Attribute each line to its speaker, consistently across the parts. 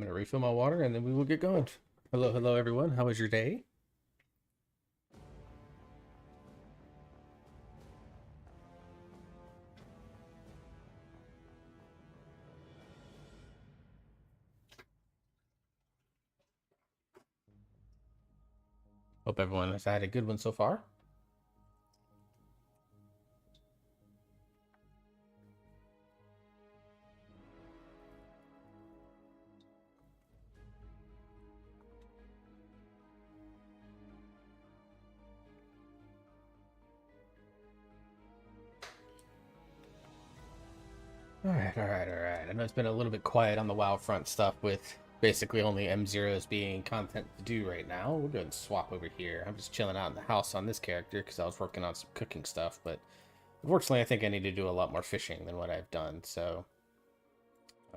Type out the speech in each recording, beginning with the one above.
Speaker 1: I'm gonna refill my water and then we will get going. Hello, hello everyone. How was your day? Hope everyone has had a good one so far. All right. I know it's been a little bit quiet on the WoW front stuff with basically only M0s being content to do right now. We'll go ahead and swap over here. I'm just chilling out in the house on this character because I was working on some cooking stuff, but unfortunately I think I need to do a lot more fishing than what I've done, so...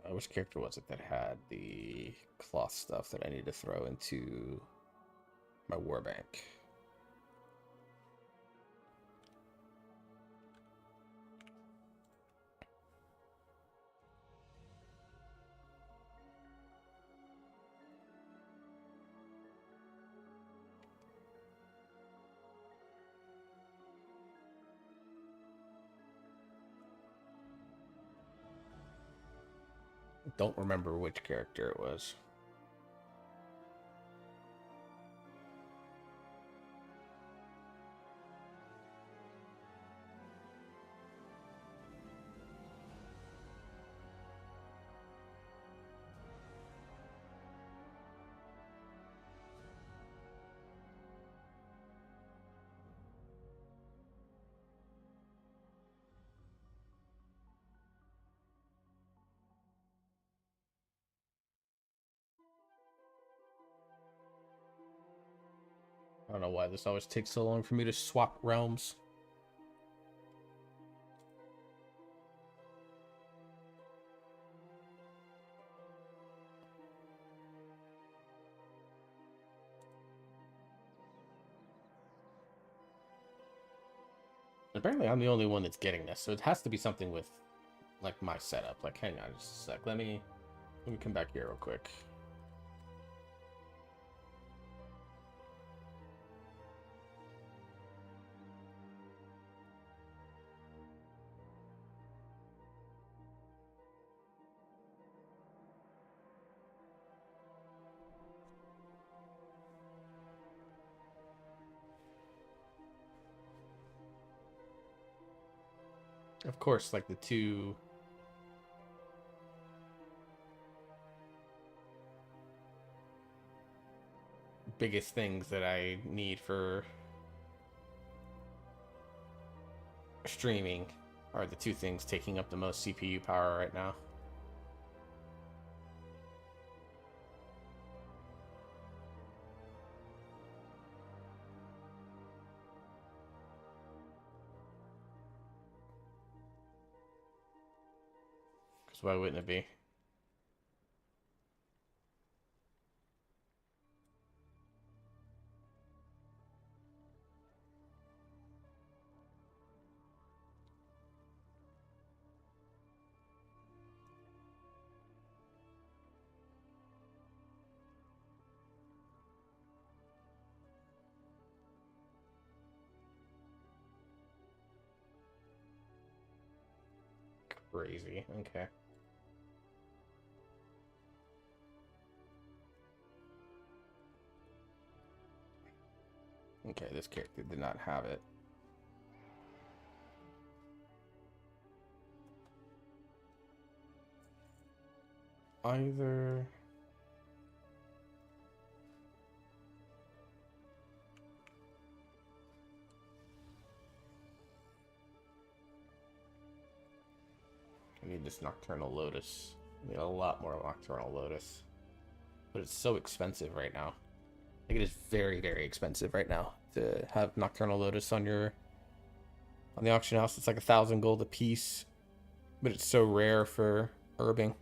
Speaker 1: which character was it that had the cloth stuff that I need to throw into my warbank? Don't remember which character it was. I don't know why this always takes so long for me to swap realms. Apparently I'm the only one that's getting this, so it has to be something with like my setup. Like, hang on just a sec. Let me come back here real quick. Of course, like the two biggest things that I need for streaming are the two things taking up the most CPU power right now. Because why wouldn't it be? Crazy. Okay. Okay, this character did not have it. Either... I need this Nocturnal Lotus. I need a lot more Nocturnal Lotus. But it's so expensive right now. Like, it is very, very expensive right now to have Nocturnal Lotus on the auction house. It's like 1,000 gold a piece. But it's so rare for herbing.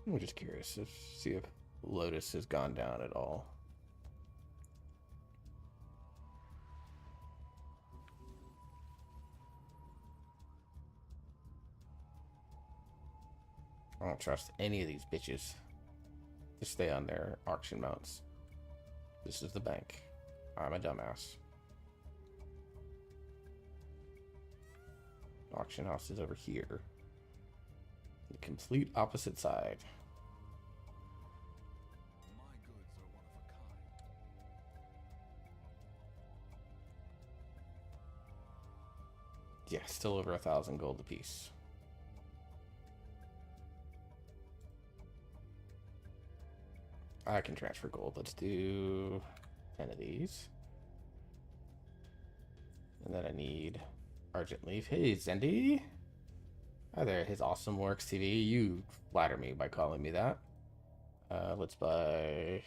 Speaker 1: I'm just curious to see if Lotus has gone down at all. I don't trust any of these bitches to stay on their auction mounts. This is the bank. I'm a dumbass. Auction house is over here. The complete opposite side. Yeah, still over 1,000 gold apiece. I can transfer gold. Let's do 10 of these. And then I need Argent Leaf. Hey, Zendi. Hi there, His Awesome Works TV. You flatter me by calling me that. Let's buy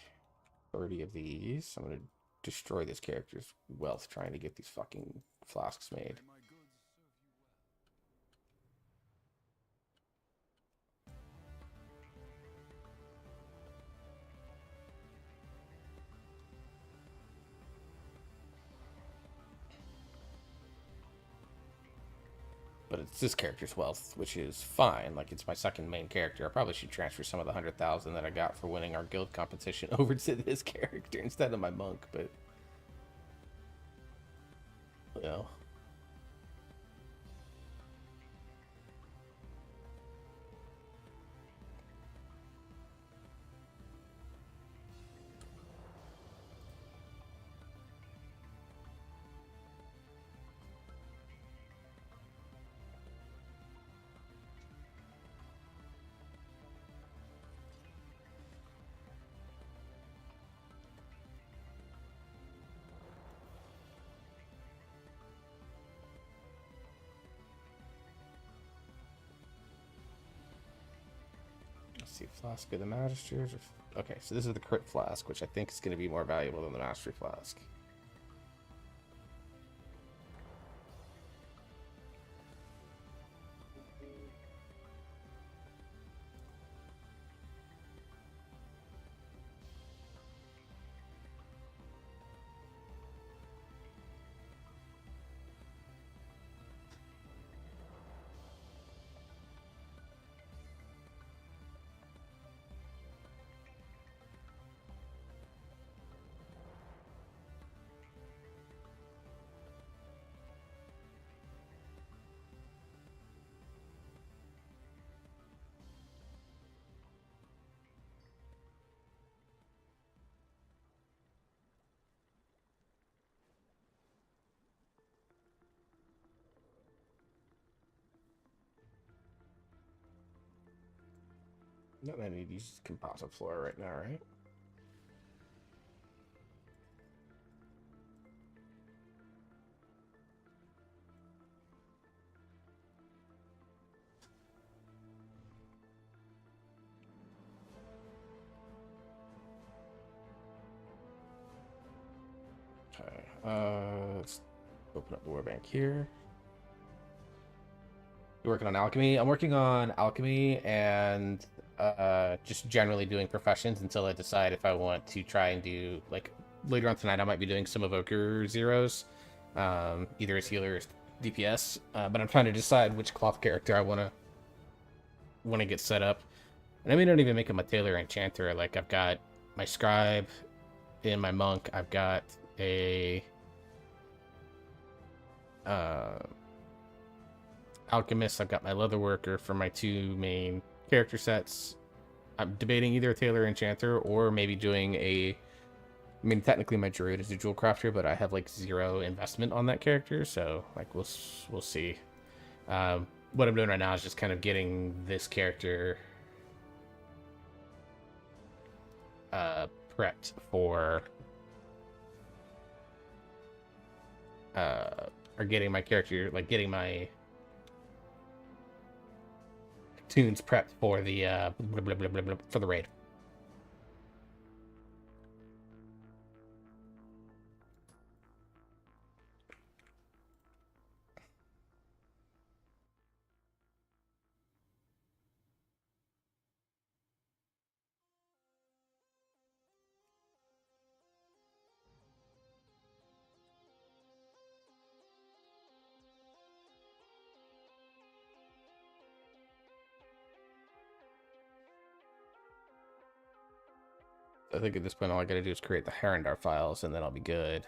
Speaker 1: 30 of these. I'm going to destroy this character's wealth trying to get these fucking flasks made. But it's this character's wealth, which is fine. Like, it's my second main character. I probably should transfer some of the 100,000 that I got for winning our guild competition over to this character instead of my monk, but... you know. Let's see, Flask of the Magisters. Okay, so this is the crit flask, which I think is going to be more valuable than the Mastery flask. Not many of these composite floor right now, right? Okay, let's open up the war bank here. You're working on alchemy? I'm working on alchemy and just generally doing professions until I decide if I want to try and do, like, later on tonight I might be doing some Evoker zeros, either as healer or as DPS, but I'm trying to decide which cloth character I want to get set up. And I may not even make him a tailor or enchanter. Like, I've got my scribe and my monk. I've got a alchemist. I've got my leather worker for my two main character sets. I'm debating either a tailor or enchanter, or maybe doing a... I mean, technically my druid is a jewel crafter, but I have, like, 0 investment on that character, so, like, we'll see. What I'm doing right now is just kind of getting this character prepped for... or getting my character, like, getting my tunes prepped for the for the raid. I think at this point all I gotta do is create the Herondar files and then I'll be good.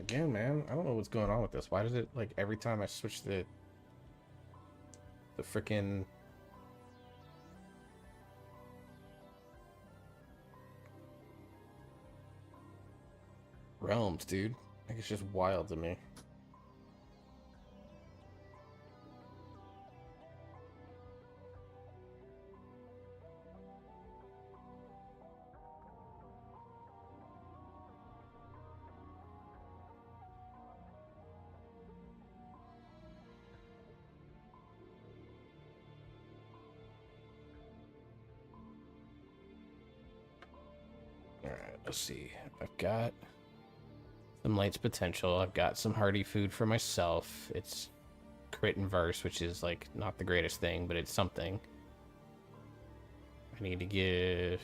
Speaker 1: Again, man, I don't know what's going on with this. Why does it, like, every time I switch the frickin' realms, dude? Like, it's just wild to me. Alright, let's see. I've got some Light's Potential. I've got some Hardy Food for myself. It's crit and verse, which is, like, not the greatest thing, but it's something. I need to give...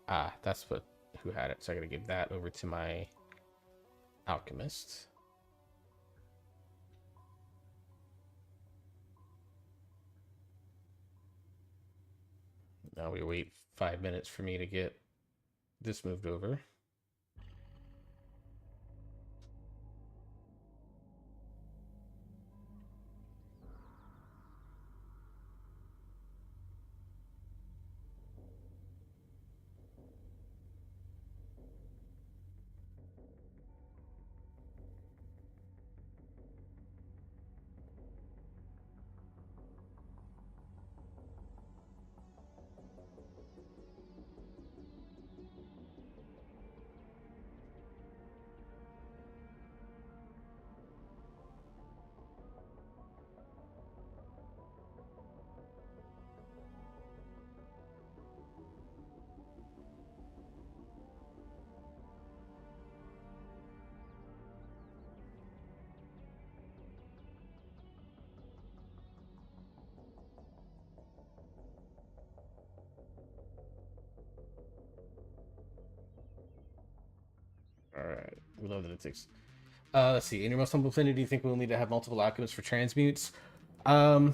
Speaker 1: Ah, that's who had it. So I gotta give that over to my alchemist. Now we wait 5 minutes for me to get this moved over. Alright, we love that it takes. Let's see. In your most humble opinion, do you think we'll need to have multiple alchemists for transmutes? I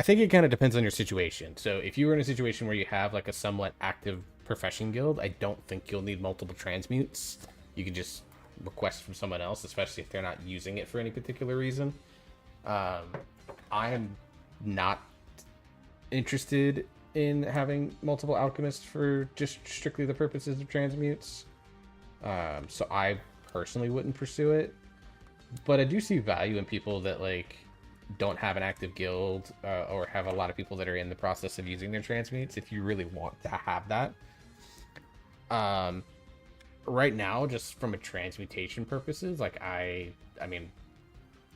Speaker 1: think it kind of depends on your situation. So if you were in a situation where you have like a somewhat active profession guild, I don't think you'll need multiple transmutes. You can just request from someone else, especially if they're not using it for any particular reason. I am not interested in having multiple alchemists for just strictly the purposes of transmutes. So I personally wouldn't pursue it, but I do see value in people that like don't have an active guild or have a lot of people that are in the process of using their transmutes. If you really want to have that, right now, just from a transmutation purposes, like I mean,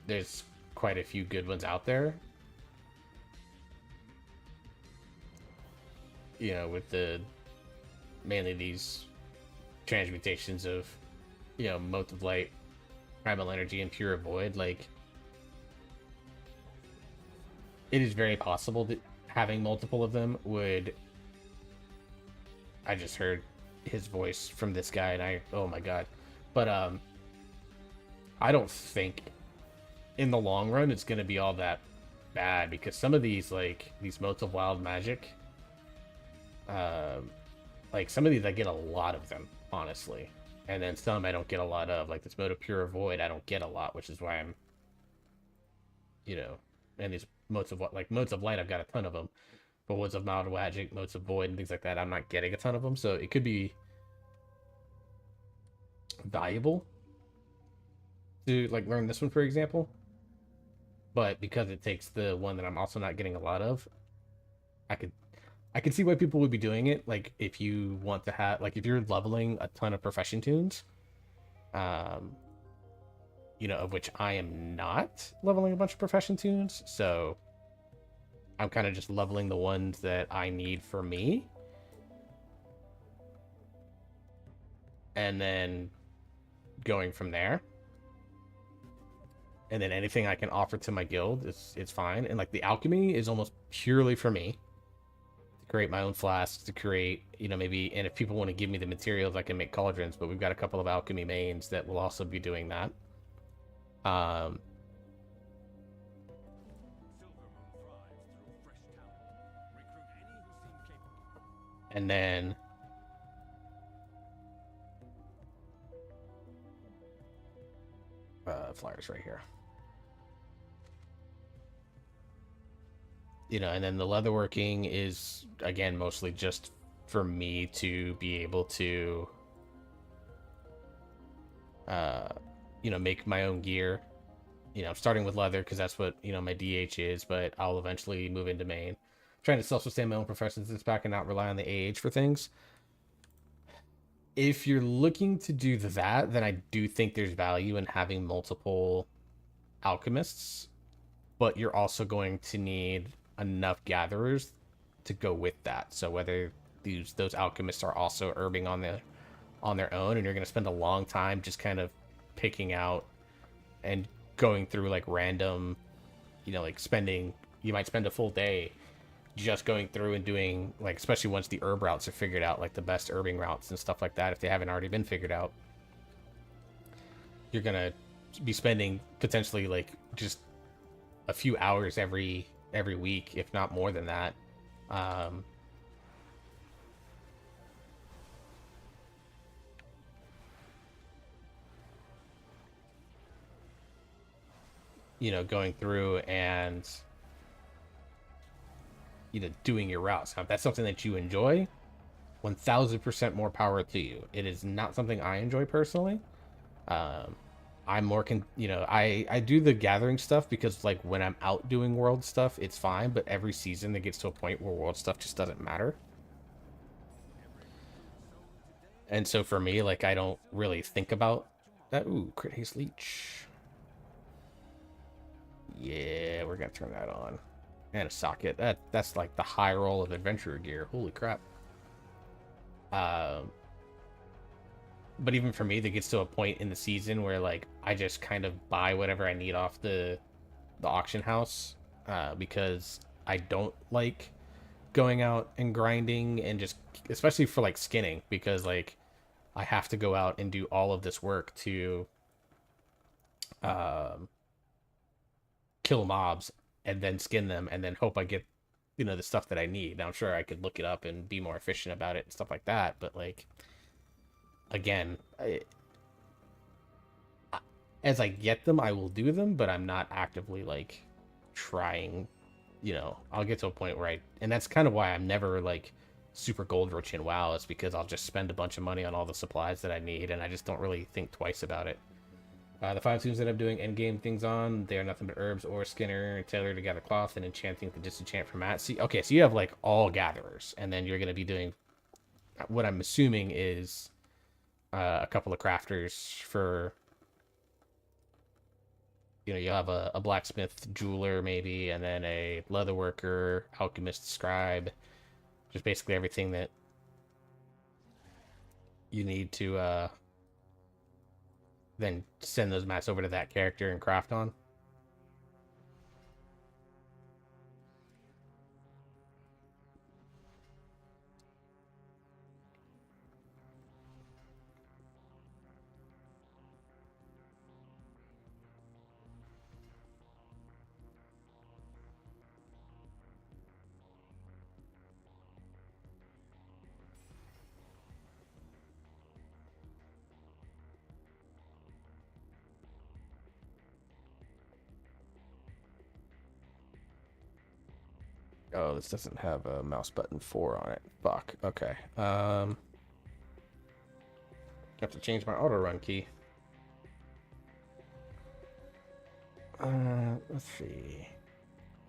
Speaker 1: there's quite a few good ones out there. You know, with the mainly these transmutations of, you know, Mote of Light, Primal Energy, and Pure Void, like, it is very possible that having multiple of them would... I just heard his voice from this guy, and oh my god. But, I don't think in the long run it's going to be all that bad, because some of these, like, these Motes of Wild Magic, like, some of these I get a lot of them, honestly. And then some I don't get a lot of. Like this Mode of Pure Void I don't get a lot, which is why I'm, you know, and these Motes of Light I've got a ton of them. but ones of mild magic, motes of void, and things like that, I'm not getting a ton of them. So it could be valuable to like learn this one, for example. But because it takes the one that I'm also not getting a lot of, I could I can see why people would be doing it. Like if you want to have like if you're leveling a ton of profession tunes, um, of which I am not leveling a bunch of profession tunes, so I'm kind of just leveling the ones that I need for me, and then going from there. And then anything I can offer to my guild is it's fine. And like the alchemy is almost purely for me to create my own flasks, to create, maybe, and if people want to give me the materials, I can make cauldrons. But we've got a couple of alchemy mains that will also be doing that. Um, and then flyers right here. And then the leatherworking is again mostly just for me to be able to make my own gear, starting with leather because that's what my DH is, but I'll eventually move into main. I'm trying to self-sustain my own professions this back and not rely on the age for things. If you're looking to do that, then I do think there's value in having multiple alchemists, but you're also going to need enough gatherers to go with that. So whether those alchemists are also herbing on their own, and you're going to spend a long time just kind of picking out and going through like random, like you might spend a full day just going through and doing, like, especially once the herb routes are figured out, like the best herbing routes and stuff like that, if they haven't already been figured out, you're going to be spending potentially like just a few hours every week, if not more than that. Going through and doing your routes. Now, if that's something that you enjoy, 1000% more power to you. It is not something I enjoy personally. Um, I'm more I do the gathering stuff because like when I'm out doing world stuff, it's fine. But every season, it gets to a point where world stuff just doesn't matter. And so for me, like I don't really think about that. Ooh, crit haste leech. Yeah, we're gonna turn that on. And a socket. That's like the high roll of adventurer gear. Holy crap. Um, but even for me, that gets to a point in the season where like I just kind of buy whatever I need off the auction house, because I don't like going out and grinding and just, especially for like skinning, because like I have to go out and do all of this work to um, kill mobs and then skin them and then hope I get the stuff that I need. Now I'm sure I could look it up and be more efficient about it and stuff like that, but like again, as I get them, I will do them, but I'm not actively like trying. I'll get to a point where and that's kind of why I'm never like super gold rich in WoW, is because I'll just spend a bunch of money on all the supplies that I need, and I just don't really think twice about it. The 5 tunes that I'm doing endgame things on, they are nothing but herbs or skinner, tailor to gather cloth, and enchanting to disenchant for mat. See, okay, so you have like all gatherers, and then you're going to be doing what I'm assuming is a couple of crafters for, you'll have a blacksmith, jeweler maybe, and then a leather worker, alchemist, scribe, just basically everything that you need to then send those mats over to that character and craft on. Oh, this doesn't have a mouse button 4 on it. Fuck. Okay. Have to change my auto run key. Let's see.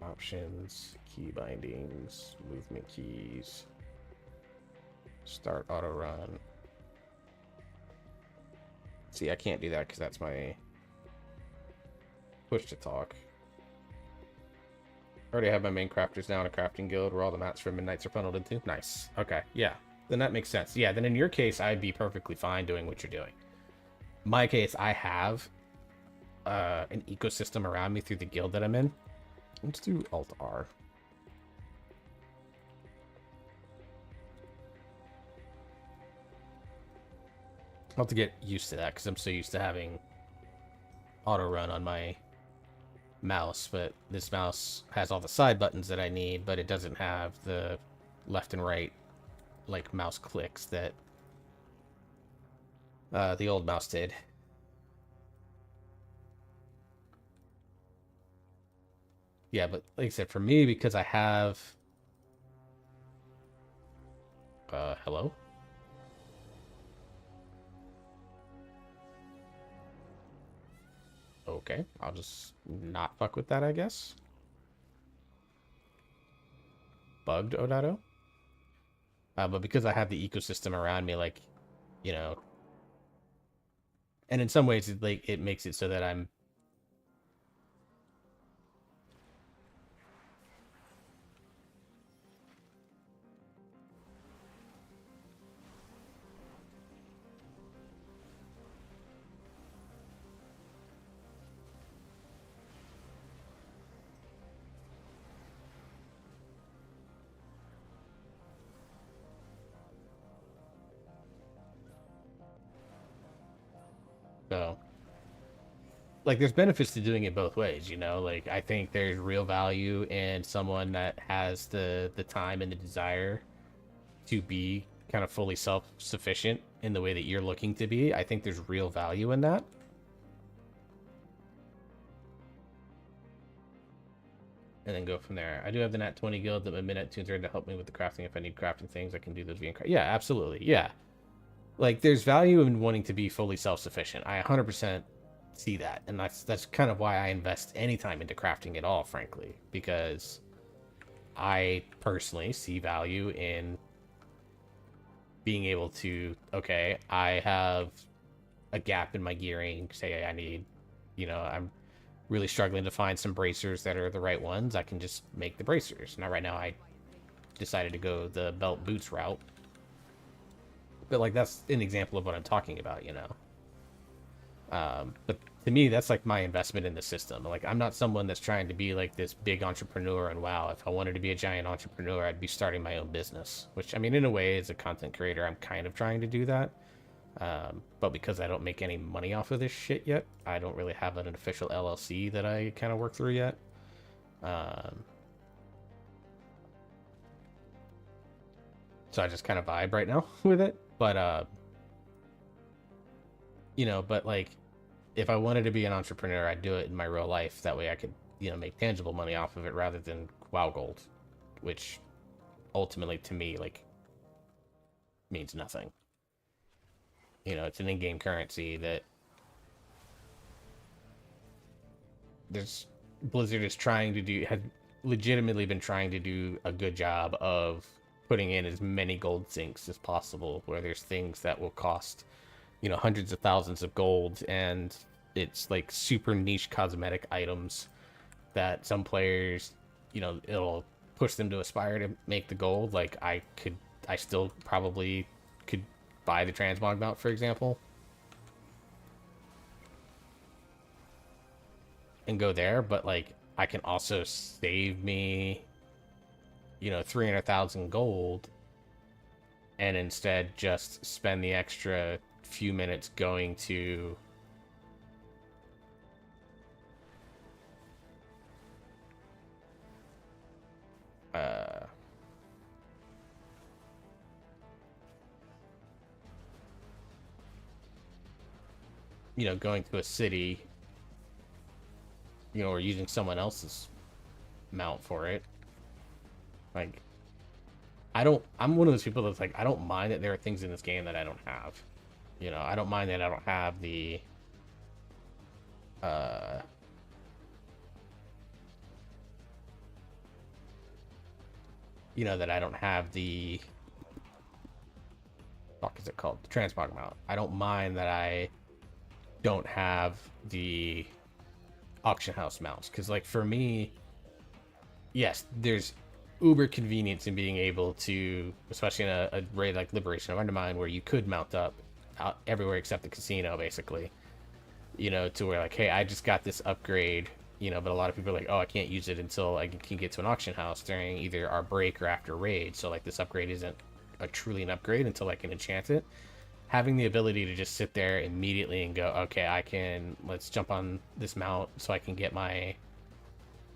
Speaker 1: Options, key bindings, movement keys, start auto run. See, I can't do that because that's my push to talk. I already have my main crafters now in a crafting guild where all the mats from Midnights are funneled into. Nice. Okay, yeah. Then that makes sense. Yeah, then in your case, I'd be perfectly fine doing what you're doing. My case, I have an ecosystem around me through the guild that I'm in. Let's do Alt-R. I'll have to get used to that because I'm so used to having auto run on my mouse, but this mouse has all the side buttons that I need, but it doesn't have the left and right like mouse clicks that the old mouse did. Yeah, but like I said, for me, because I have hello? Okay, I'll just not fuck with that, I guess. Bugged Odato. But because I have the ecosystem around me, like, you know, and in some ways, it makes it so that I'm so like there's benefits to doing it both ways, you know? Like I think there's real value in someone that has the time and the desire to be kind of fully self-sufficient in the way that you're looking to be. I think there's real value in that. And then go from there. I do have the Nat 20 guild that my Midnight Tunes are to help me with the crafting. If I need crafting things, I can do those via craft. Yeah, absolutely. Yeah. Like there's value in wanting to be fully self-sufficient. I 100% see that, and that's kind of why I invest any time into crafting at all, frankly, because I personally see value in being able to, okay, I have a gap in my gearing, say I need, you know, I'm really struggling to find some bracers that are the right ones. I can just make the bracers. Now right now I decided to go the belt boots route, but like that's an example of what I'm talking about, you know. But to me, that's like my investment in the system. Like, I'm not someone that's trying to be like this big entrepreneur. And wow, if I wanted to be a giant entrepreneur, I'd be starting my own business. Which, I mean, in a way, as a content creator, I'm kind of trying to do that. But because I don't make any money off of this shit yet, I don't really have an official LLC that I kind of work through yet. So I just kind of vibe right now with it. But, you know, but like, if I wanted to be an entrepreneur, I'd do it in my real life. That way I could, you know, make tangible money off of it rather than WoW Gold, which ultimately to me, like, means nothing. You know, it's an in-game currency that there's Blizzard is trying to do, has legitimately been trying to do a good job of putting in as many gold sinks as possible, where there's things that will cost, you know, hundreds of thousands of gold, and it's like super niche cosmetic items that some players, you know, it'll push them to aspire to make the gold. Like I still probably could buy the transmog mount, for example, and go there, but like I can also save me, you know, 300,000 gold and instead just spend the extra few minutes going to you know, going to a city, you know, or using someone else's mount for it, Like, I'm one of those people that's like, I don't mind that there are things in this game that I don't have. You know, I don't mind that I don't have the, uh, that I don't have the, fuck is it called? The transmog mount. I don't mind that I don't have the auction house mounts. Because, like, for me, yes, there's uber convenience in being able to, especially in a raid like Liberation of Undermine, where you could mount up out everywhere except the casino, basically. To where, like, hey, I just got this upgrade, but a lot of people are like, oh, I can't use it until I can get to an auction house during either our break or after raid. So, like, this upgrade isn't truly an upgrade until I can enchant it. Having the ability to just sit there immediately and go, okay, let's jump on this mount so I can get my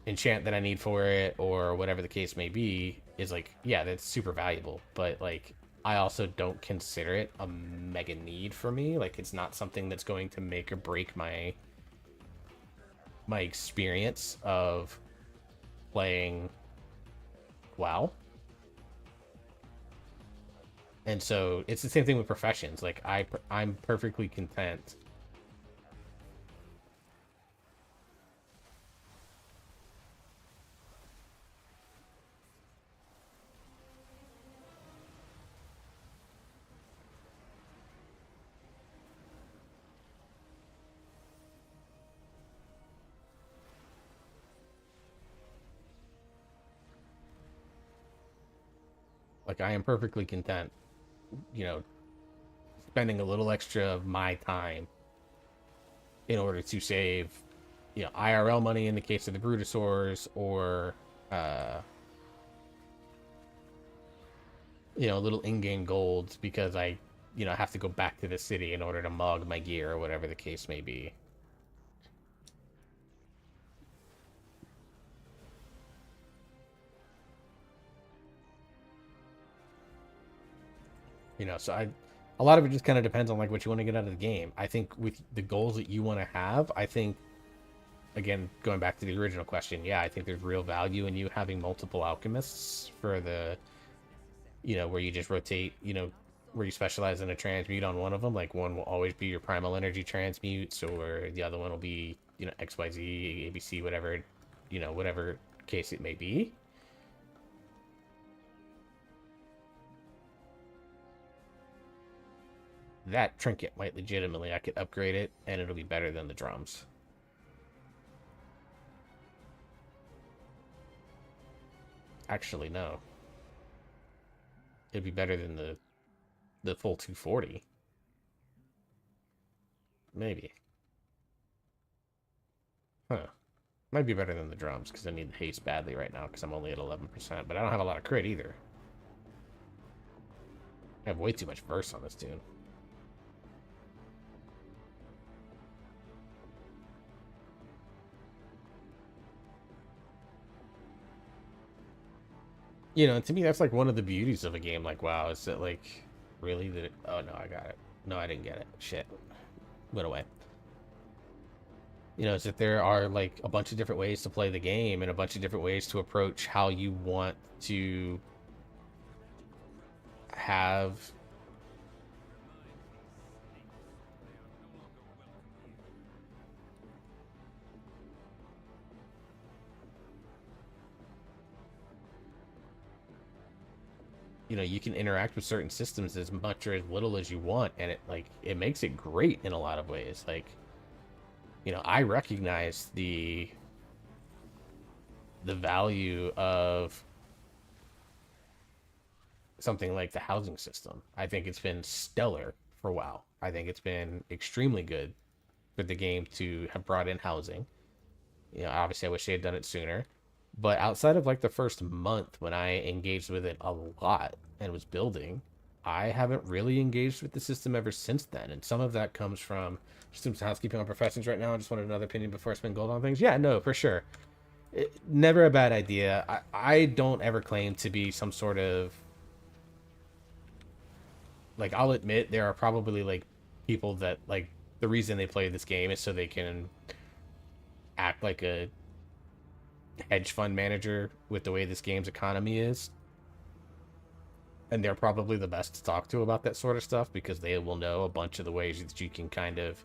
Speaker 1: enchant that I need for it, or whatever the case may be, is like, yeah, that's super valuable. But, like, I also don't consider it a mega need for me. Like, it's not something that's going to make or break my experience of playing WoW. And so it's the same thing with professions. Like, I'm perfectly content. Like, I am perfectly content, you know, spending a little extra of my time in order to save, IRL money in the case of the Brutosaurs, or, uh, little in-game golds because I, have to go back to the city in order to mug my gear or whatever the case may be. So a lot of it just kind of depends on, like, what you want to get out of the game. I think with the goals that you want to have, I think, again, going back to the original question, yeah, I think there's real value in you having multiple alchemists for the, where you just rotate, where you specialize in a transmute on one of them. Like, one will always be your primal energy transmutes, or the other one will be, XYZ, ABC, whatever, whatever case it may be. That trinket might legitimately, I could upgrade it and it'll be better than the drums. Actually, no. It'd be better than the full 240. Maybe. Huh. Might be better than the drums, because I need the haste badly right now, because I'm only at 11%. But I don't have a lot of crit either. I have way too much verse on this tune. To me, that's like one of the beauties of a game like WoW, is that, like, really, that oh no, I got it. No, I didn't get it. Shit. Went away. Is that there are, like, a bunch of different ways to play the game, and a bunch of different ways to approach how you want to have you can interact with certain systems as much or as little as you want, and it makes it great in a lot of ways. Like, I recognize the value of something like the housing system. I think it's been stellar for WoW. I think it's been extremely good for the game to have brought in housing. Obviously, I wish they had done it sooner. But outside of, like, the first month when I engaged with it a lot and was building, I haven't really engaged with the system ever since then. And some of that comes from just some housekeeping on professions right now. I just wanted another opinion before I spend gold on things. Yeah, no, for sure. Never a bad idea. I don't ever claim to be some sort of, like, I'll admit there are probably, like, people that, like, the reason they play this game is so they can act like a hedge fund manager with the way this game's economy is. And they're probably the best to talk to about that sort of stuff because they will know a bunch of the ways that you can kind of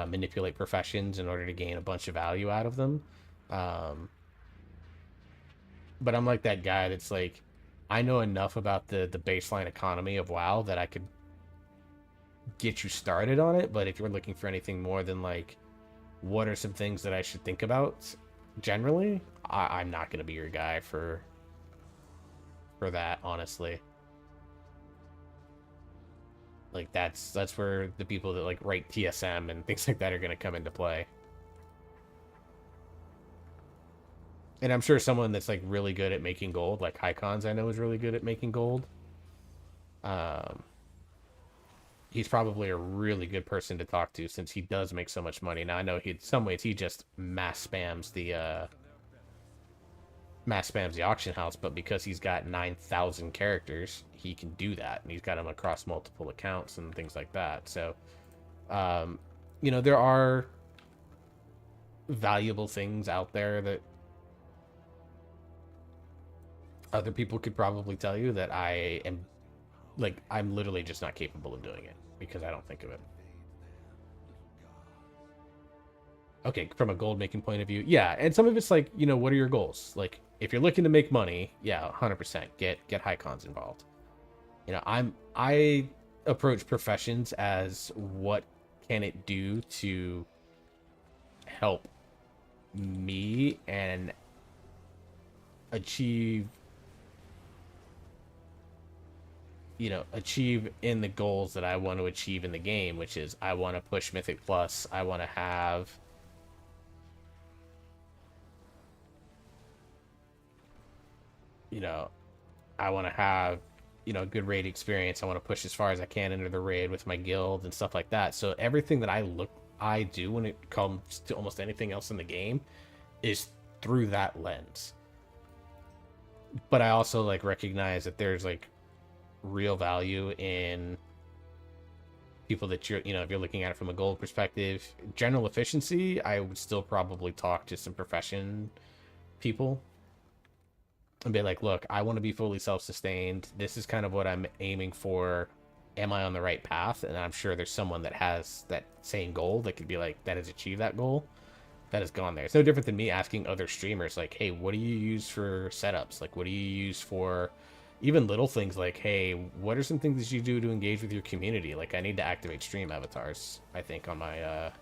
Speaker 1: manipulate professions in order to gain a bunch of value out of them. Um, but I'm like that guy that's like, I know enough about the baseline economy of WoW that I could get you started on it. But if you're looking for anything more than like, what are some things that I should think about generally, I'm not going to be your guy for that, honestly. Like that's where the people that like write TSM and things like that are going to come into play. And I'm sure someone that's like really good at making gold, like Hycons, I know is really good at making gold. Um, he's probably a really good person to talk to since he does make so much money. Now I know he, in some ways, he just mass spams the auction house, but because he's got 9,000 characters, he can do that, and he's got them across multiple accounts and things like that. So, um, there are valuable things out there that other people could probably tell you that I am like I'm literally just not capable of doing it because I don't think of it. Okay, from a gold making point of view, yeah, and some of it's like, what are your goals? Like if you're looking to make money, yeah, 100% get high cons involved. I approach professions as what can it do to help me and achieve achieve in the goals that I want to achieve in the game, which is I want to push Mythic Plus. I want to have you know I want to have good raid experience. I want to push as far as I can into the raid with my guild and stuff like that. So everything that I do when it comes to almost anything else in the game is through that lens. But I also like recognize that there's like real value in people that if you're looking at it from a gold perspective. General efficiency, I would still probably talk to some profession people and be like, look, I want to be fully self-sustained. This is kind of what I'm aiming for. Am I on the right path? And I'm sure there's someone that has that same goal that could be like, that has achieved that goal, that has gone there. It's no different than me asking other streamers, like, hey, what do you use for setups? Like, what do you use for even little things like, hey, what are some things that you do to engage with your community? Like, I need to activate stream avatars, I think, on my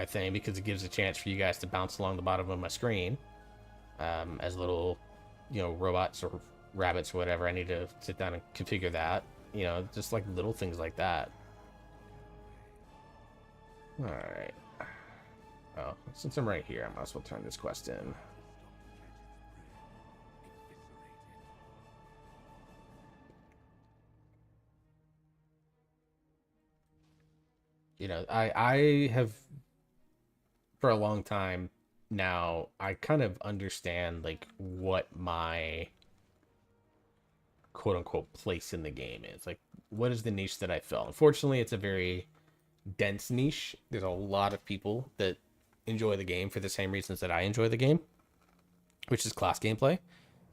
Speaker 1: thing, because it gives a chance for you guys to bounce along the bottom of my screen as little, robots or rabbits or whatever. I need to sit down and configure that. Just like little things like that. All right. Oh, since I'm right here, I might as well turn this quest in. I have for a long time now, I kind of understand like what my quote unquote place in the game is. Like, what is the niche that I fill? Unfortunately, it's a very dense niche. There's a lot of people that enjoy the game for the same reasons that I enjoy the game, which is class gameplay,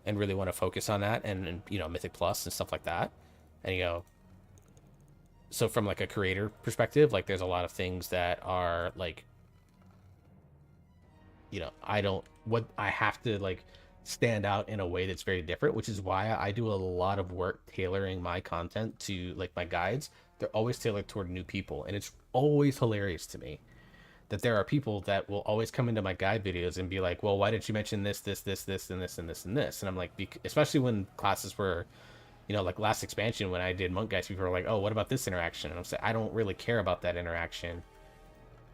Speaker 1: and really want to focus on that, and Mythic Plus and stuff like that. And so from like a creator perspective, like there's a lot of things that are like, I have to like stand out in a way that's very different, which is why I do a lot of work tailoring my content to like my guides. They're always tailored toward new people, and it's always hilarious to me that there are people that will always come into my guide videos and be like, well, why didn't you mention this, this, this, this, and this, and this, and this? And I'm like, especially when classes were, like last expansion when I did monk guides, people were like, oh, what about this interaction? And I'm saying, I don't really care about that interaction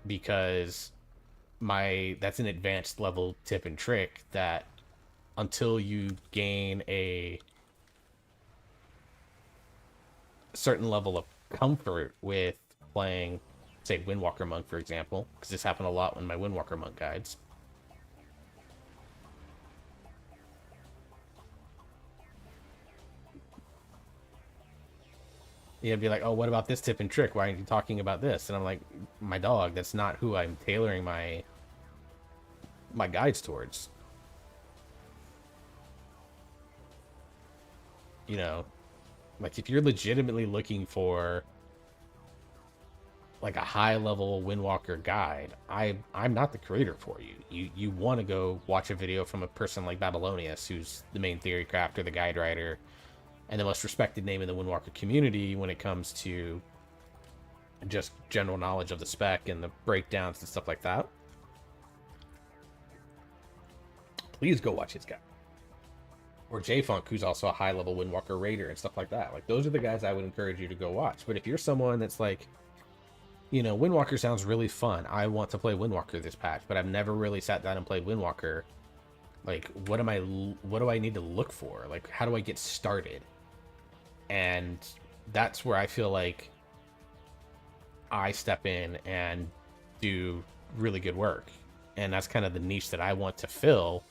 Speaker 1: because that's an advanced level tip and trick that until you gain a certain level of comfort with playing, say, Windwalker Monk, for example, because this happened a lot in my Windwalker Monk guides. You'd be like, oh, what about this tip and trick? Why aren't you talking about this? And I'm like, my dog, that's not who I'm tailoring my guides towards. You know, like if you're legitimately looking for like a high level Windwalker guide, I'm not the creator for you. You want to go watch a video from a person like Babylonius, who's the main theory crafter, the guide writer, and the most respected name in the Windwalker community when it comes to just general knowledge of the spec and the breakdowns and stuff like that. Please go watch his guy. Or J Funk, who's also a high level Windwalker raider and stuff like that. Like those are the guys I would encourage you to go watch. But if you're someone that's like, you know, Windwalker sounds really fun, I want to play Windwalker this patch, but I've never really sat down and played Windwalker. Like, what do I need to look for? Like, how do I get started? And that's where I feel like I step in and do really good work. And that's kind of the niche that I want to fill.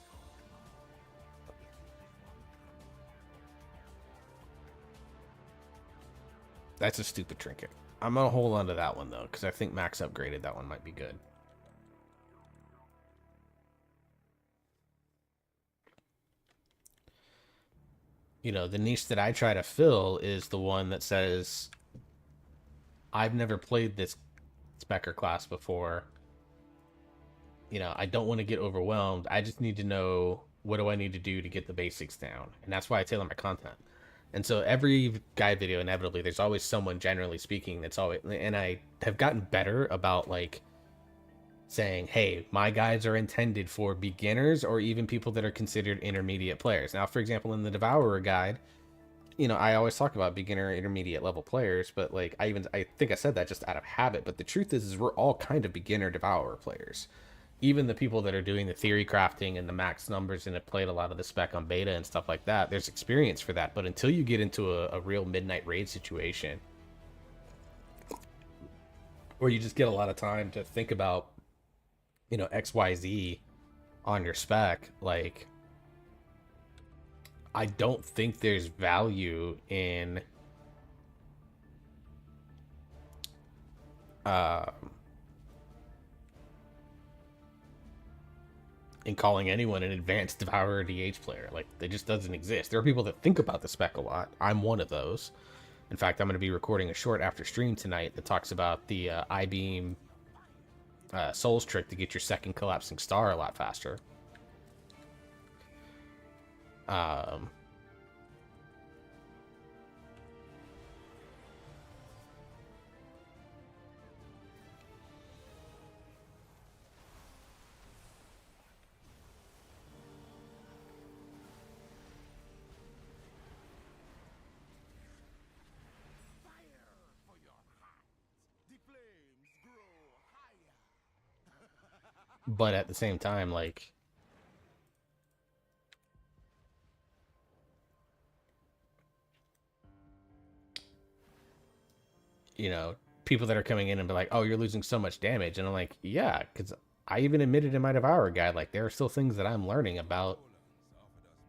Speaker 1: That's a stupid trinket. I'm going to hold on to that one, though, because I think Max upgraded. That one might be good. You know, the niche that I try to fill is the one that says, I've never played this spec or class before. You know, I don't want to get overwhelmed. I just need to know, what do I need to do to get the basics down? And that's why I tailor my content. And so every guide video, inevitably, there's always someone, generally speaking, that's always, and I have gotten better about like saying, hey, my guides are intended for beginners or even people that are considered intermediate players. Now, for example, in the Devourer guide, you know, I always talk about beginner, intermediate level players, but like I think I said that just out of habit. But the truth is we're all kind of beginner Devourer players. Even the people that are doing the theory crafting and the max numbers and have played a lot of the spec on beta and stuff like that, there's experience for that. But until you get into a real midnight raid situation, or you just get a lot of time to think about, you know, XYZ on your spec, like, I don't think there's value in calling anyone an advanced Devourer DH player. Like, it just doesn't exist. There are people that think about the spec a lot. I'm one of those. In fact, I'm going to be recording a short after stream tonight that talks about the I-beam Souls trick to get your second collapsing star a lot faster. But at the same time, like, you know, people that are coming in and be like, oh, you're losing so much damage. And I'm like, yeah, because I even admitted in my Devourer guide, like, there are still things that I'm learning about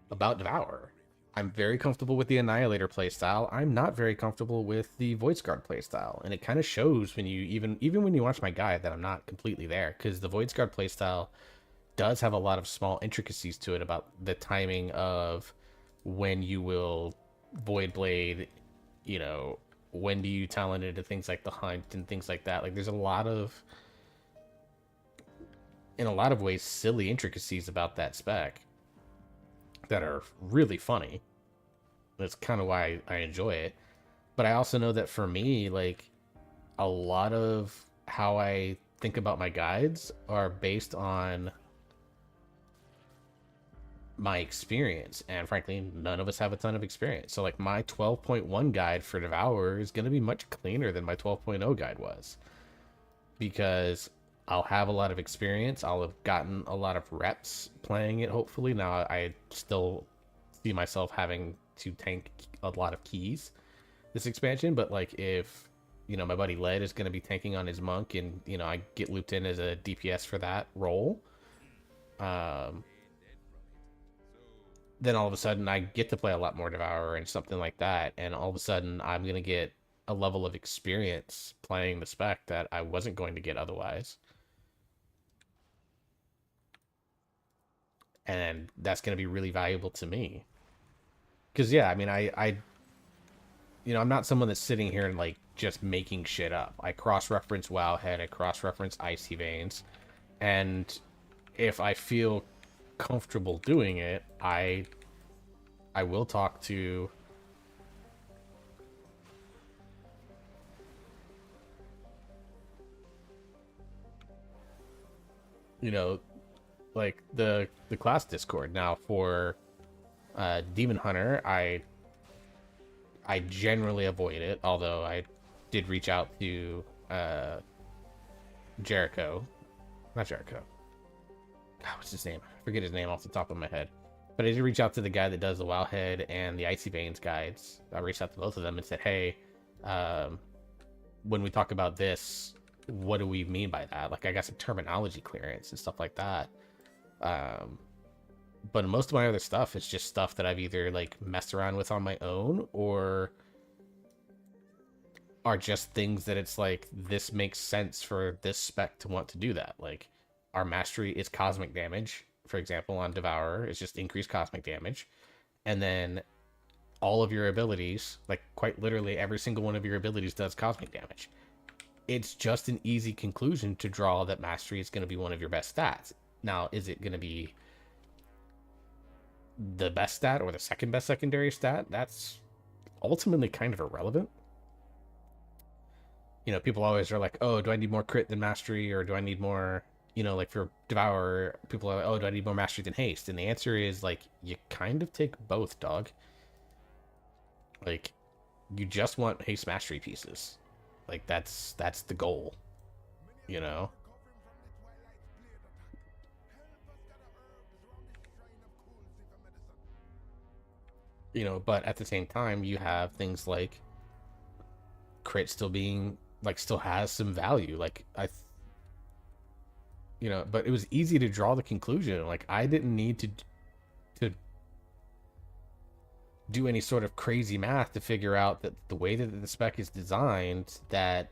Speaker 1: Devour. I'm very comfortable with the Annihilator playstyle. I'm not very comfortable with the Voice Guard playstyle. And it kind of shows when you, even when you watch my guide, that I'm not completely there. Because the Voice Guard playstyle does have a lot of small intricacies to it about the timing of when you will Void Blade, you know, when do you talent into things like the Hunt and things like that. Like, there's a lot of, in a lot of ways, silly intricacies about that spec that are really funny. That's kind of why I enjoy it. But I also know that for me, like, a lot of how I think about my guides are based on my experience, and frankly, none of us have a ton of experience. So like, my 12.1 guide for Devourer is going to be much cleaner than my 12.0 guide was, because I'll have a lot of experience. I'll have gotten a lot of reps playing it, hopefully. Now, I still see myself having to tank a lot of keys this expansion, but like, if, you know, my buddy Led is going to be tanking on his monk, and, you know, I get looped in as a DPS for that role, then all of a sudden I get to play a lot more Devourer and something like that, and all of a sudden I'm going to get a level of experience playing the spec that I wasn't going to get otherwise. And that's going to be really valuable to me. Because, yeah, I mean, I'm not someone that's sitting here and, like, just making shit up. I cross-reference Wowhead, I cross-reference Icy Veins, and if I feel comfortable doing it, I will talk to you know like the class Discord. Now for Demon Hunter, I generally avoid it, although I did reach out to Jericho. Not Jericho. God, what's his name? I forget his name off the top of my head. But I did reach out to the guy that does the Wowhead and the Icy Veins guides. I reached out to both of them and said, hey, when we talk about this, what do we mean by that? Like, I got some terminology clearance and stuff like that. But most of my other stuff is just stuff that I've either, like, messed around with on my own, or are just things that it's like, this makes sense for this spec to want to do that. Like, our mastery is cosmic damage, for example, on Devourer. It's just increased cosmic damage. And then all of your abilities, like quite literally every single one of your abilities does cosmic damage. It's just an easy conclusion to draw that mastery is going to be one of your best stats. Now, is it going to be the best stat or the second best secondary stat? That's ultimately kind of irrelevant. People always are like, oh, do I need more crit than mastery, or do I need more, like for Devourer, people are like, oh, do I need more mastery than haste? And the answer is, like, you kind of take both, dog. Like, you just want haste mastery pieces. Like, that's the goal, you know? But at the same time, you have things like crit still being, like, still has some value. Like, but it was easy to draw the conclusion. Like, I didn't need to do any sort of crazy math to figure out that the way that the spec is designed, that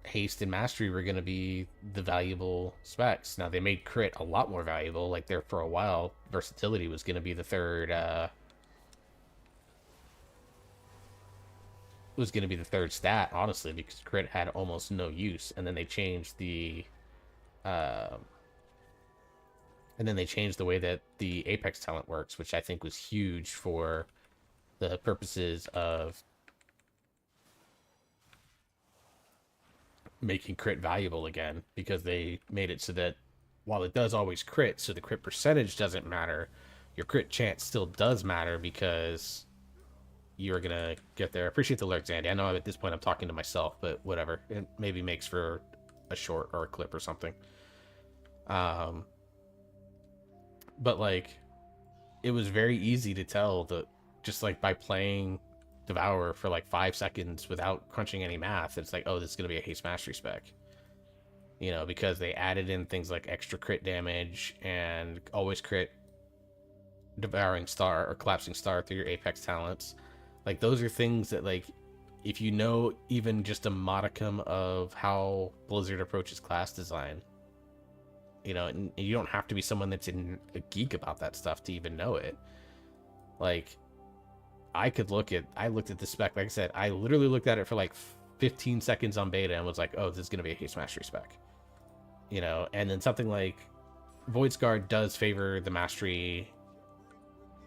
Speaker 1: haste and mastery were going to be the valuable specs. Now, they made crit a lot more valuable. Like, there for a while, versatility was going to be the third stat, honestly, because crit had almost no use. And then they changed the way that the Apex talent works, which I think was huge for the purposes of making crit valuable again, because they made it so that while it does always crit, so the crit percentage doesn't matter, your crit chance still does matter, because you're gonna get there. Appreciate the lurks, Andy. I know at this point I'm talking to myself, but whatever. It maybe makes for a short or a clip or something. But like, it was very easy to tell that just like by playing Devourer for like 5 seconds without crunching any math, it's like, oh, this is gonna be a haste mastery spec. Because they added in things like extra crit damage and always crit Devouring Star or Collapsing Star through your Apex talents. Like, those are things that, like, if you know even just a modicum of how Blizzard approaches class design, and you don't have to be someone that's a geek about that stuff to even know it. Like, I looked at the spec, like I said, I literally looked at it for like 15 seconds on beta and was like, oh, this is going to be a haste mastery spec. And then something like Void Scar does favor the mastery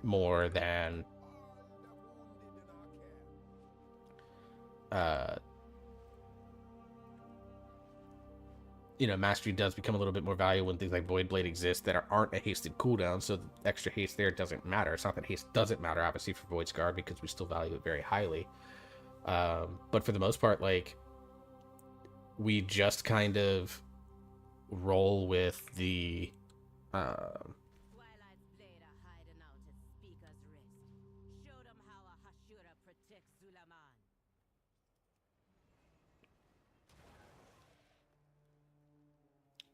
Speaker 1: more than mastery does become a little bit more valuable when things like Void Blade exist that aren't a hasted cooldown, so the extra haste there doesn't matter. It's not that haste doesn't matter, obviously, for Void Scar, because we still value it very highly. But for the most part, like, we just kind of roll with the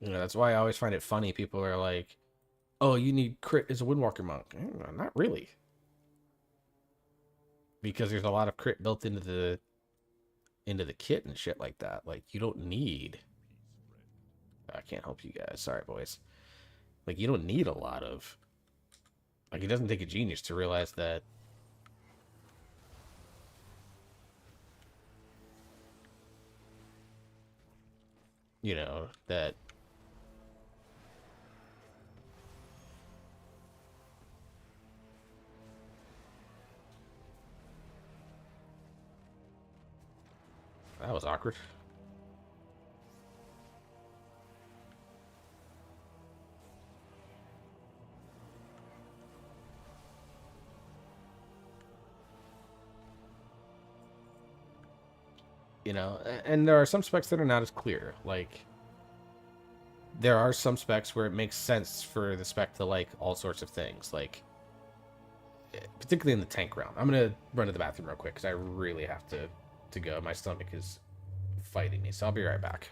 Speaker 1: that's why I always find it funny. People are like, oh, you need crit as a Windwalker monk. Not really. Because there's a lot of crit built into into the kit and shit like that. Like, you don't need... I can't help you guys. Sorry, boys. Like, you don't need a lot of... Like, it doesn't take a genius to realize that... You know, that... That was awkward. You know, and there are some specs that are not as clear. Like, there are some specs where it makes sense for the spec to like all sorts of things, like particularly in the tank round. I'm gonna run to the bathroom real quick because I really have to go. My stomach is fighting me, so I'll be right back.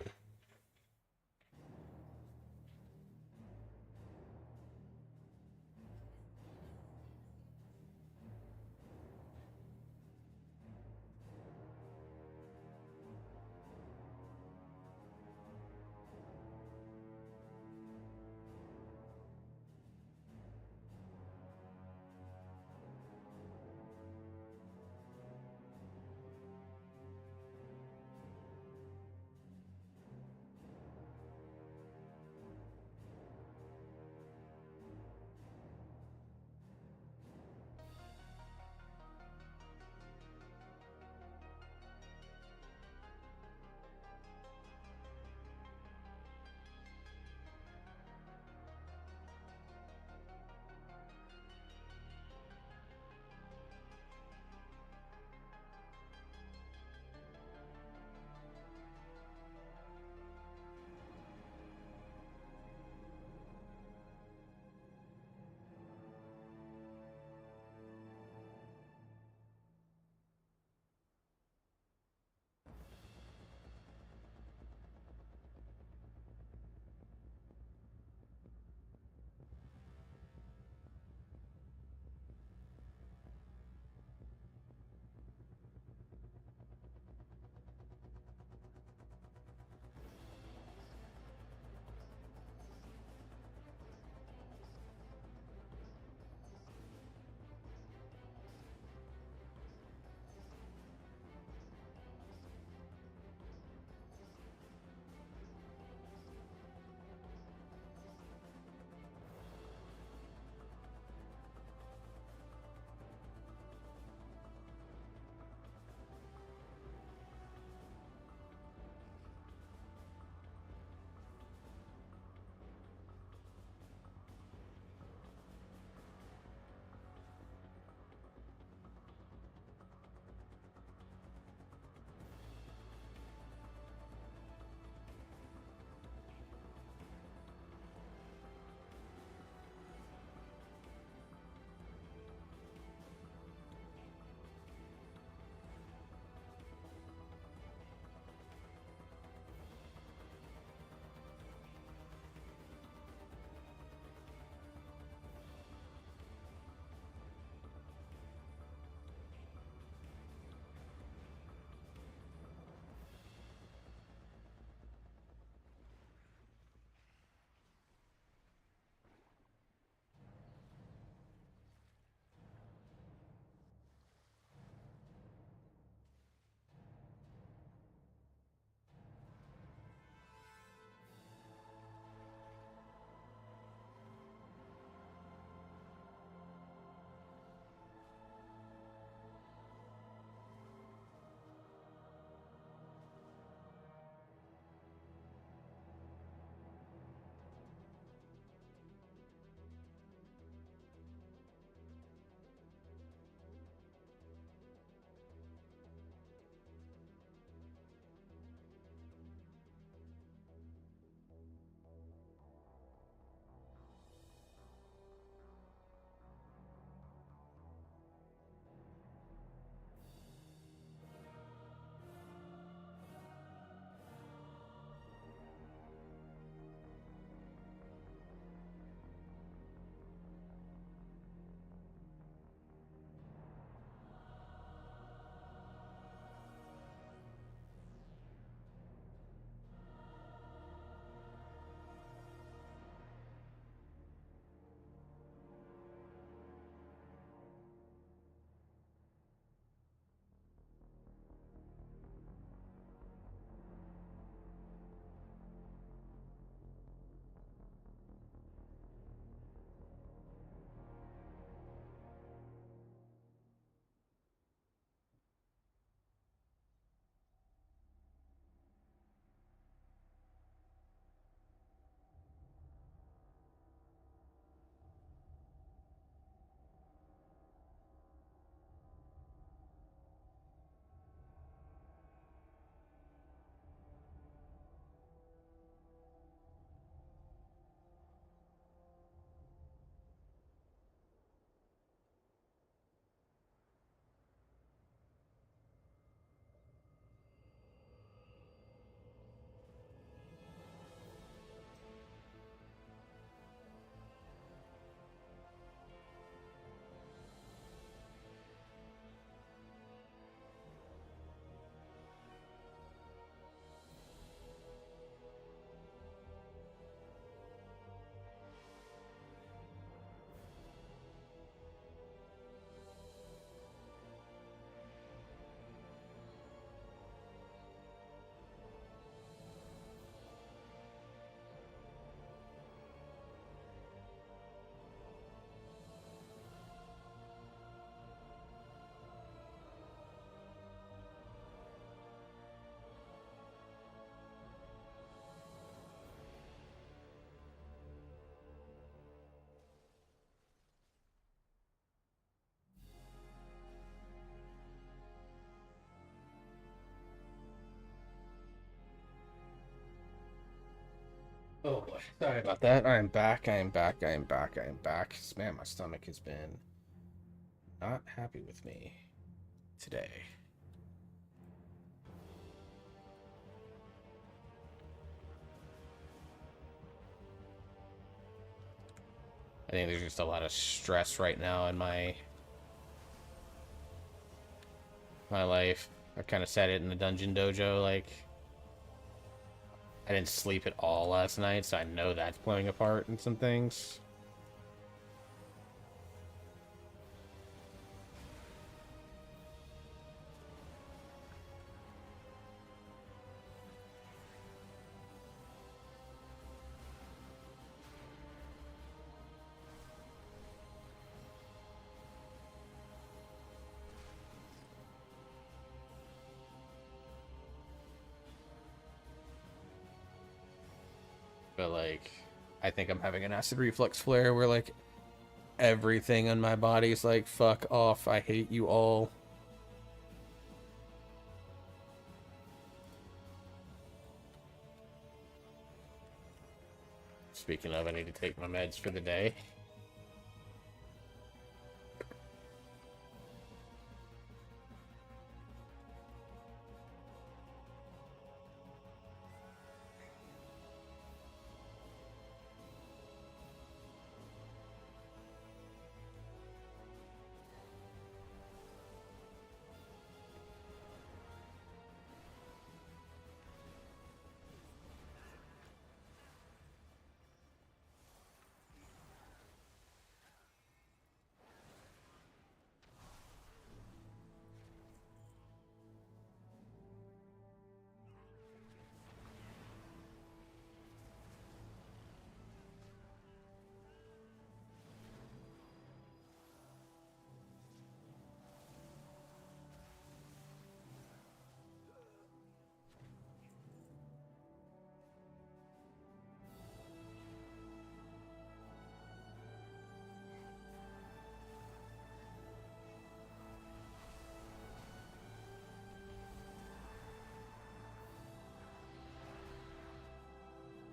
Speaker 1: Oh boy. Sorry about that. I am back. I am back. I am back. I am back. Man, my stomach has been not happy with me today. I think there's just a lot of stress right now in my life. I kind of said it in the dungeon dojo, like I didn't sleep at all last night, so I know that's playing a part in some things. But like I think I'm having an acid reflux flare where like everything on my body is like, fuck off, I hate you all. Speaking of, I need to take my meds for the day.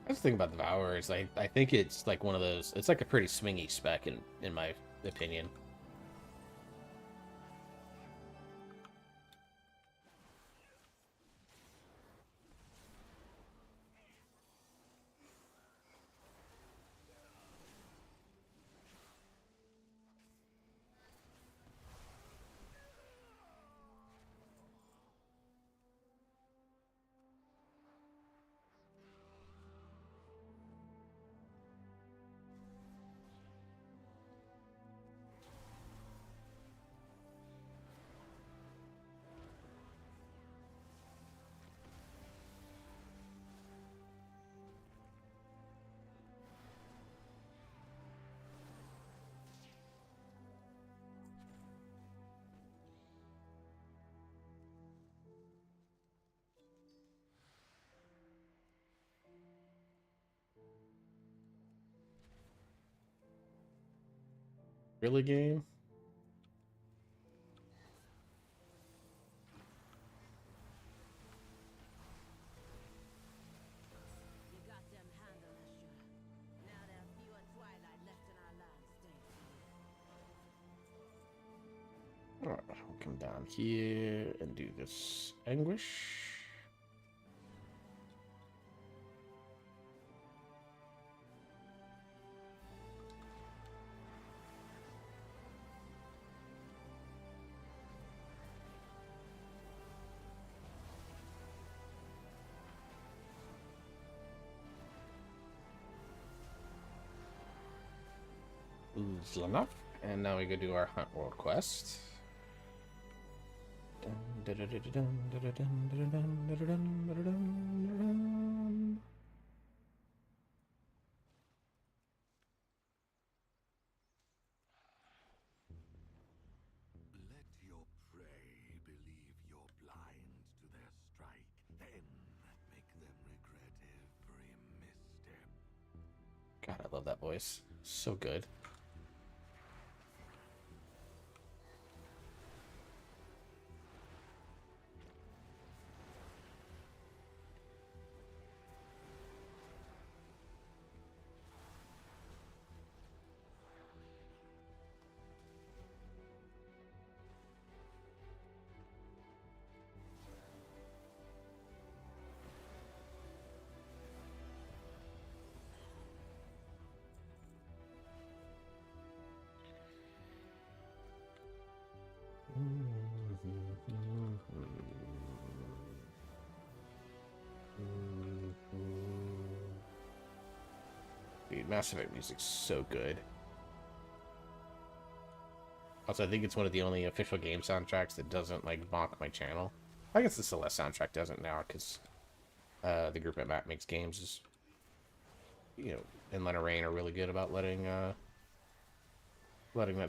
Speaker 1: I was thinking about the Devourers. I think it's like one of those. It's like a pretty swingy spec in my opinion. Really, game? Alright, we'll come down here and do this anguish. Ooh, enough. And now we go do our Hunt World quest. God, I love that voice. So good. dude, Mass Effect music's so good. Also, I think it's one of the only official game soundtracks that doesn't, like, bonk my channel. I guess the Celeste soundtrack doesn't now, because the group at Matt Makes Games is, you know, and Lena Rain are really good about letting that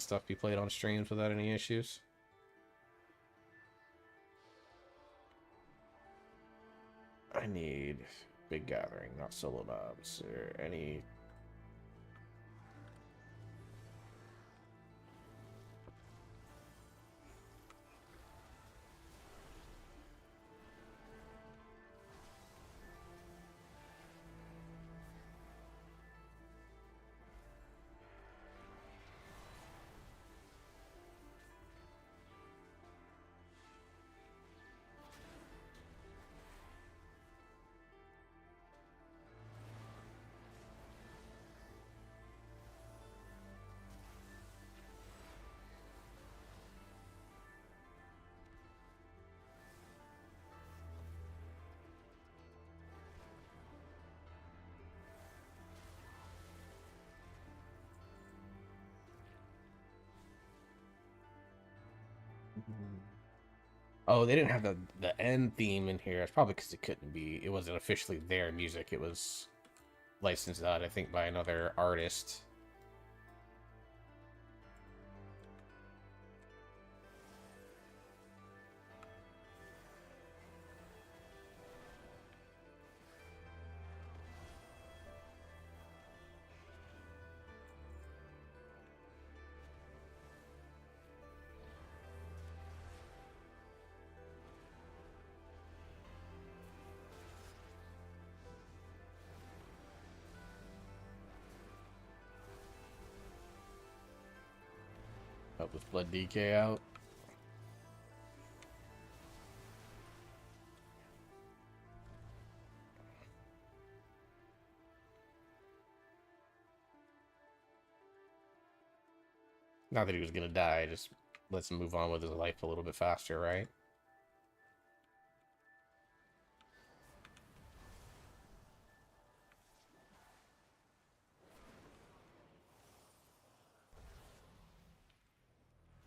Speaker 1: stuff be played on streams without any issues. I need big gathering, not solo mobs, or any... Oh, they didn't have the end theme in here. It's probably because it couldn't be. It wasn't officially their music. It was licensed out, I think, by another artist. Help with blood DK out. Not that he was gonna die, just lets him move on with his life a little bit faster, right?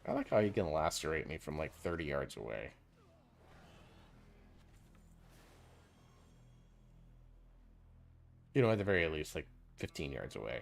Speaker 1: I like how you can lacerate me from like 30 yards away. You know, at the very least, like 15 yards away.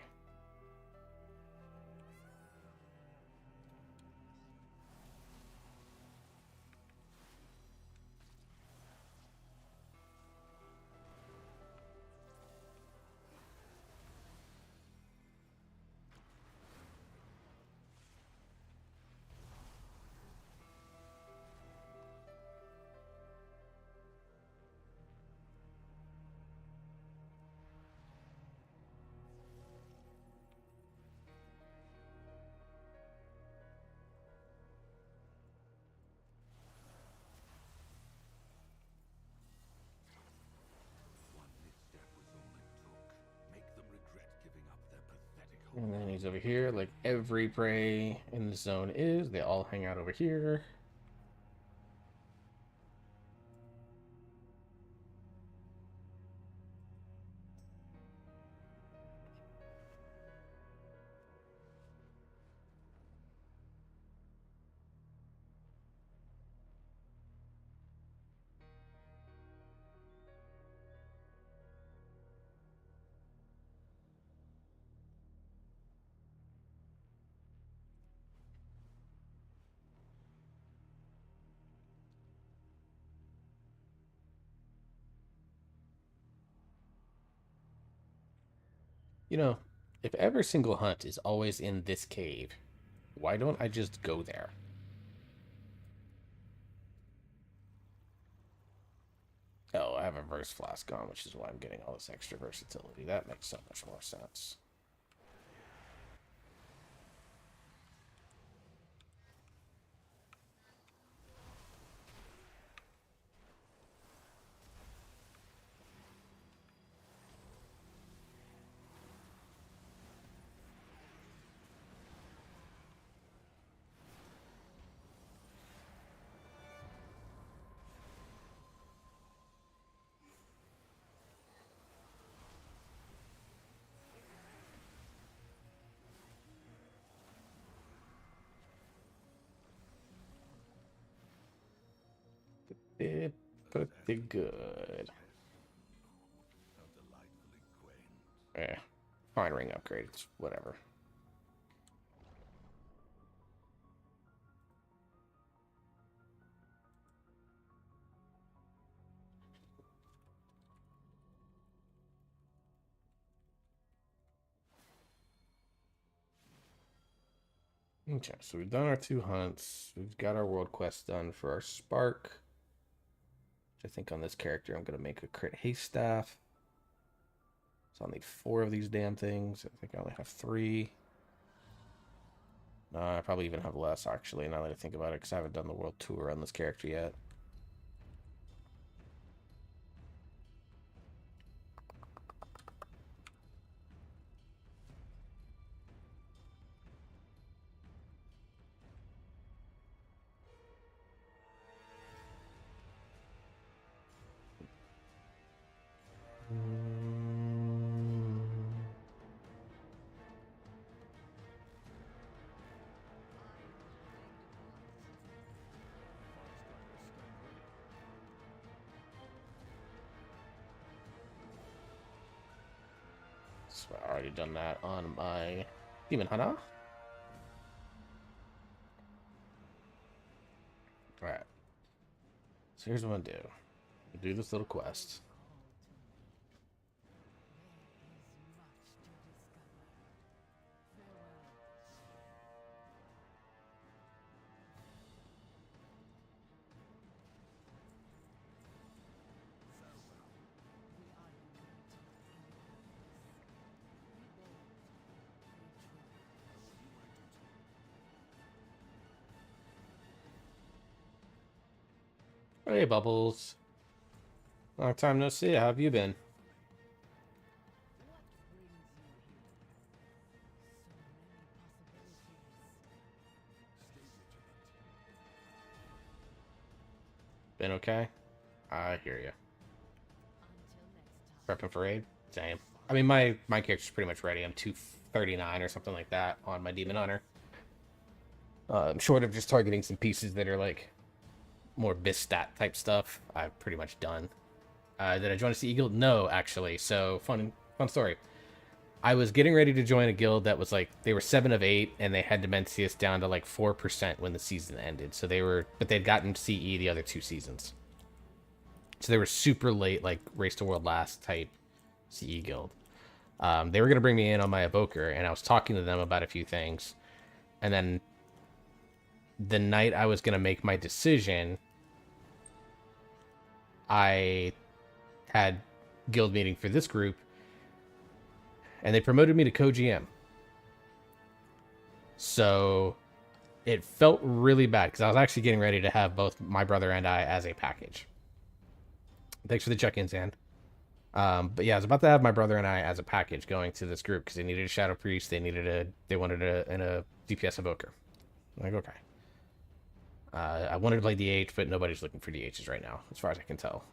Speaker 1: And then he's over here, like every prey in the zone is. They all hang out over here. You know, if every single hunt is always in this cave, why don't I just go there? Oh, I have a verse flask on, which is why I'm getting all this extra versatility. That makes so much more sense. Pretty good. Yeah, fine ring upgrade. It's whatever. Okay, so we've done our 2 hunts. We've got our world quest done for our spark. I think on this character I'm gonna make a crit haste staff. So I'll need 4 of these damn things. I think I only have 3. No, I probably even have less actually. Now that I think about it, because I haven't done the world tour on this character yet. So I already done that on my Demon Hunter. Alright. So here's what I'm gonna do. Do this little quest. Hey, Bubbles. Long time no see. How have you been? Been okay? I hear you. Prepping for raid? Same. I mean, my character's pretty much ready. I'm 239 or something like that on my Demon Hunter. I'm short of just targeting some pieces that are like more Bistat type stuff. I've pretty much done. Did I join a Sea Guild? No, actually. So fun story. I was getting ready to join a guild that was like they were 7 of 8 and they had Dimensius down to like 4% when the season ended. So they were, but they'd gotten CE the other 2 seasons. So they were super late, like Race to World Last type CE guild. They were gonna bring me in on my Evoker, and I was talking to them about a few things, and then the night I was gonna make my decision, I had guild meeting for this group, and they promoted me to co-GM. So it felt really bad because I was actually getting ready to have both my brother and I as a package. Thanks for the check-ins, Ann. But yeah, I was about to have my brother and I as a package going to this group because they needed a Shadow Priest, they wanted a DPS Evoker. I'm like, okay. I wanted to play DH, but nobody's looking for DHs right now, as far as I can tell.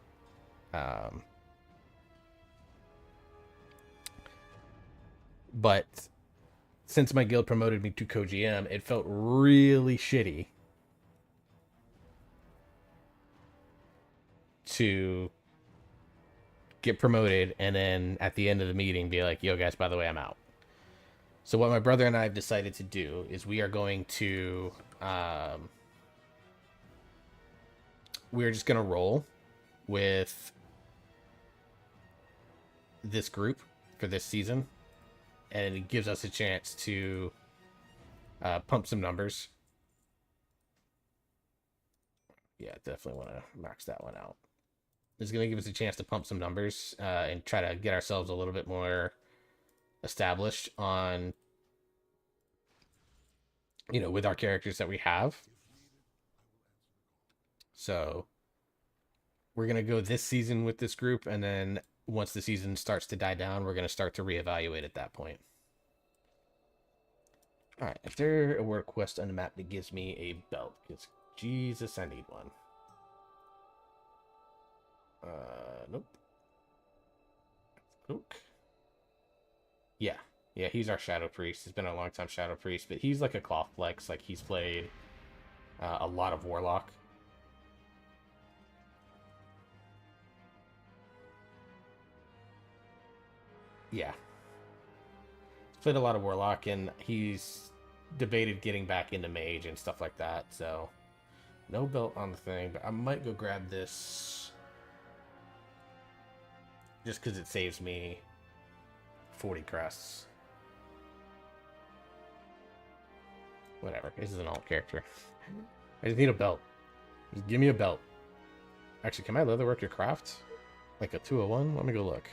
Speaker 1: But since my guild promoted me to co-GM, it felt really shitty to get promoted and then at the end of the meeting be like, yo guys, by the way, I'm out. So what my brother and I have decided to do is we are going to we're just going to roll with this group for this season, and it gives us a chance to pump some numbers. Yeah, definitely want to max that one out. It's going to give us a chance to pump some numbers and try to get ourselves a little bit more established on, you know, with our characters that we have. So we're going to go this season with this group, and then once the season starts to die down, we're going to start to reevaluate at that point. All right, if there a word quest on the map that gives me a belt, because Jesus, I need one. Nope. Oak. Yeah, yeah, he's our Shadow Priest. He's been a long time Shadow Priest, but he's like a cloth flex. Like he's played a lot of Warlock. Yeah. Played a lot of Warlock, and he's debated getting back into Mage and stuff like that, so no belt on the thing, but I might go grab this just because it saves me 40 crests. Whatever, this is an alt character. I just need a belt. Just give me a belt. Actually, can my leatherworker craft like a 201? Let me go look.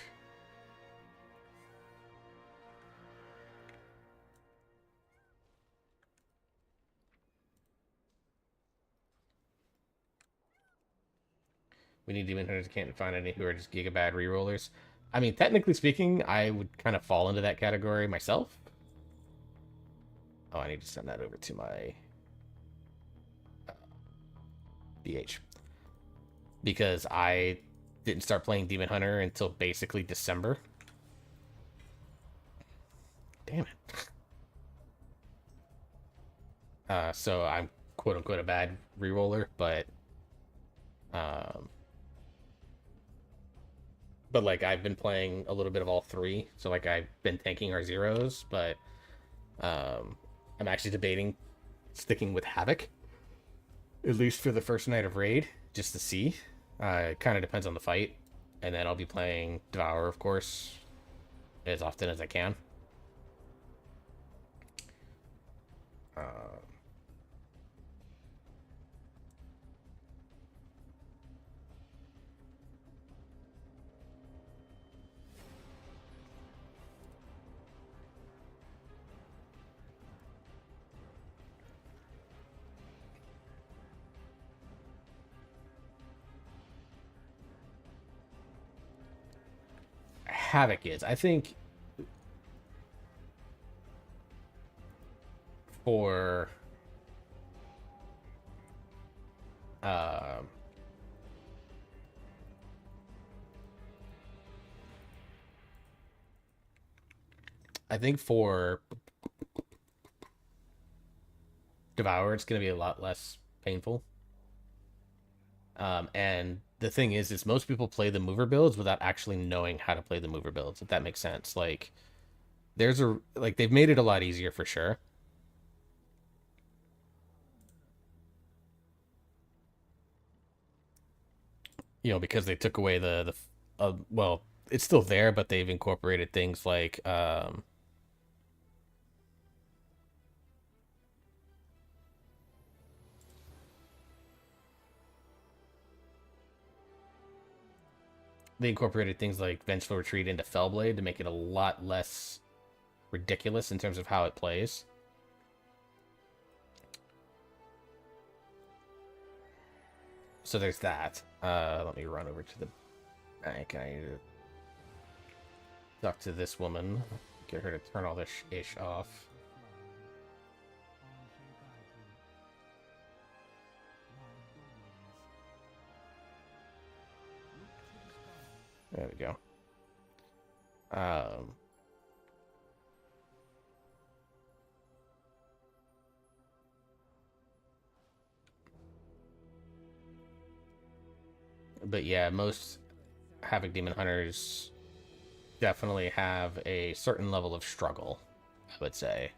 Speaker 1: We need demon hunters. Can't find any who are just gigabad rerollers. I mean, technically speaking, I would kind of fall into that category myself. Oh, I need to send that over to my BH. Because I didn't start playing Demon Hunter until basically December. Damn it. So I'm quote-unquote a bad reroller, um, but like I've been playing a little bit of all three. So like I've been tanking our zeros, but I'm actually debating sticking with Havoc, at least for the first night of raid, just to see. It kind of depends on the fight, and then I'll be playing Devour, of course, as often as I can. Havoc is, I think, for uh, I think for Devour, it's going to be a lot less painful. And the thing is most people play the mover builds without actually knowing how to play the mover builds, if that makes sense. Like, they've made it a lot easier for sure. You know, because they took away well, it's still there, but they've incorporated things like they incorporated things like Vengeful Retreat into Fellblade to make it a lot less ridiculous in terms of how it plays. So there's that. Let me run over to the bank. I need to talk to this woman, get her to turn all this ish off. There we go. But yeah, most Havoc Demon Hunters definitely have a certain level of struggle, I would say,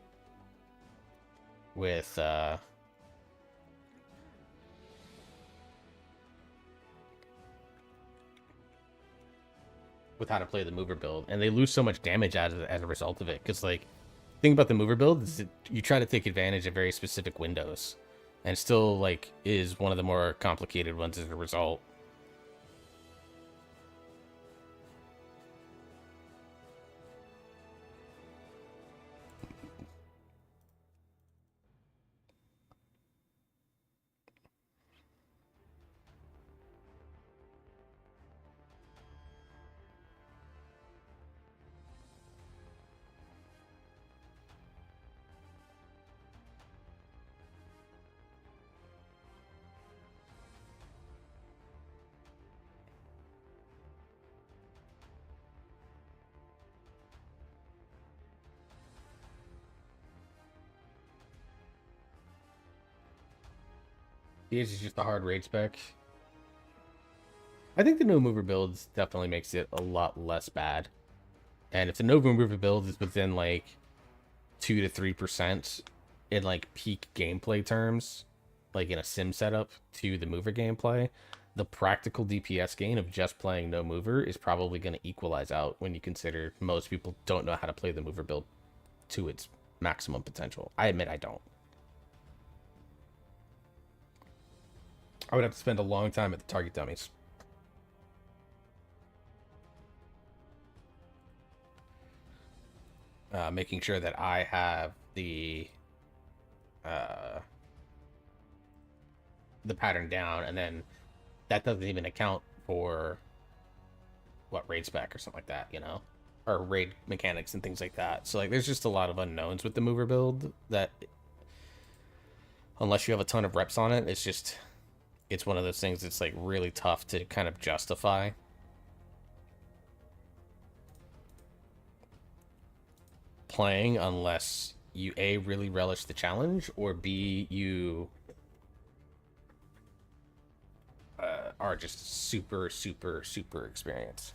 Speaker 1: with how to play the mover build, and they lose so much damage as a result of it. Because, like, the thing about the mover build is that you try to take advantage of very specific windows, and still, like, is one of the more complicated ones as a result. This is just a hard raid spec. I think the no mover builds definitely makes it a lot less bad. And if the no mover build is within like 2 to 3% in like peak gameplay terms, like in a sim setup to the mover gameplay, the practical DPS gain of just playing no mover is probably going to equalize out when you consider most people don't know how to play the mover build to its maximum potential. I admit I don't. I would have to spend a long time at the target dummies. Making sure that I have uh, the pattern down, and then that doesn't even account for what raid spec or something like that, you know, or raid mechanics and things like that. So like, there's just a lot of unknowns with the mover build that, unless you have a ton of reps on it, it's one of those things that's like really tough to kind of justify playing unless you A, really relish the challenge, or B, you are just super, super, super experienced.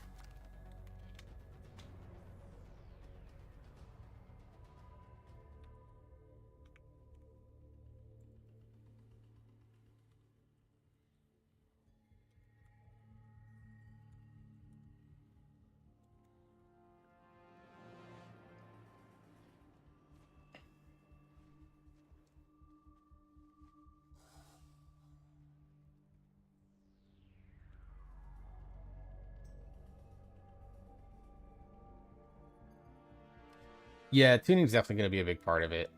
Speaker 1: Yeah, tuning's definitely going to be a big part of it.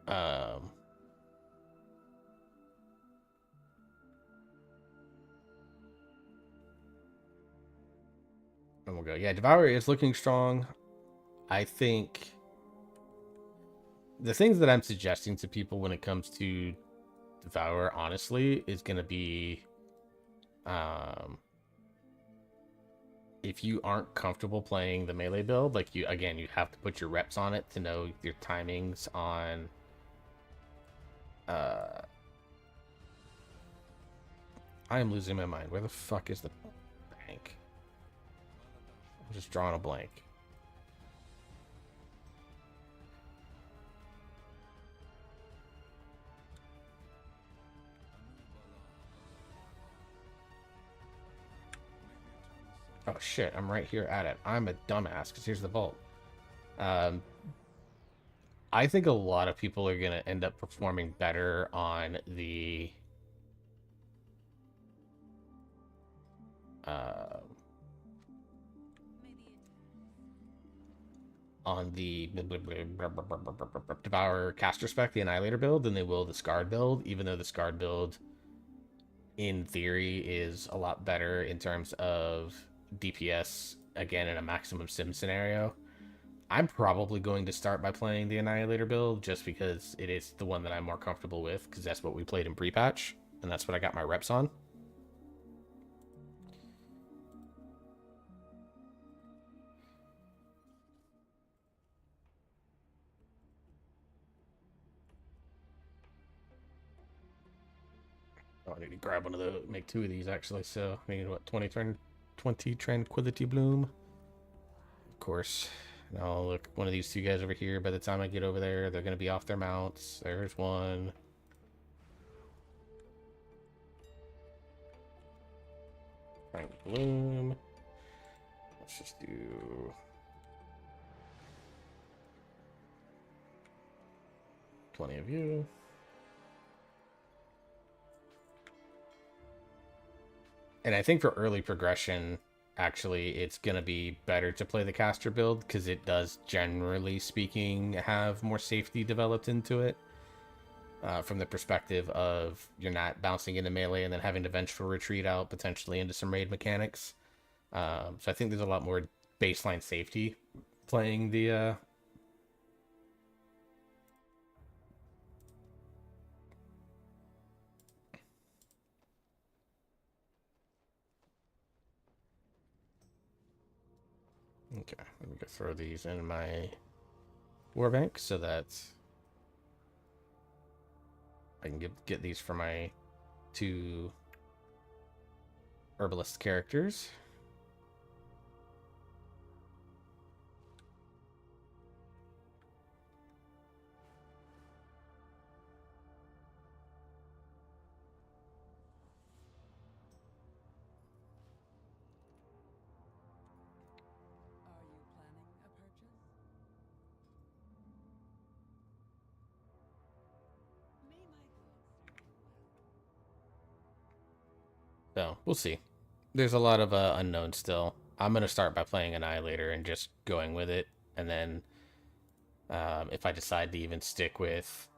Speaker 1: Um, and we'll go. Yeah, Devour is looking strong. I think the things that I'm suggesting to people when it comes to Devour, honestly, is going to be, um, if you aren't comfortable playing the melee build, like you have to put your reps on it to know your timings on. I am losing my mind. Where the fuck is the bank? I'm just drawing a blank. Oh shit, I'm right here at it. I'm a dumbass because here's the vault. Um, I think a lot of people are going to end up performing better uh, on the Devour caster spec, the Annihilator build, than they will the Scarred build, even though the Scarred build, in theory, is a lot better in terms of DPS, again, in a maximum sim scenario. I'm probably going to start by playing the Annihilator build just because it is the one that I'm more comfortable with, because that's what we played in pre-patch, and that's what I got my reps on. Oh, I need to grab one of those, make 2 of these actually. So I need what, 20 Tranquility Bloom. Of course. Now look, one of these 2 guys over here. By the time I get over there, they're gonna be off their mounts. There's one. Tranquility Bloom. Let's just do 20 of you. And I think for early progression, actually, it's going to be better to play the caster build because it does, generally speaking, have more safety developed into it. From the perspective of you're not bouncing into melee and then having to vengeful retreat out potentially into some raid mechanics. So I think there's a lot more baseline safety playing the okay, let me go throw these in my war bank so that I can get these for my 2 herbalist characters. So we'll see. There's a lot of unknowns still. I'm gonna start by playing Annihilator and just going with it, and then if I decide to even stick with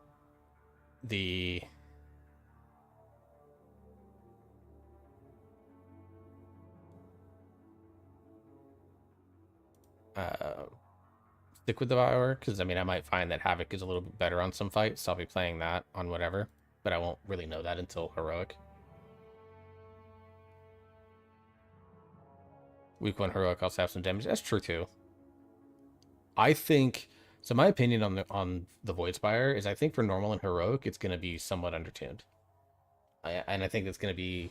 Speaker 1: the uh, stick with the Devour, because I mean I might find that Havoc is a little bit better on some fights, so I'll be playing that on whatever, but I won't really know that until Heroic. Week 1 Heroic also have some damage. That's true too. I think so. My opinion on the Void Spire is I think for normal and heroic, it's going to be somewhat undertuned, and I think it's going to be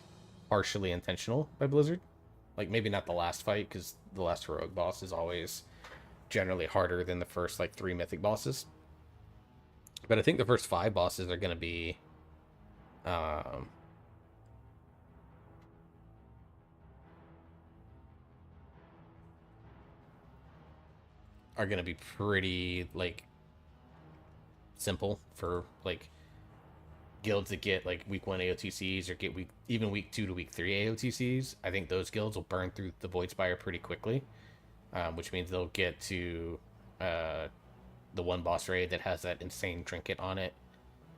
Speaker 1: partially intentional by Blizzard. Like maybe not the last fight because the last heroic boss is always generally harder than the first like 3 mythic bosses. But I think the first 5 bosses are going to be um, pretty like simple for like guilds that get like week 1 AOTCs or get even week 2 to week 3 AOTCs. I think those guilds will burn through the Void Spire pretty quickly, which means they'll get to the one boss raid that has that insane trinket on it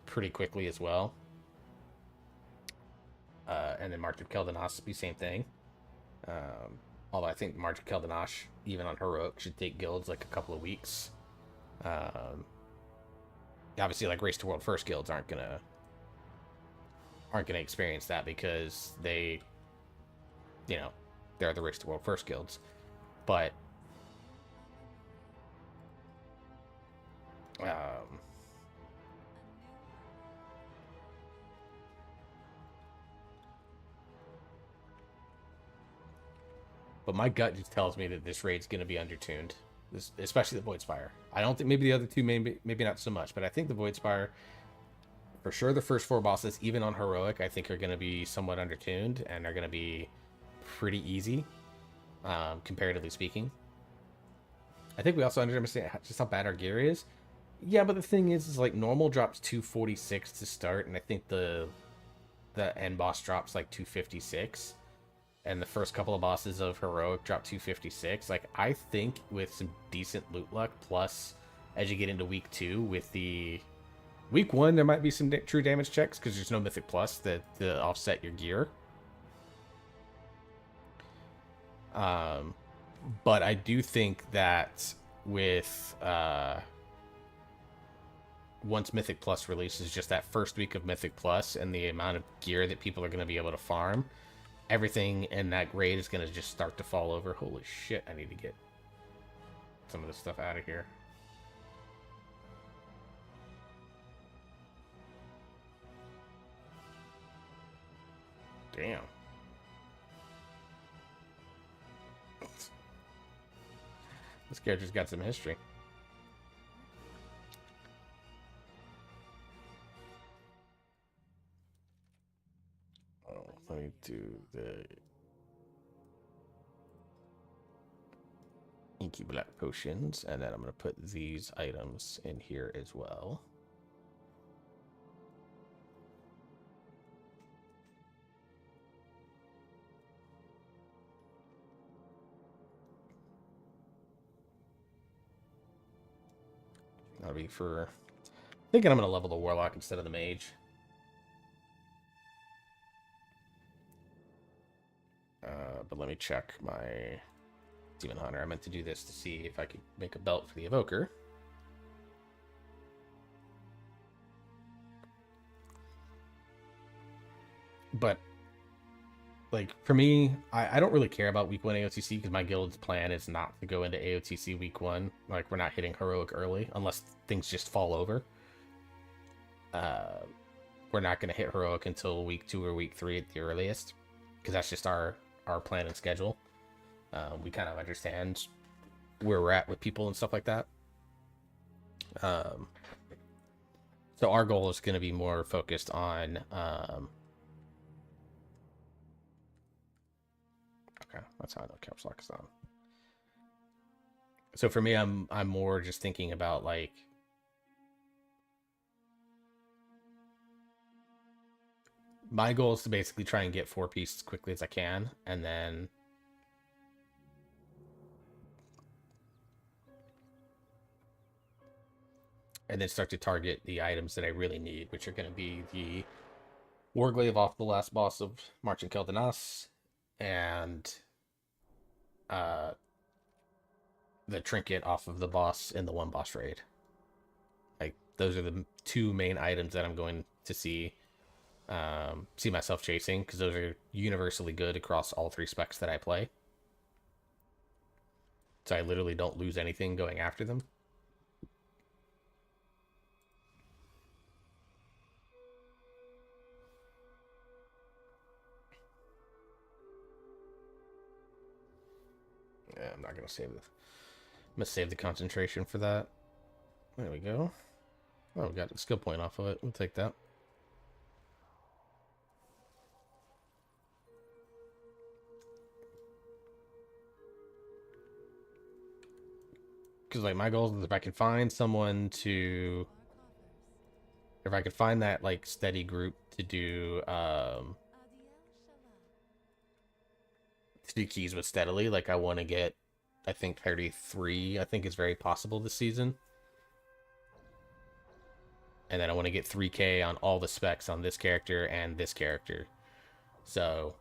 Speaker 1: pretty quickly as well. And then March of Keldanash will be same thing. Although I think March of Keldanash, even on heroic, should take guilds like a couple of weeks. Obviously, like Race to World First guilds aren't gonna experience that because they, they're the Race to World First guilds. But my gut just tells me that this raid's going to be undertuned, especially the Void Spire. I don't think maybe the other two, maybe not so much, but I think the Void Spire, for sure, the first 4 bosses, even on heroic, I think are going to be somewhat undertuned and are going to be pretty easy, comparatively speaking. I think we also understand just how bad our gear is. Yeah, but the thing is like normal drops 246 to start, and I think the end boss drops like 256. And the first couple of bosses of heroic drop 256. Like I think with some decent loot luck, plus as you get into week 2 with the week 1, there might be some true damage checks because there's no mythic plus that offset your gear. But I do think that with once Mythic Plus releases, just that first week of Mythic Plus and the amount of gear that people are going to be able to farm, everything in that grade is going to just start to fall over. Holy shit, I need to get some of this stuff out of here. Damn. This character's got some history. Oh, let me do the inky black potions, and then I'm going to put these items in here as well. That'll be for... thinking I'm going to level the Warlock instead of the Mage. But let me check my Demon Hunter. I meant to do this to see if I could make a belt for the Evoker. But, like, for me, I don't really care about week 1 AOTC because my guild's plan is not to go into AOTC week 1. Like, we're not hitting heroic early unless things just fall over. We're not going to hit heroic until week 2 or week 3 at the earliest because that's just our plan and schedule. We kind of understand where we're at with people and stuff like that. So our goal is going to be more focused on okay, that's how I know caps lock is on. So for me, I'm more just thinking about like my goal is to basically try and get 4 pieces as quickly as I can, and then start to target the items that I really need, which are going to be the Warglaive off the last boss of Marching Keldanas, and uh, the trinket off of the boss in the one boss raid. Like, those are the 2 main items that I'm going to see myself chasing, because those are universally good across all 3 specs that I play. So I literally don't lose anything going after them. Yeah, I'm not gonna save this. I'm gonna save the concentration for that. There we go. Oh, we got a skill point off of it. We'll take that. Because, like, my goal is if I can find someone to... If I could find that, like, steady group to do keys with steadily, like, I want to get, I think, 33, I think is very possible this season. And then I want to get 3k on all the specs on this character and this character. So...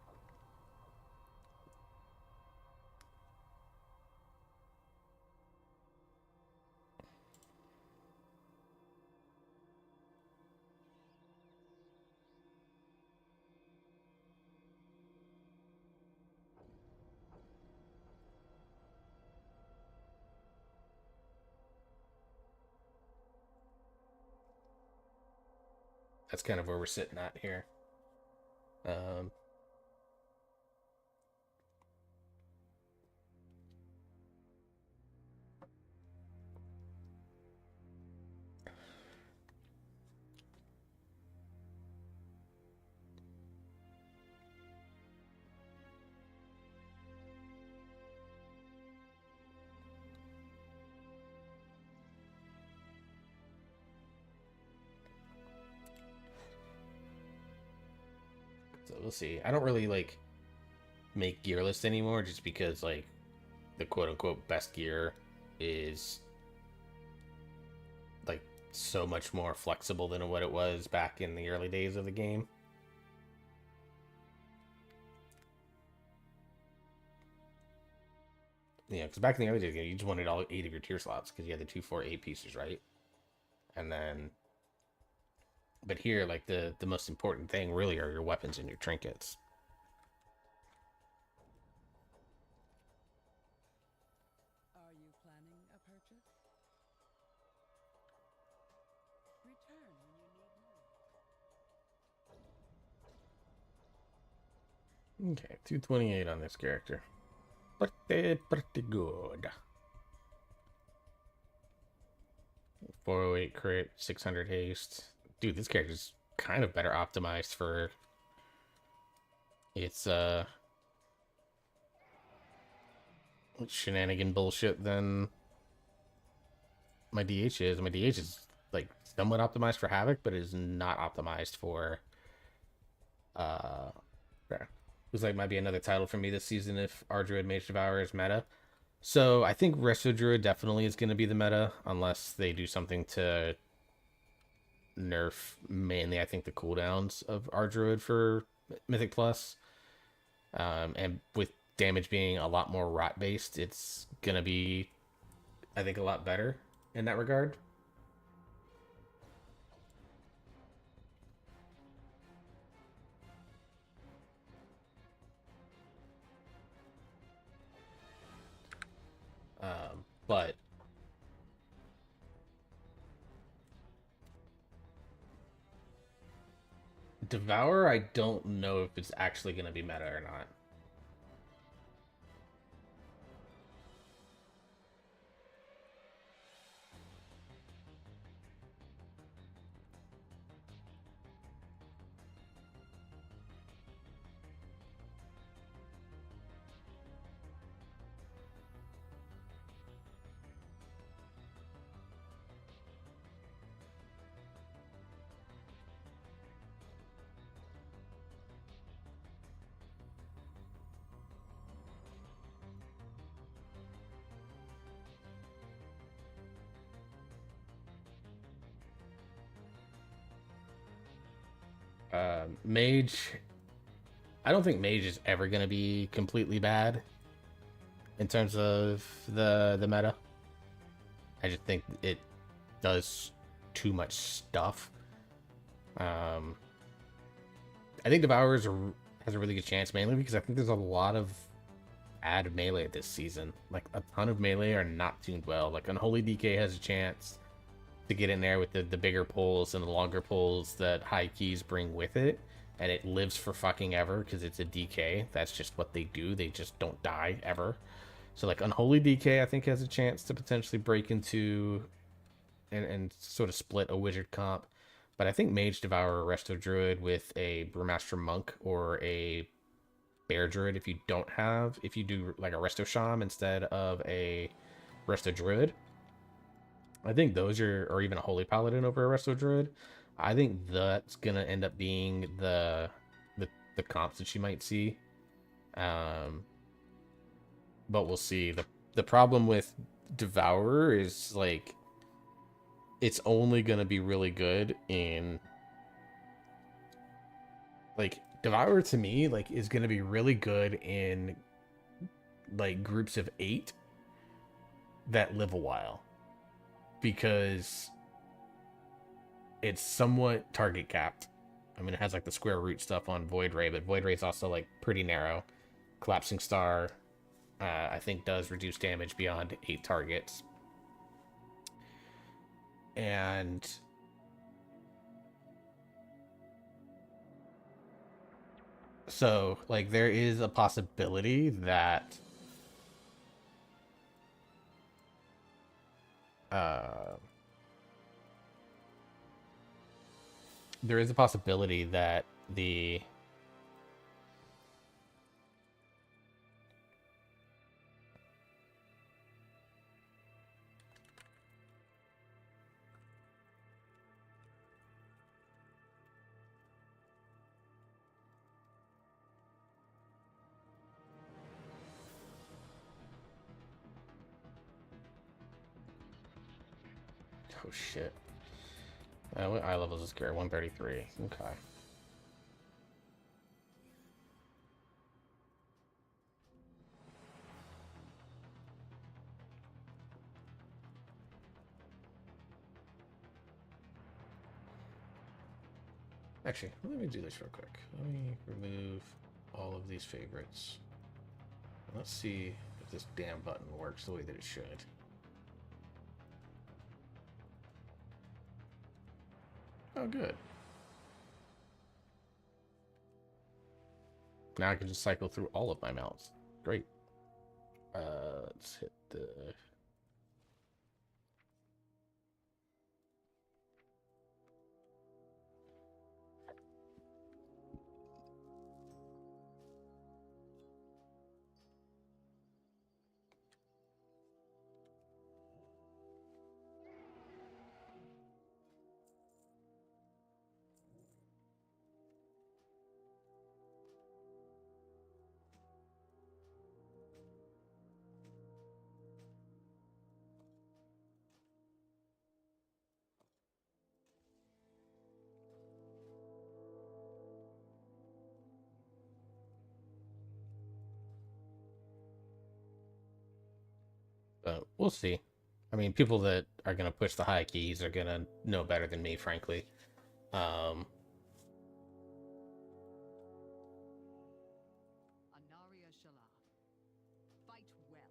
Speaker 1: that's kind of where we're sitting at here. So we'll see. I don't really, like, make gear lists anymore, just because, like, the quote-unquote best gear is, like, so much more flexible than what it was back in the early days of the game. Yeah, because back in the early days, you just wanted all 8 of your tier slots, because you had the 2, 4, 8 pieces, right? And then... But here, like, the most important thing really are your weapons and your trinkets.
Speaker 2: Are you planning a purchase? Return when you need more.
Speaker 1: Okay, 228 on this character. Pretty good. 408 crit, 600 haste. Dude, this character's kind of better optimized for its shenanigan bullshit than my DH is. My DH is, like, somewhat optimized for Havoc, but is not optimized for looks like might be another title for me this season if Ardruid Mage Devourer is meta. So I think Resto Druid definitely is going to be the meta, unless they do something to nerf mainly, I think, the cooldowns of Ardruid for Mythic Plus. And with damage being a lot more rot based, it's going to be, I think, a lot better in that regard. But Devour, I don't know if it's actually going to be meta or not. Mage. I don't think Mage is ever going to be completely bad in terms of the meta. I just think it does too much stuff. I think Devourers has a really good chance, mainly because I think there's a lot of bad melee this season. Like, a ton of melee are not tuned well. Like, Unholy DK has a chance to get in there with the bigger pulls and the longer pulls that high keys bring with it, and it lives for fucking ever because it's a DK. That's just what they do. They just don't die ever. So, like, Unholy DK, I think, has a chance to potentially break into and sort of split a wizard comp. But I think Mage Devourer, Resto Druid with a Brewmaster Monk or a Bear Druid, if you do like a Resto Sham instead of a Resto Druid, I think those are, or even a Holy Paladin over a Resto Druid, I think that's gonna end up being the comps that you might see. But we'll see. The problem with Devourer is, like, it's only gonna be really good in, like, Devourer to me, like, is gonna be really good in, like, groups of 8 that live a while, because it's somewhat target capped. I mean, it has, like, the square root stuff on Void Ray, but Void Ray is also, like, pretty narrow. Collapsing Star, I think, does reduce damage beyond 8 targets. And so, like, there is a possibility that there is a possibility that the oh shit. What eye level is this character? 133. Okay. Actually, let me do this real quick. Let me remove all of these favorites. Let's see if this damn button works the way that it should. Oh, good. Now I can just cycle through all of my mounts. Great. Let's hit the... But we'll see. I mean, people that are going to push the high keys are going to know better than me, frankly.
Speaker 2: Anaria Shala. Fight well.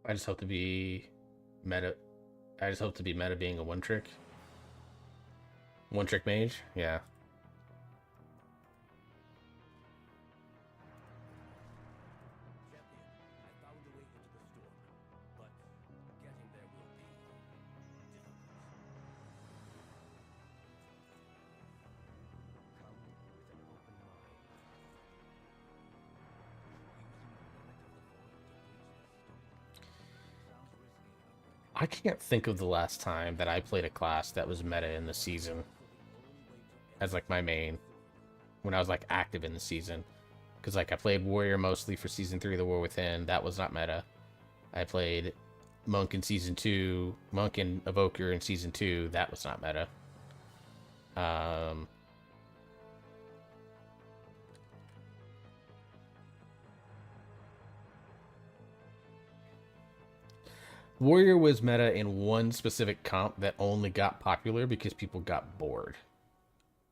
Speaker 1: I just hope to be meta. I just hope to be meta being a one trick mage. Yeah.
Speaker 3: Champion, I found a way into the storm, but getting there will be difficult. Come with an open mind. Using a relic of the void to breach the storm sounds risky, I reckon.
Speaker 1: I can't think of the last time that I played a class that was meta in the season
Speaker 3: For the only way to
Speaker 1: as, like, my main, when I was, like, active in the season. Because, like, I played Warrior mostly for Season 3 of The War Within. That was not meta. I played Monk in Season 2, Monk and Evoker in Season 2. That was not meta. Warrior was meta in one specific comp that only got popular because people got bored.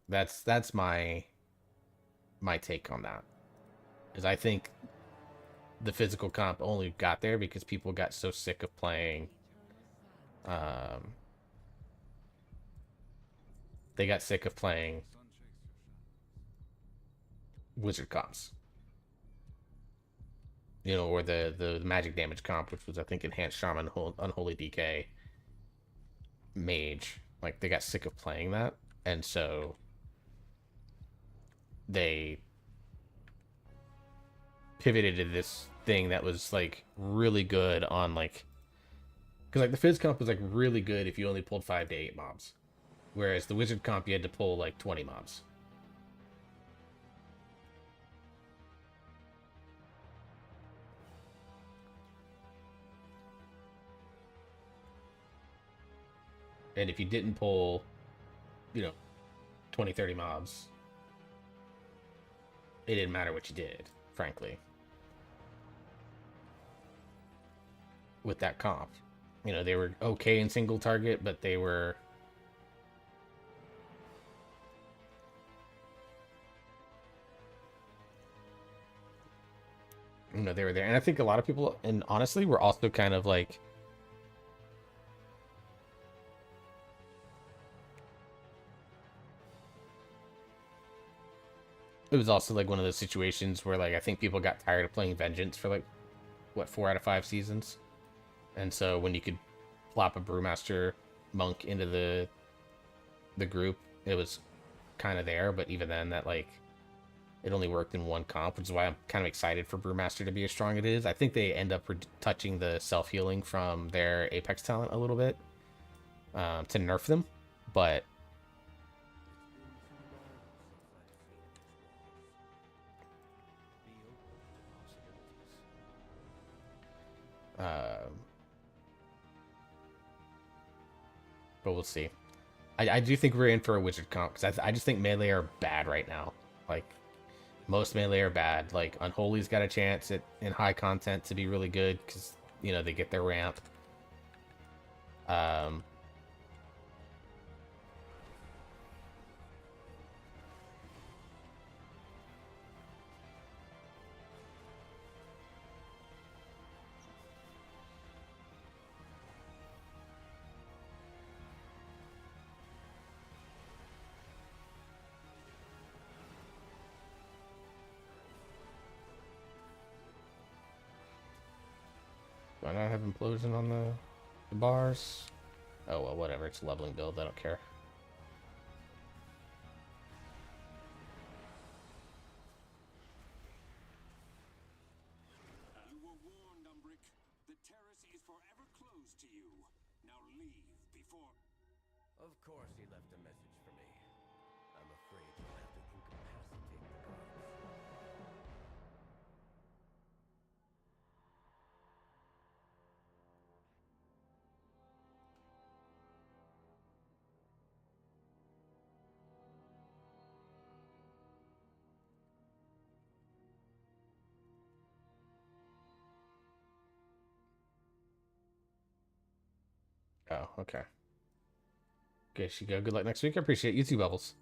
Speaker 1: That's my take on that. Is I think the physical comp only got there because people got so sick of playing. They got sick of playing wizard comps. You know, or the magic damage comp, which was I think enhanced shaman, unholy DK, mage. Like they got sick of playing that, and so they pivoted to this thing that was like really good on like, because like the Fizz comp was like really good if you only pulled 5 to 8 mobs, whereas the wizard comp you had to pull like 20 mobs. And if you didn't pull, 20, 30 mobs, it didn't matter what you did, frankly. With that comp. They were okay in single target, but they were... they were there. And I think a lot of people, and honestly, were also kind of like... It was also like one of those situations where like I think people got tired of playing Vengeance for like, what, 4 out of 5 seasons? And so when you could plop a Brewmaster Monk into the group, it was kind of there, but even then that like it only worked in one comp, which is why I'm kind of excited for Brewmaster to be as strong as it is. I think they end up touching the self-healing from their Apex talent a little bit to nerf them, but we'll see. I do think we're in for a wizard comp because I just think melee are bad right now. Like most melee are bad. Like Unholy's got a chance in high content to be really good because they get their ramp. Do I not have implosion on the bars? Oh well, whatever. It's a leveling build. I don't care.
Speaker 4: You were warned, Umbrick. The terrace is forever closed to you. Now leave before...
Speaker 3: Of course he left a message for me. I'm afraid you'll have to incapacitate the guards.
Speaker 1: Oh, okay. Guess you go. Good luck next week. I appreciate you too, Bubbles.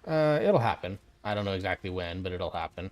Speaker 1: It'll happen. I don't know exactly when, but it'll happen.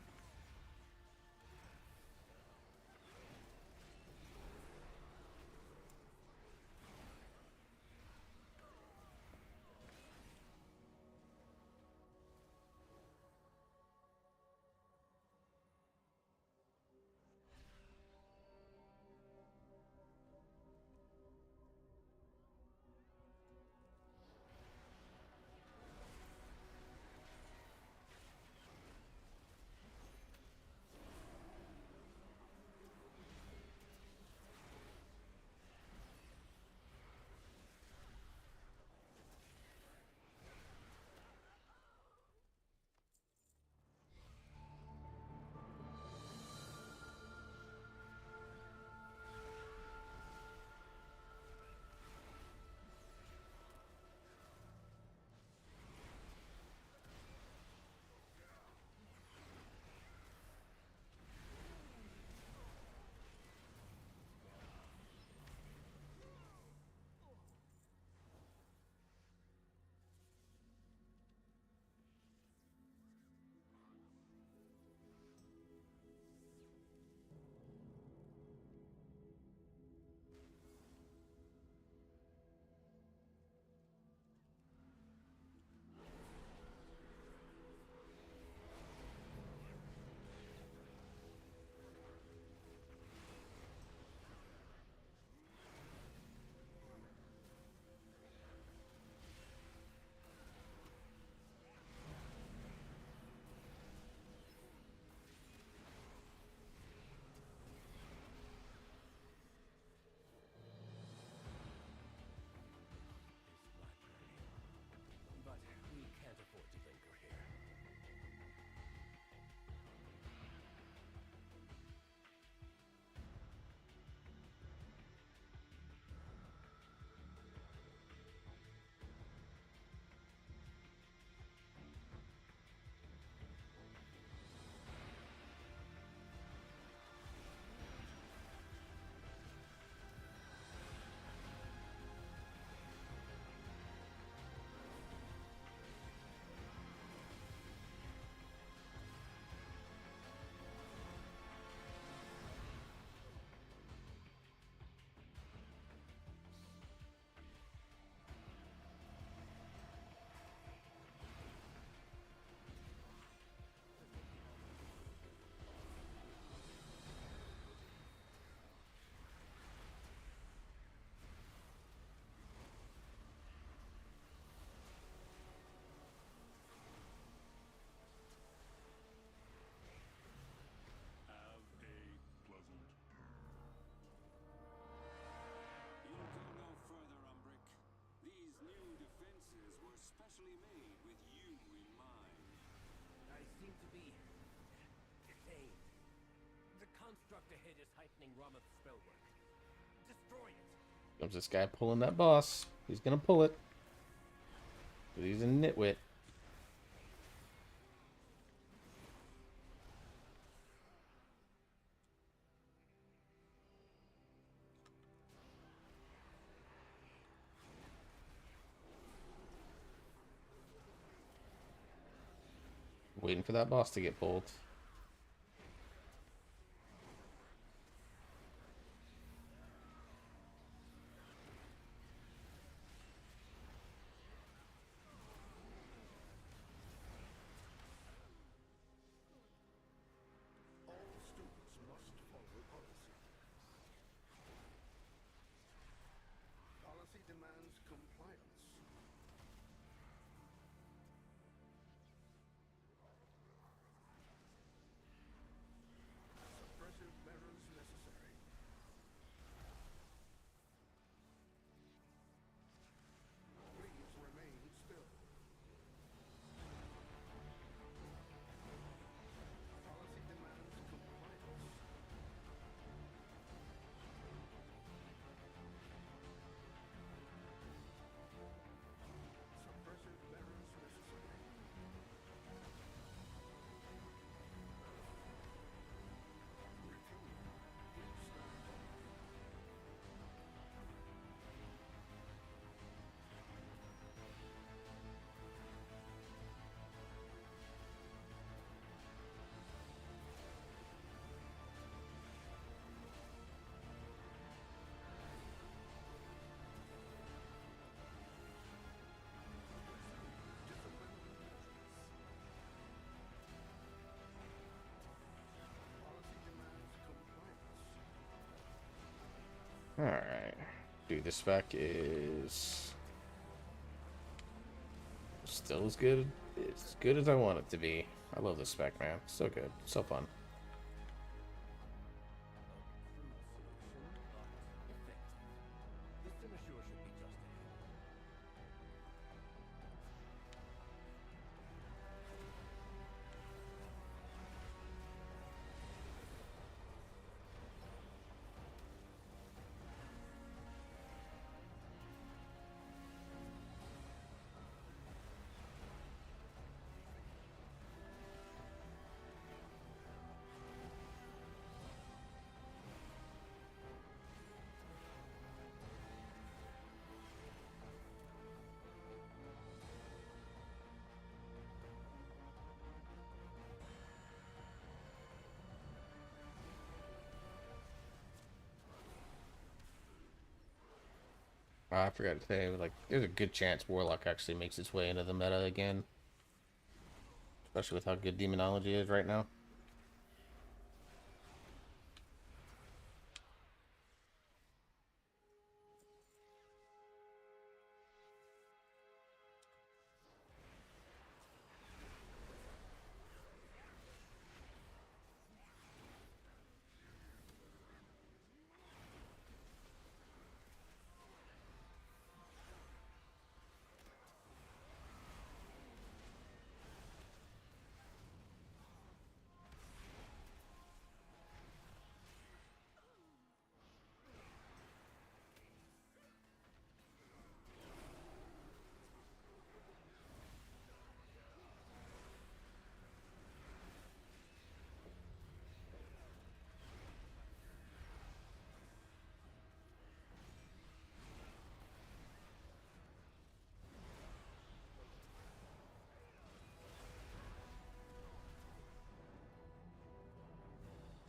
Speaker 3: seem to be contained. The construct ahead is heightening Ramath's spellwork. Destroy it.
Speaker 1: Comes this guy pulling that boss. He's gonna pull it. But he's a nitwit. Waiting for that boss to get pulled.
Speaker 5: All students must follow policy. Policy demands compliance. Suppressive measures necessary. Please remain still. Policy demands compliance. Suppressive measures necessary. Refuel. Please stand by. Policy demands compliance.
Speaker 1: Alright. Dude, this spec is still as good as I want it to be. I love this spec, man. So good. So fun.
Speaker 3: A crude solution, but effective. The cynosure should be just ahead.
Speaker 1: I forgot to say, like, there's a good chance Warlock actually makes its way into the meta again. Especially with how good Demonology is right now.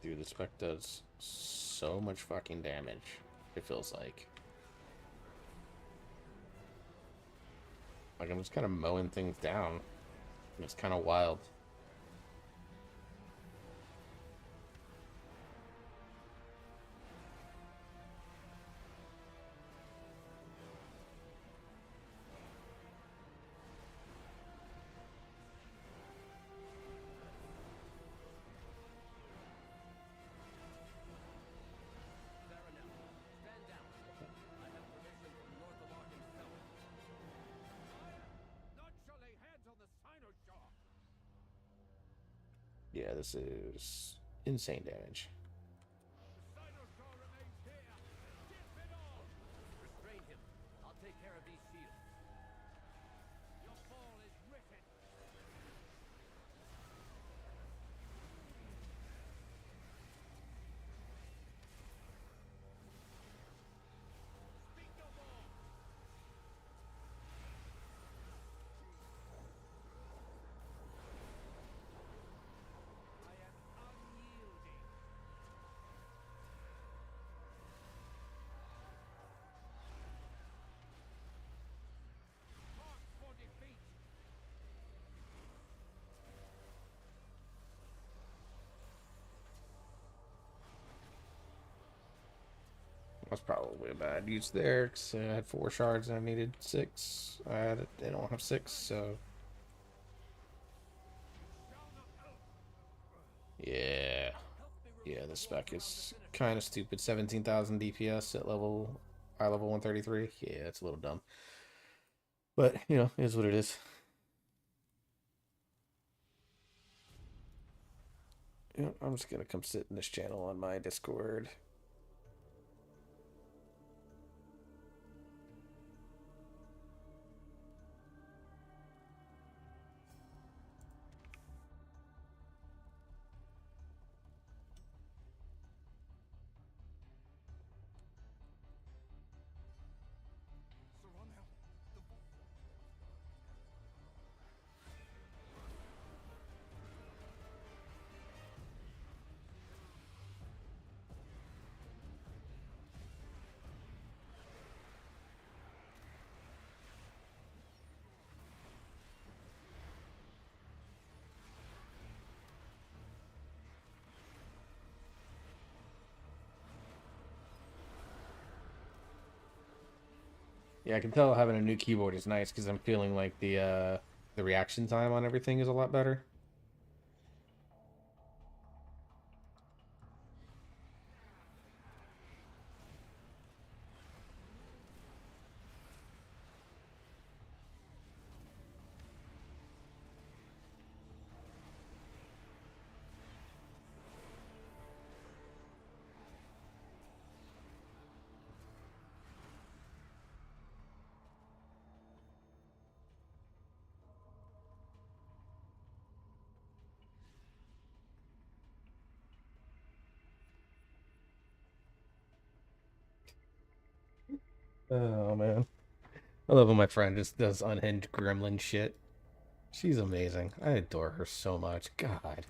Speaker 1: Dude, this spec does so much fucking damage. It feels like. Like I'm just kind of mowing things down. It's kind of wild.
Speaker 3: Zaranel, stand down. I have permission from Lord Valar himself. None shall lay hands on the Cynosure.
Speaker 1: this is insane damage.
Speaker 3: The Cynosure remains here. Tip it off. Restrain him. I'll take care of these shields. Your fall is written. Speak no more. I am unyielding. Mark for defeat.
Speaker 1: That's probably a bad use there, because I had 4 shards and I needed 6. I don't have 6, so... Yeah. Yeah, this spec is kind of stupid. 17,000 DPS at high level 133. Yeah, it's a little dumb. But, you know, it is what it is. Yeah, I'm just gonna come sit in this channel on my Discord.
Speaker 5: Saranel, the
Speaker 1: Yeah, I can tell having a new keyboard is nice because I'm feeling like the reaction time on everything is a lot better. Oh man, I love when my friend just does unhinged gremlin shit. She's amazing. I adore her so much. God.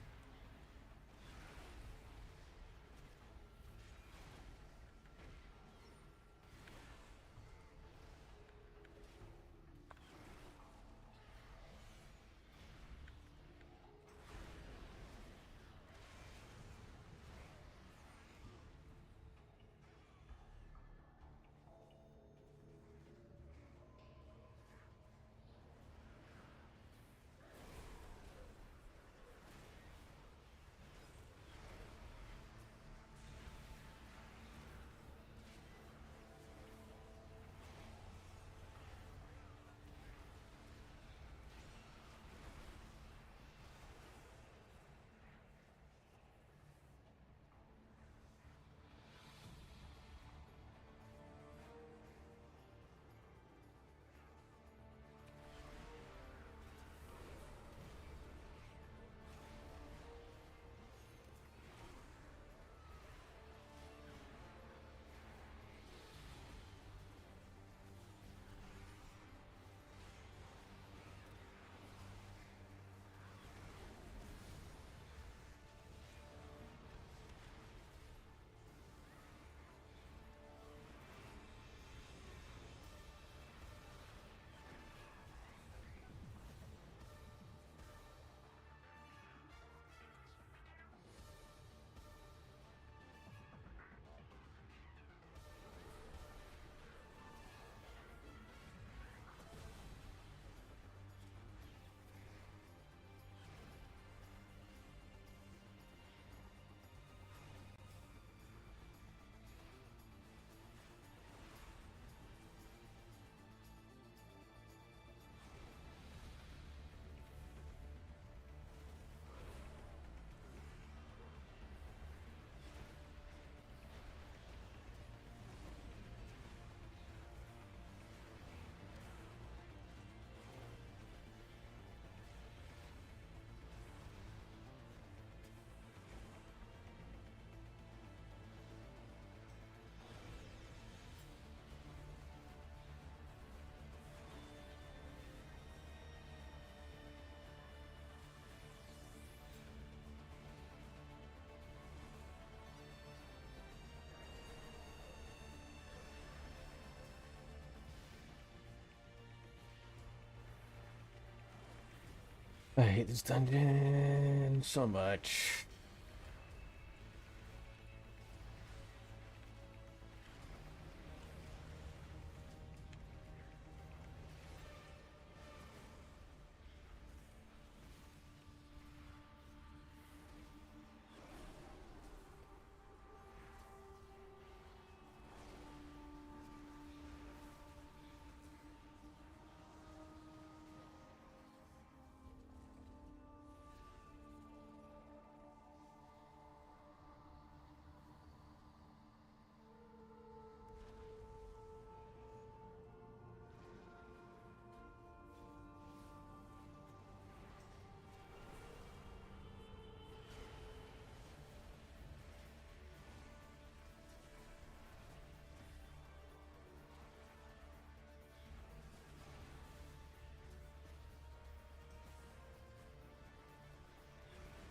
Speaker 1: I hate this dungeon so much.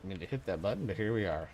Speaker 1: I need to hit that button, but here we are.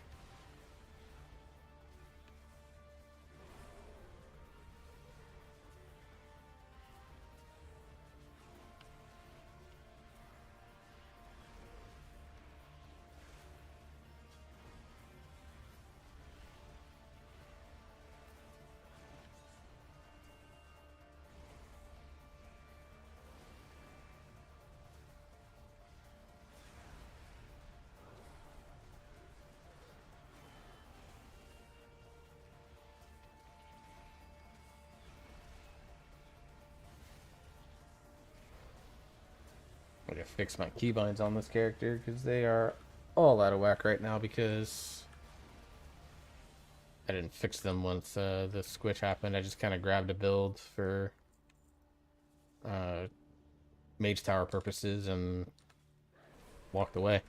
Speaker 1: I gotta fix my keybinds on this character because they are all out of whack right now because I didn't fix them once the squitch happened. I just kind of grabbed a build for uh, mage tower purposes and walked away.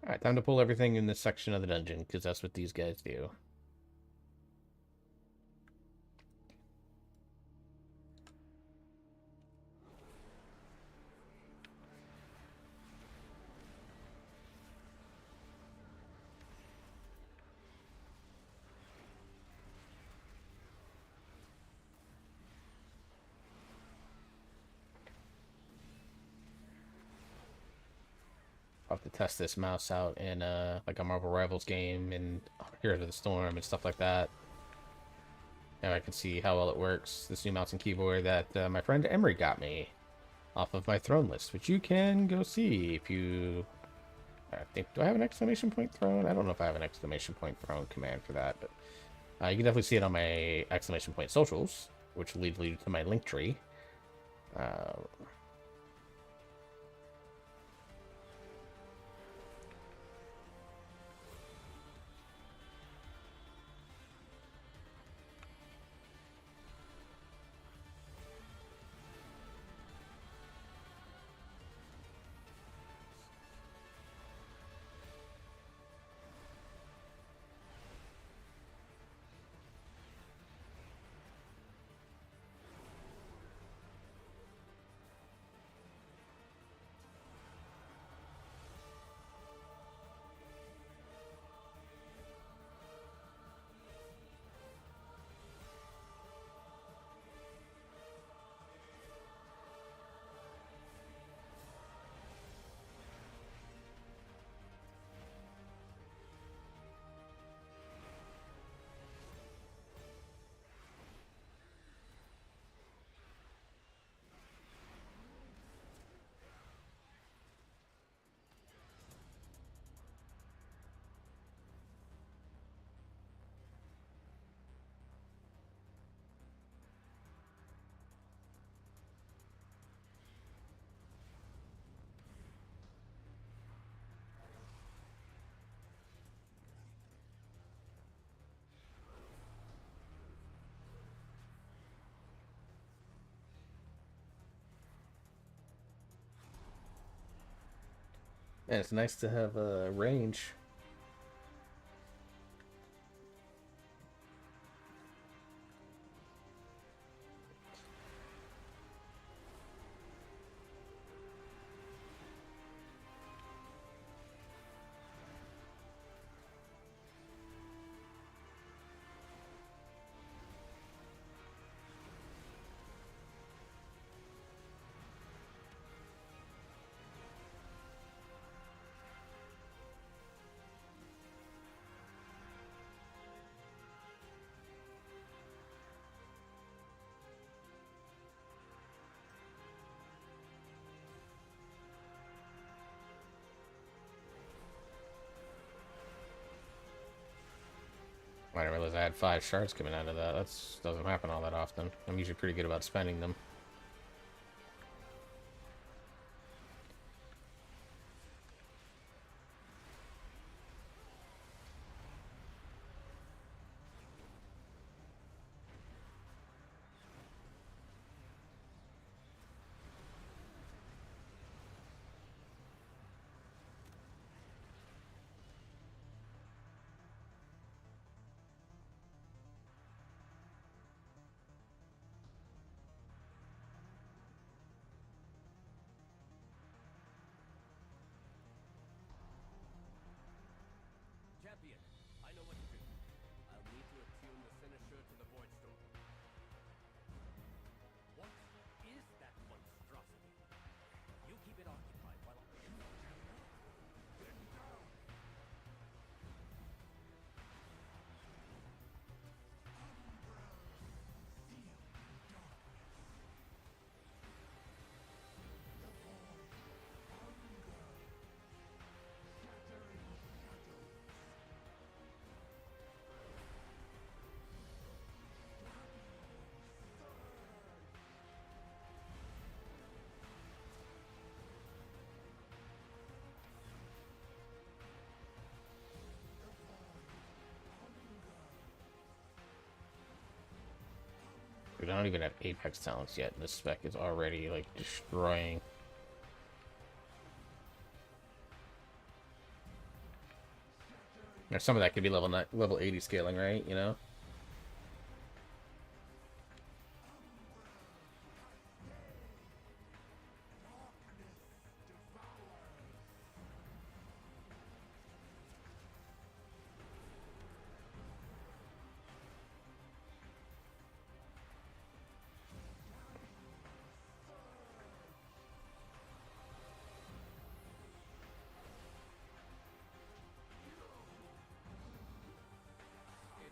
Speaker 1: Alright, time to pull everything in this section of the dungeon because that's what these guys do. I'll have to test this mouse out in like a Marvel Rivals game and Heroes of the Storm and stuff like that. Now I can see how well it works. This new mouse and keyboard that my friend Emery got me off of my throne list, which you can go see if you... I think, do I have an exclamation point throne? I don't know if I have an exclamation point throne command for that, but you can definitely see it on my exclamation point socials, which leads you to my link tree. And it's nice to have a range. I didn't realize I had 5 shards coming out of that. That's doesn't happen all that often. I'm usually pretty good about spending them.
Speaker 3: Champion, I know what to do. I'll need to attune the Sinister to the Void Storm. What is that monstrosity? You keep it occupied while I...
Speaker 1: Dude, I don't even have Apex talents yet, and this spec is already like destroying. Now, some of that could be level 80 scaling, right? You know.
Speaker 3: It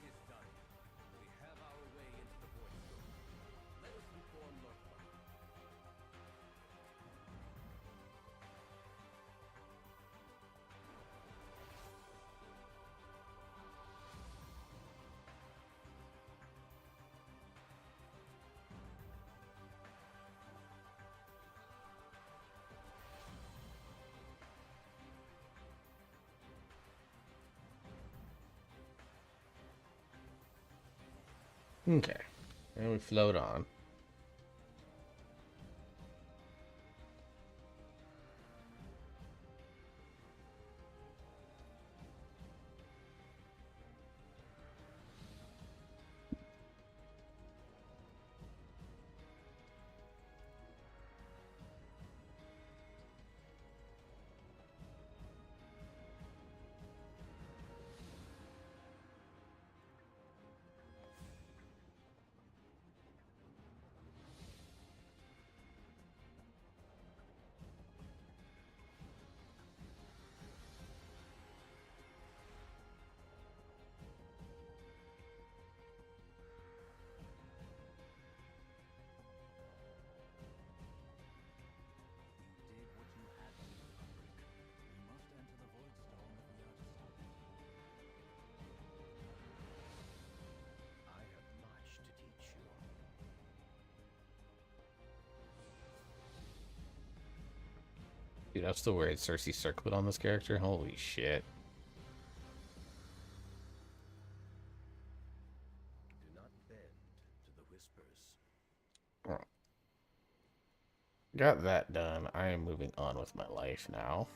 Speaker 3: is done. We have our way into the Void Storm. Let us inform Northland.
Speaker 1: Okay, and we float on.
Speaker 5: You did what you had to, Umbric. We must enter the Void Storm if we are to stop it.
Speaker 3: I have much to teach you.
Speaker 1: Dude, I'm still worried Cersei circled on this character. Holy shit.
Speaker 3: Do not bend to the whispers.
Speaker 1: Oh. Got that done. I am moving on with my life now.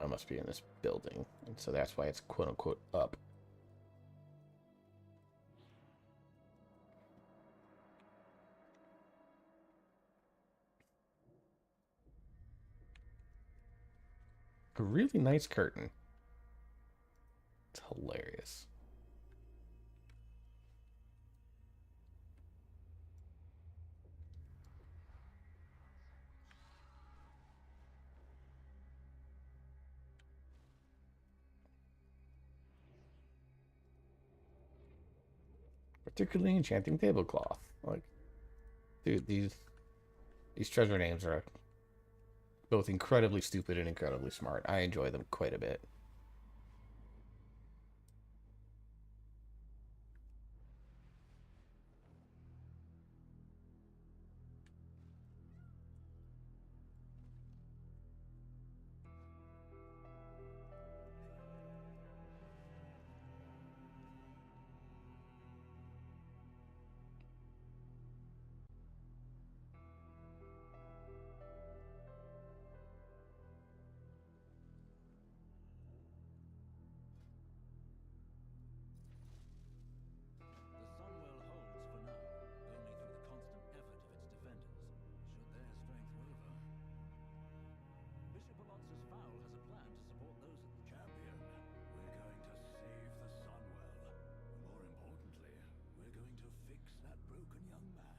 Speaker 1: I must be in this building, and so that's why it's quote unquote up. A really nice curtain. It's hilarious. particularly enchanting tablecloth. Like, dude, these treasure names are both incredibly stupid and incredibly smart. I enjoy them quite a bit.
Speaker 5: The Sunwell holds for now, only through the constant effort of its defenders. Should their strength waver, Bishop Alonso's Fowl has a plan to support those at the
Speaker 6: Champion, we're going to save the Sunwell. More importantly, we're going to fix that broken young man.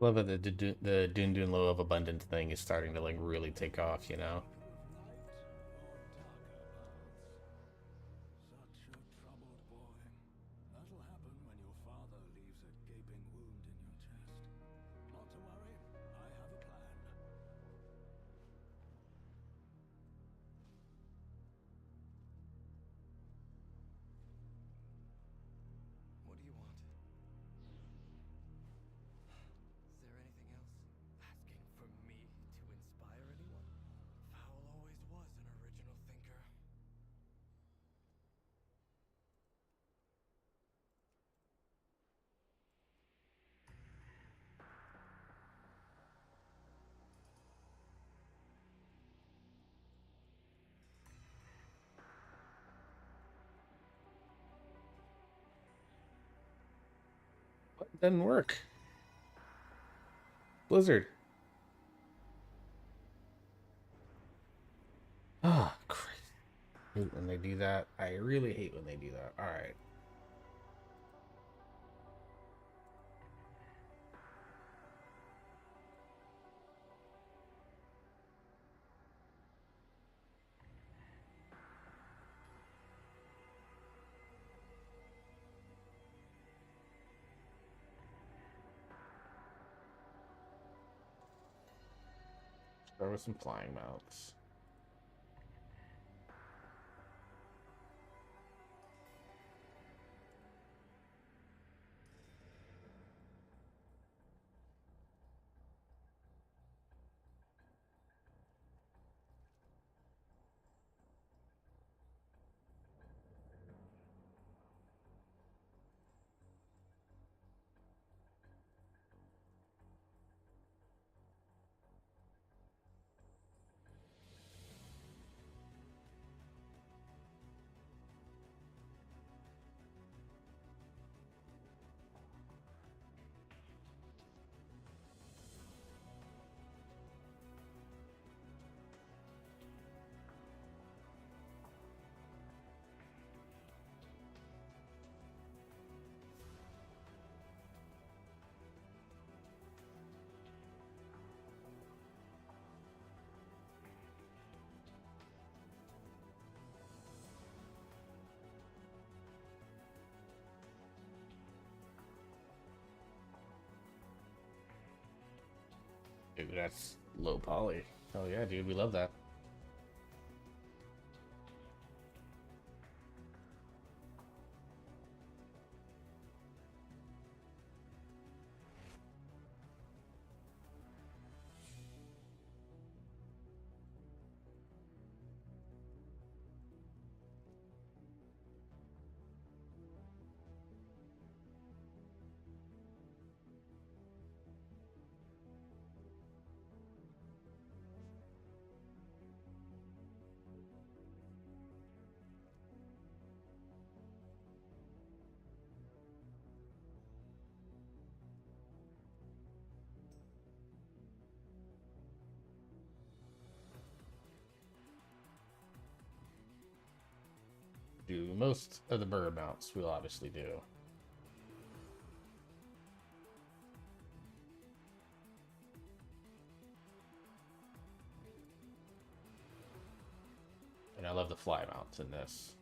Speaker 1: Love that the Dune Dune Low of Abundance thing is starting to like really take off, you know?
Speaker 6: Such a troubled boy. That'll happen when your father leaves a gaping wound in your chest. Not to worry, I have a plan.
Speaker 7: What do you want? Is there anything else? Asking for me to inspire anyone? Fowl always was an original thinker.
Speaker 1: It doesn't work. Blizzard. Ah, Christ. I hate when they do that. I really hate when they do that. All right. Start with some flying mounts. Dude, that's low poly. Oh yeah, dude, we love that. Do most of the bird mounts we'll obviously do. love the fly mounts in this.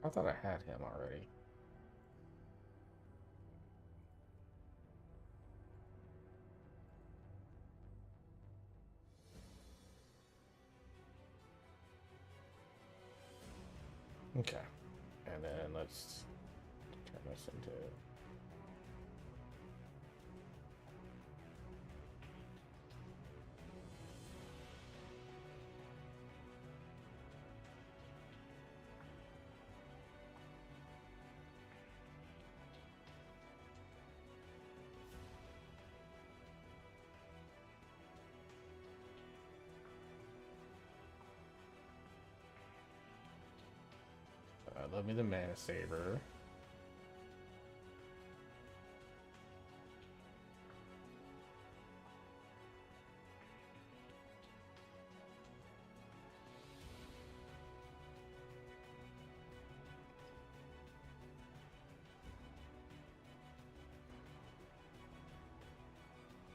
Speaker 1: I thought I had him already. Okay. And then let's turn this into... love me the mana saver.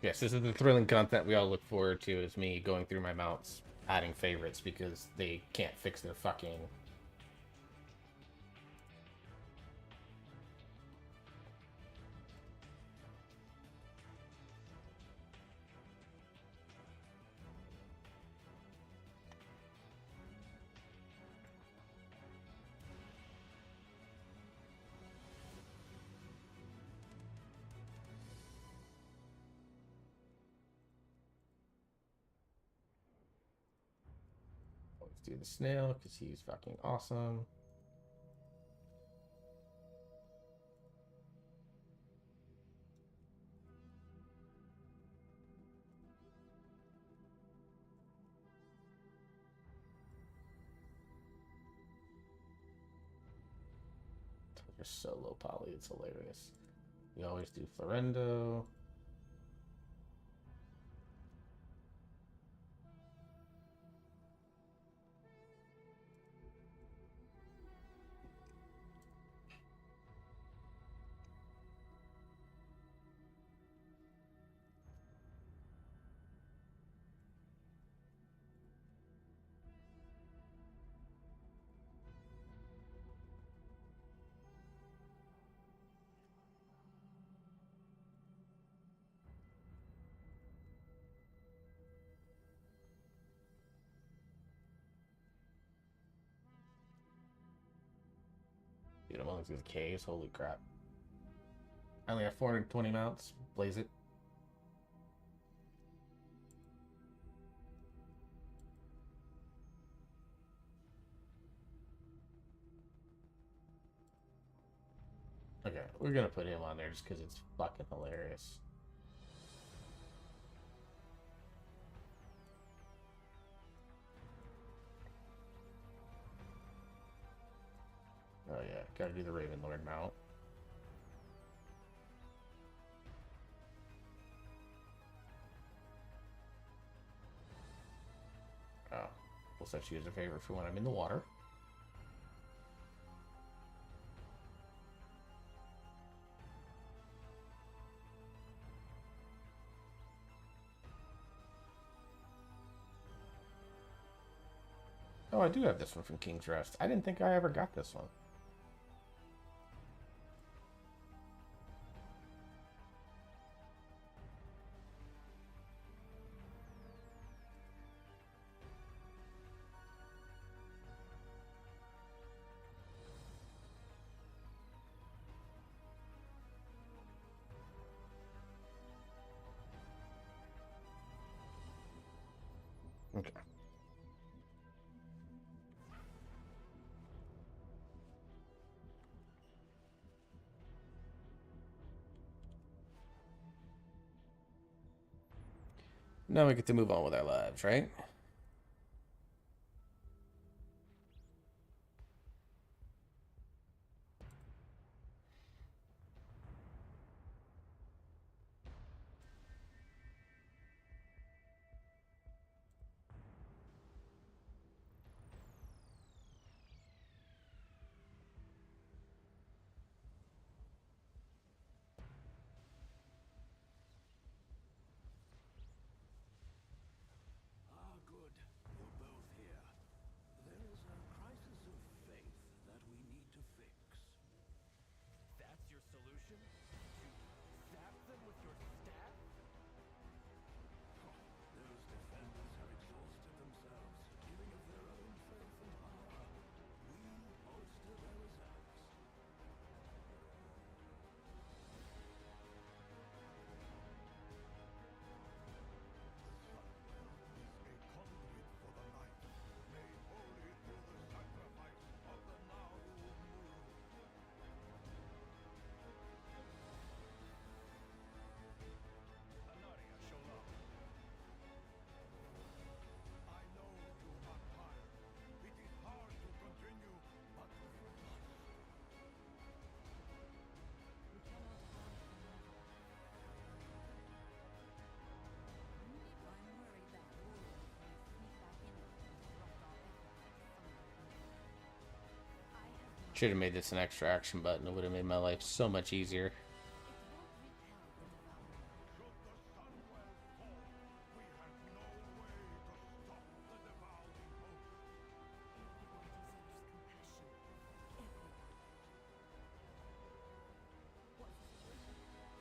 Speaker 1: Yes, this is the thrilling content we all look forward to, is me going through my mounts, adding favorites because they can't fix their fucking... Let's do the snail because he's fucking awesome. They're so low poly, it's hilarious. We always do Florendo. Dude, I'm only through the caves. Holy crap. I only have 420 mounts. Blaze it. Okay, we're gonna put him on there just because it's fucking hilarious. Oh yeah, gotta do the Raven Lord mount. Oh, we'll set you as a favorite for when I'm in the water. Oh, I do have this one from King's Rest. I didn't think I ever got this one. Okay. Now we get to move on with our lives, right?
Speaker 6: Ah, good. You're both here. There is a crisis of faith that we need to fix.
Speaker 7: That's your solution? To zap them with your staff?
Speaker 6: Those defenders have exhausted themselves, giving of their own faith and power. We bolster their reserves. A conduit for the light, made holy through the sacrifice of the now moon.
Speaker 3: Anaria Shola.
Speaker 6: I know you are tired. It is hard to continue, but we must.
Speaker 2: We cannot harm another. I'm worried that wolves may sneak back in and disrupt our efforts at sunlight. I have not.
Speaker 1: Should have made this an extra action button. It would have made my life so much easier.
Speaker 2: It won't repel the devourer.
Speaker 6: Should the sun well fall, we have no way to stop the devouring host.
Speaker 2: It deserves compassion. Everyone. What's the situation?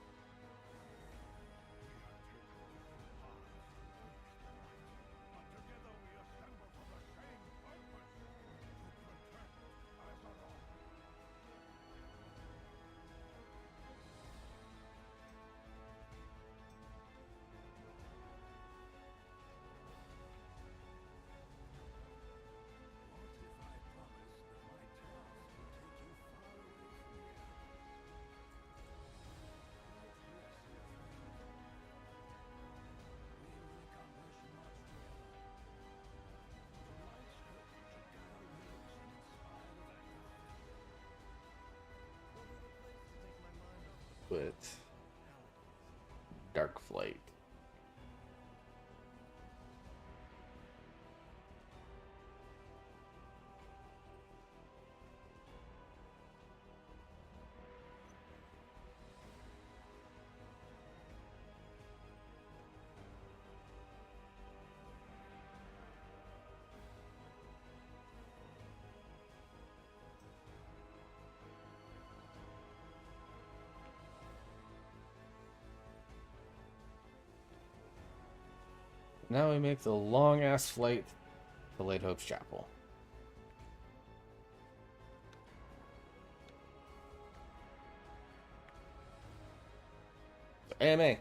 Speaker 6: We have taken different paths to reach the light, but together we assemble for the same purpose, to protect Azeroth. What if I promised that my task would take you far away from here? Quite yes, dear friend. We will accomplish much together. Tonight's hope should guide our wheels and inspire the vanguard.
Speaker 7: What other place to take my mind off the
Speaker 1: With
Speaker 7: paladins?
Speaker 1: Dark Flight. Now we make the long ass flight to Late Hope's Chapel. AMA.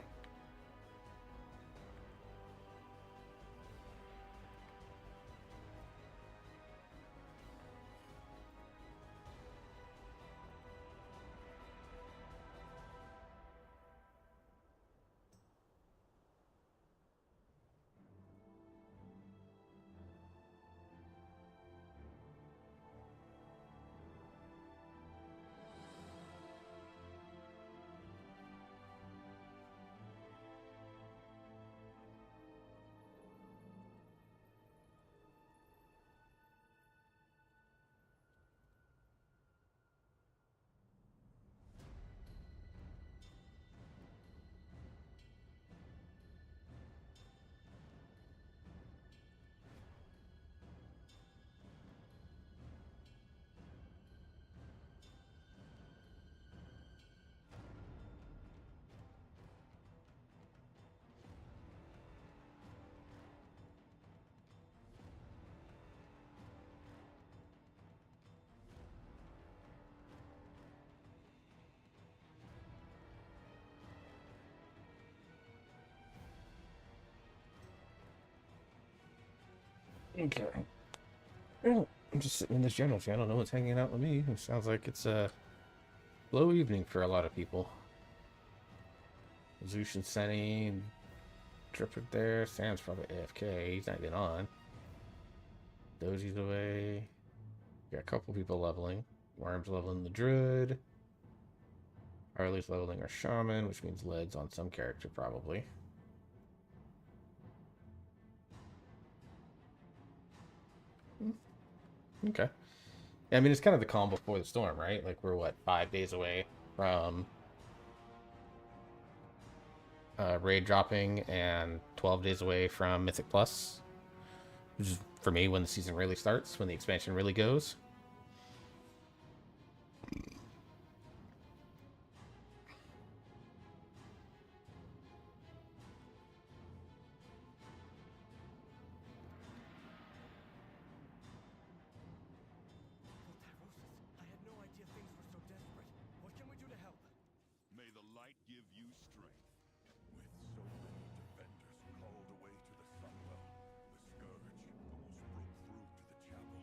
Speaker 1: Okay. Well, I'm just sitting in this general channel. No one's hanging out with me. It sounds like it's a slow evening for a lot of people. Zushin Seni, Tripper there. Sam's probably AFK. He's not even on. Doji's away. Got a couple people leveling. Worm's leveling the Druid. Harley's leveling our Shaman, which means leads on some character, probably. Okay. Yeah, I mean, it's kind of the calm before the storm, right? Like, we're, what, 5 days away from raid dropping and 12 days away from Mythic Plus, which is, for me, when the season really starts, when the expansion really goes.
Speaker 7: Tyrosus, I had no idea things were so desperate. What can we do to help?
Speaker 4: May the light give you strength. With so many defenders called away to the Sunwell, the Scourge almost broke through to the chapel.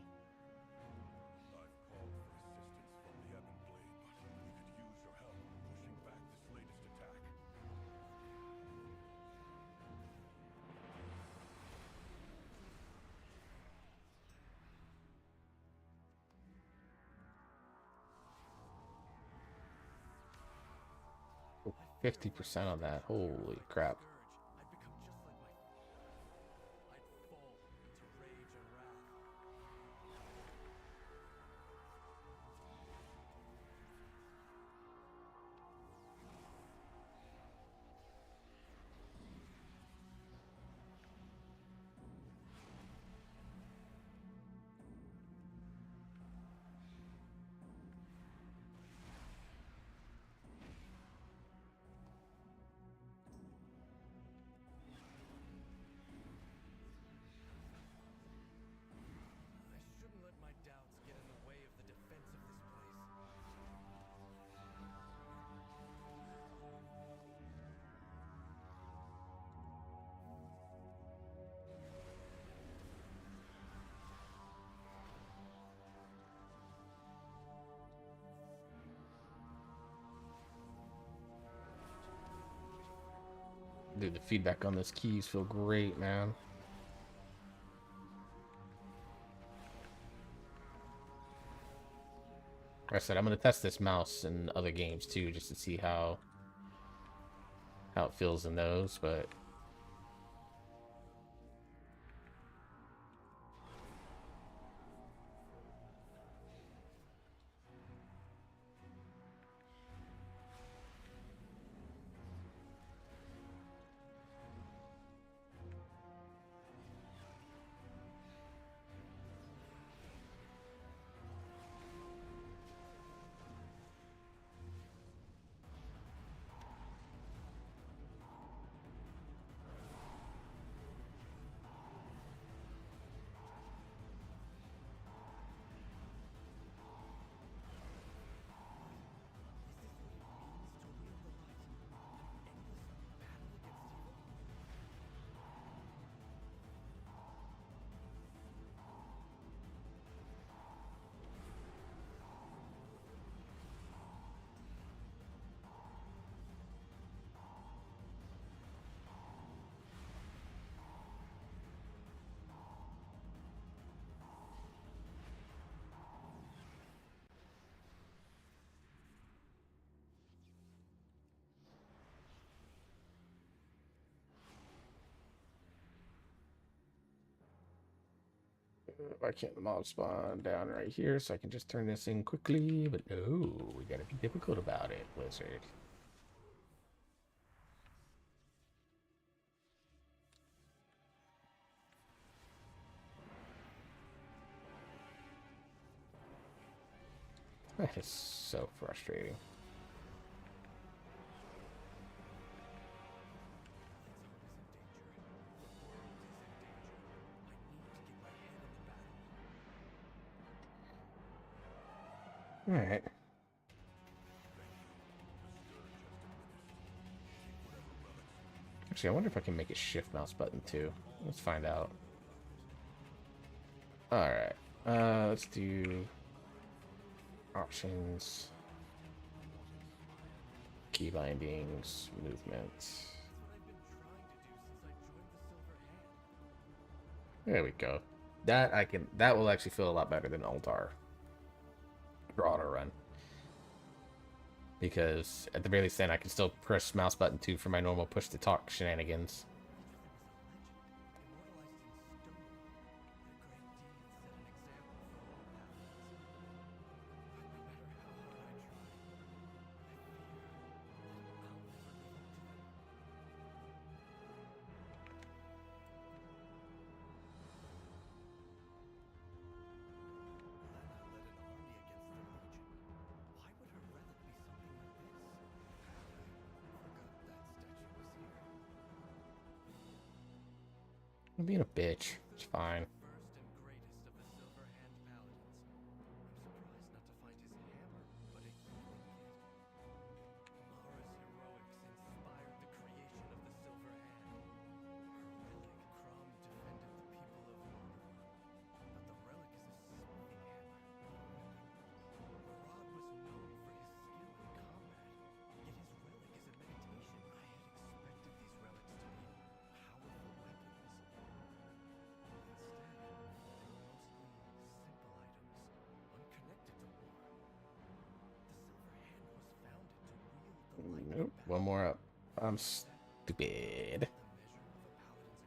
Speaker 4: I've called for assistance from the Ebon Blade, but we could use your help pushing back this latest attack.
Speaker 1: Oh, 50% on that. Holy crap.
Speaker 7: I'd become just like I'd fall into rage and wrath. I shouldn't let my doubts get in the way of the defense of this place.
Speaker 1: Dude, the feedback on those keys feel great, man. Like I said, I'm gonna test this mouse in other games too, just to see how it feels in those, but why can't the mob spawn down right here so I can just turn this in quickly? But no, we gotta be difficult about it, Blizzard. That is so frustrating. All right. Actually, I wonder if I can make a shift mouse button too. Let's find out. Alright. Let's do options, key bindings, movements. There we go. That will actually feel a lot better than Altar for auto run. Because at the very least then I can still press mouse button 2 for my normal push to talk shenanigans. I'm being a bitch. It's fine.
Speaker 7: First and greatest of the Silver Hand Paladins. I'm surprised not to find his hammer, but a healing kit. Mara's heroics inspired the creation of the Silver Hand. Her relic, Crom, defended the people of Mara. But the relic is a smithing hammer, Marad was known for his skill in combat, yet his relic is a meditation. I had expected these relics to be powerful weapons. Instead, they were mostly simple items, unconnected to war. The Silver Hand was founded to wield the light in
Speaker 1: Nope.
Speaker 7: battle.
Speaker 1: One more up. I'm stupid.
Speaker 7: The measure of a paladin's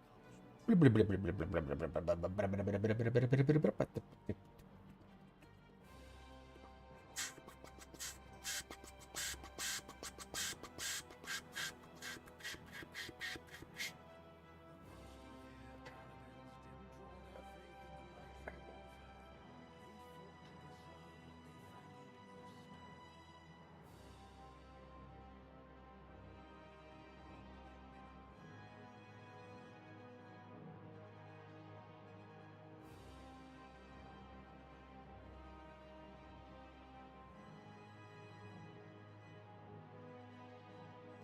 Speaker 7: accomplishments.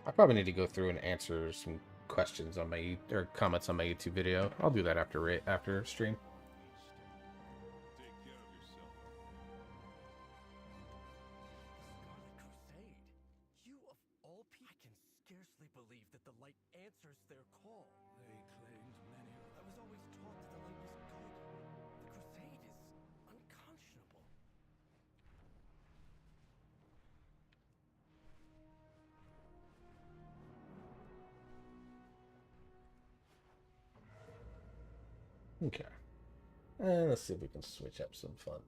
Speaker 1: I probably need to go through and answer some questions on my or comments on my YouTube video. I'll do that after stream.
Speaker 4: Take care of yourself.
Speaker 7: Scarlet Crusade? You of all people? I can scarcely believe that the light answers their call.
Speaker 6: They claimed many of
Speaker 7: I was always taught that the light was good. The Crusade is unconscionable.
Speaker 1: Okay. And let's see if we can switch up some fun.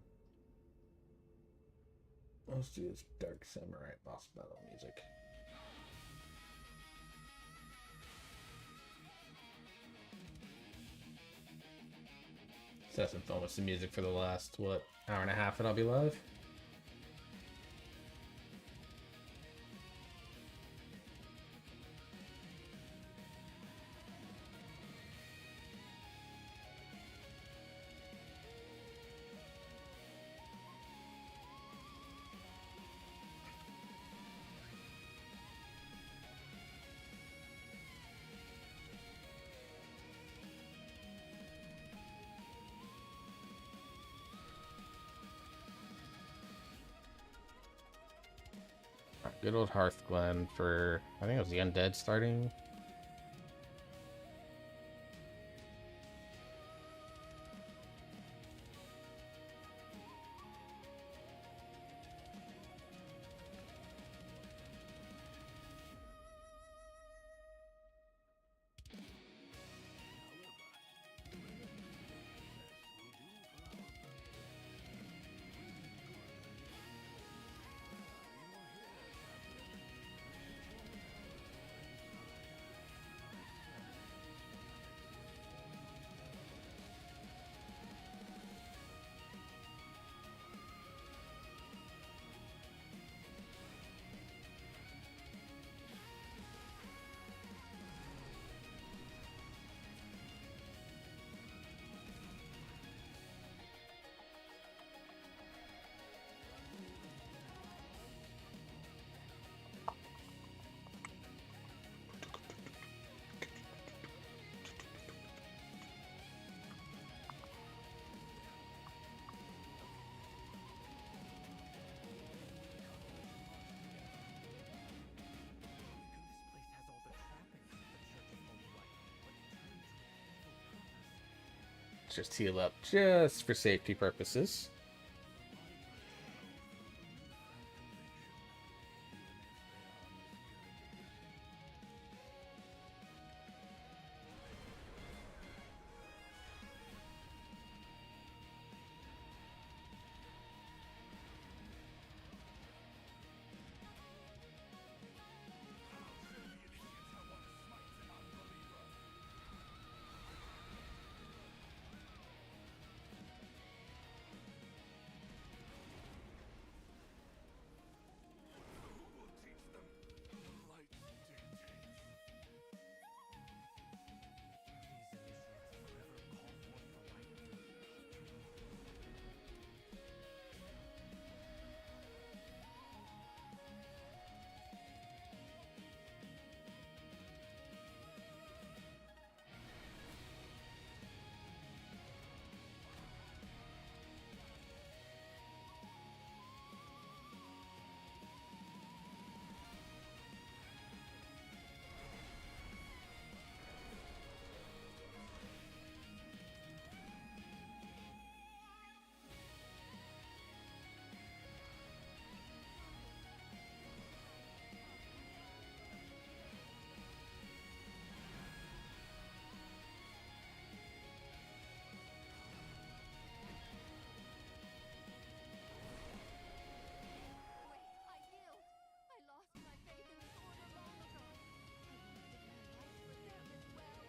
Speaker 1: Let's do this Dark Samurai boss battle music. So that's some fun with some music for the last, what, hour and a half that I'll be live? Good old Hearthglen for, I think it was the Undead starting. just heal up just for safety purposes.
Speaker 2: Wait, I yield. I lost my faith in this order long ago. I want to defend life for them as well.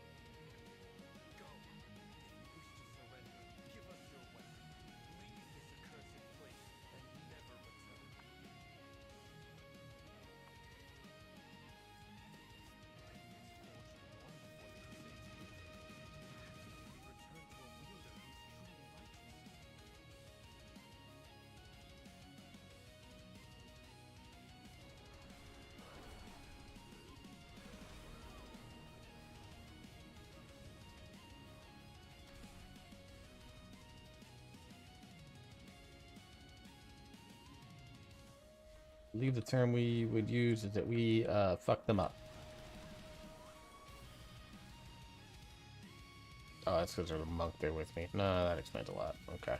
Speaker 7: Go! If you wish to surrender, give us your weapon. Leave this accursed place and never return.
Speaker 1: I believe the term we would use is that we fuck them up. Oh, that's because there's a monk there with me. No, that explains a lot. Okay.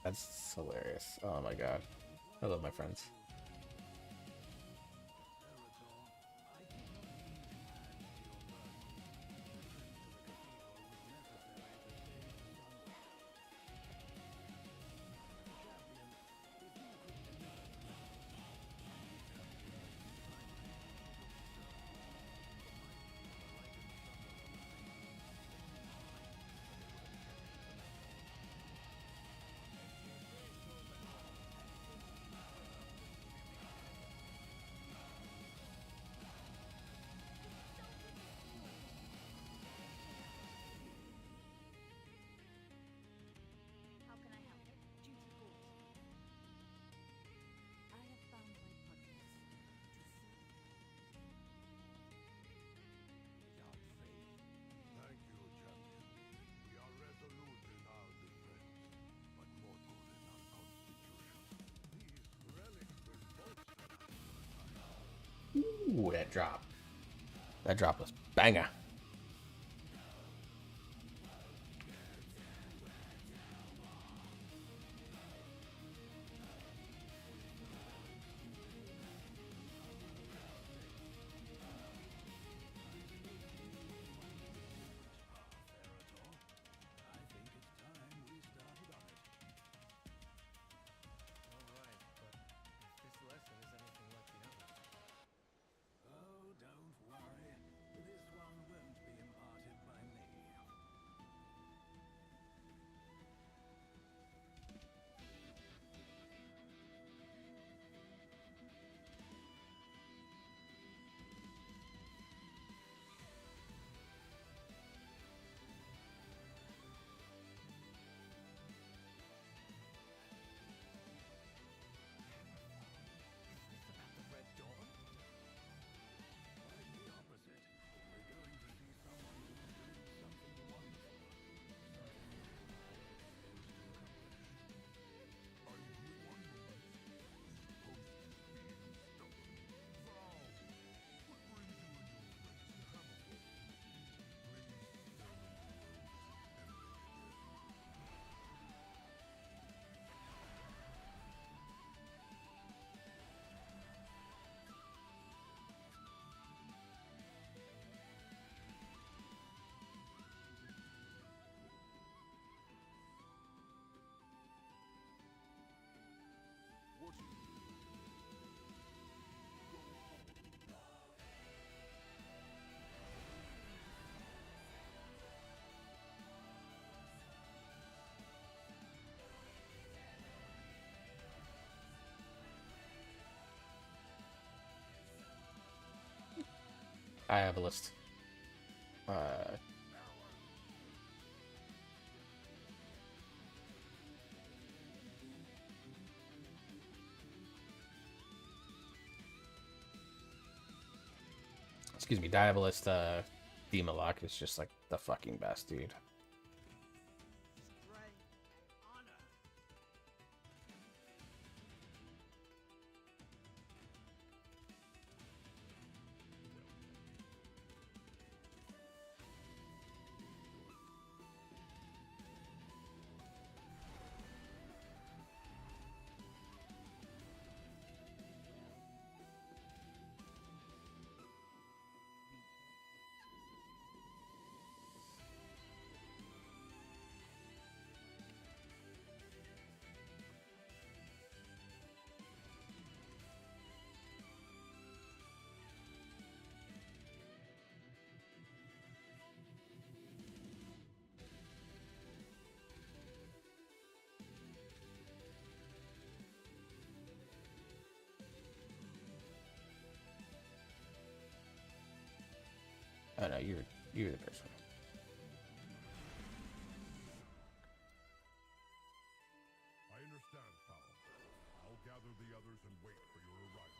Speaker 1: That's hilarious. Oh my god. I love my friends. Ooh, that drop. That drop was banger.
Speaker 6: I think it's time we started on it.
Speaker 7: Alright, but if this lesson is anything like the others,
Speaker 6: Oh, don't worry. This one won't be imparted by me.
Speaker 7: is this about the Red Dawn?
Speaker 6: Quite the opposite. We're going to see someone who's doing something wonderful. Something always fails to accomplish.
Speaker 1: I have a list. Excuse me, Diabolist Demalock is just like the fucking best, dude.
Speaker 7: Strength and honor.
Speaker 1: Oh no, you're the first one.
Speaker 4: I understand, Fowl. I'll gather the others and wait for your arrival.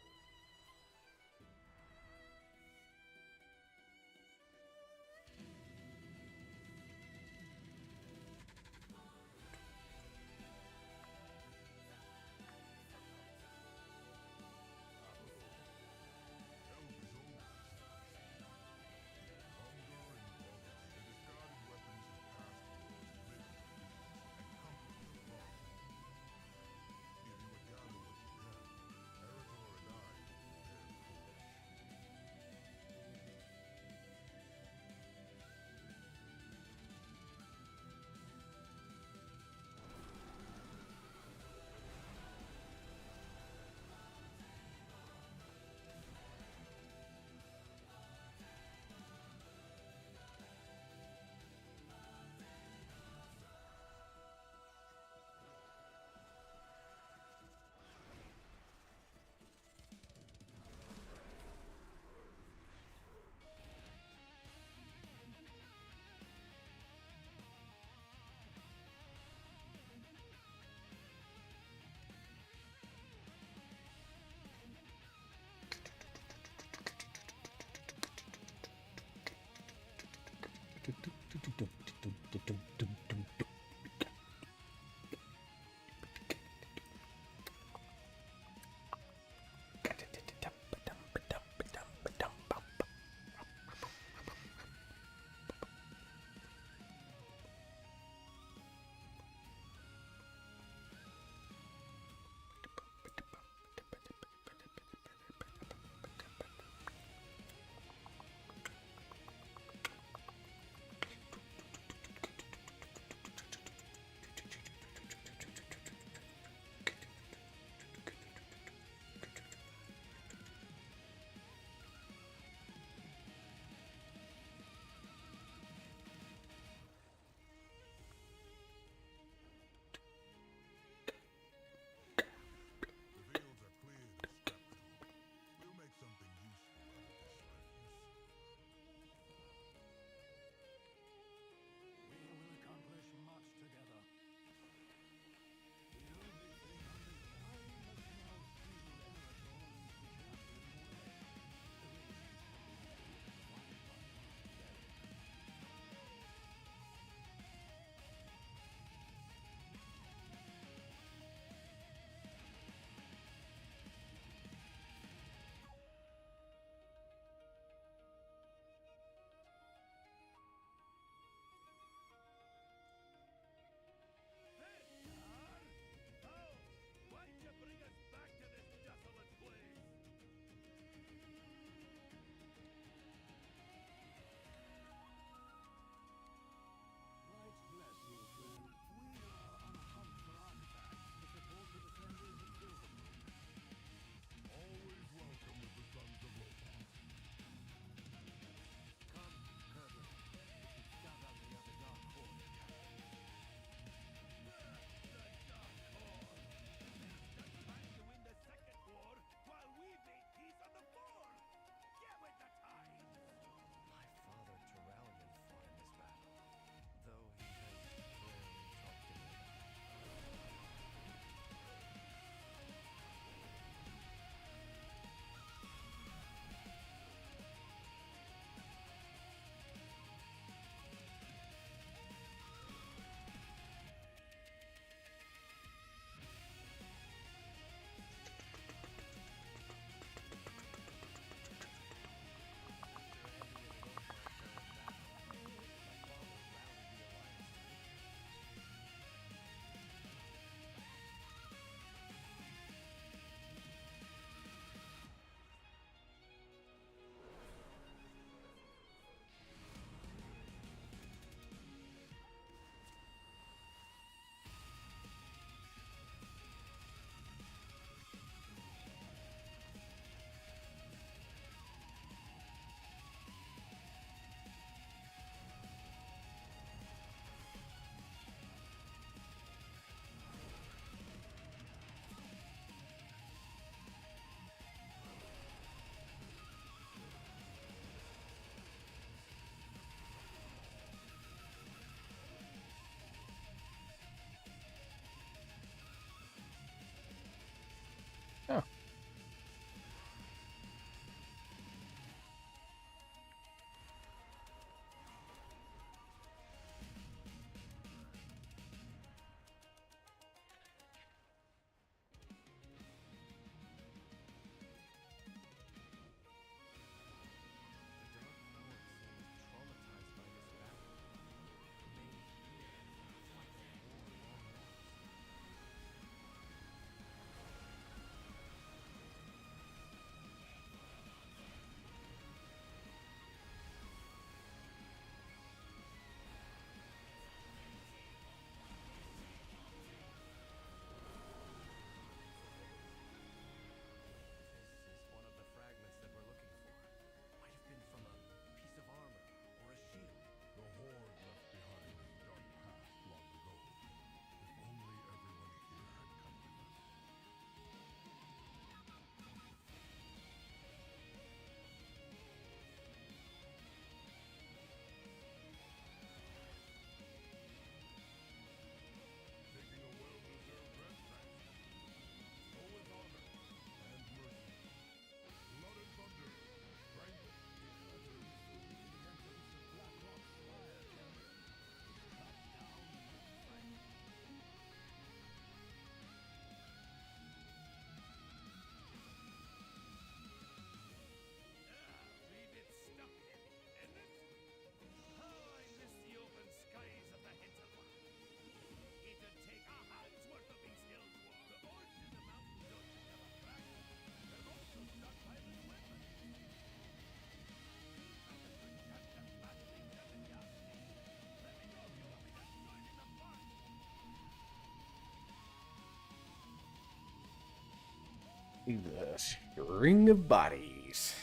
Speaker 1: The string of bodies.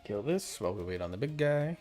Speaker 1: Kill this while we wait on the big guy.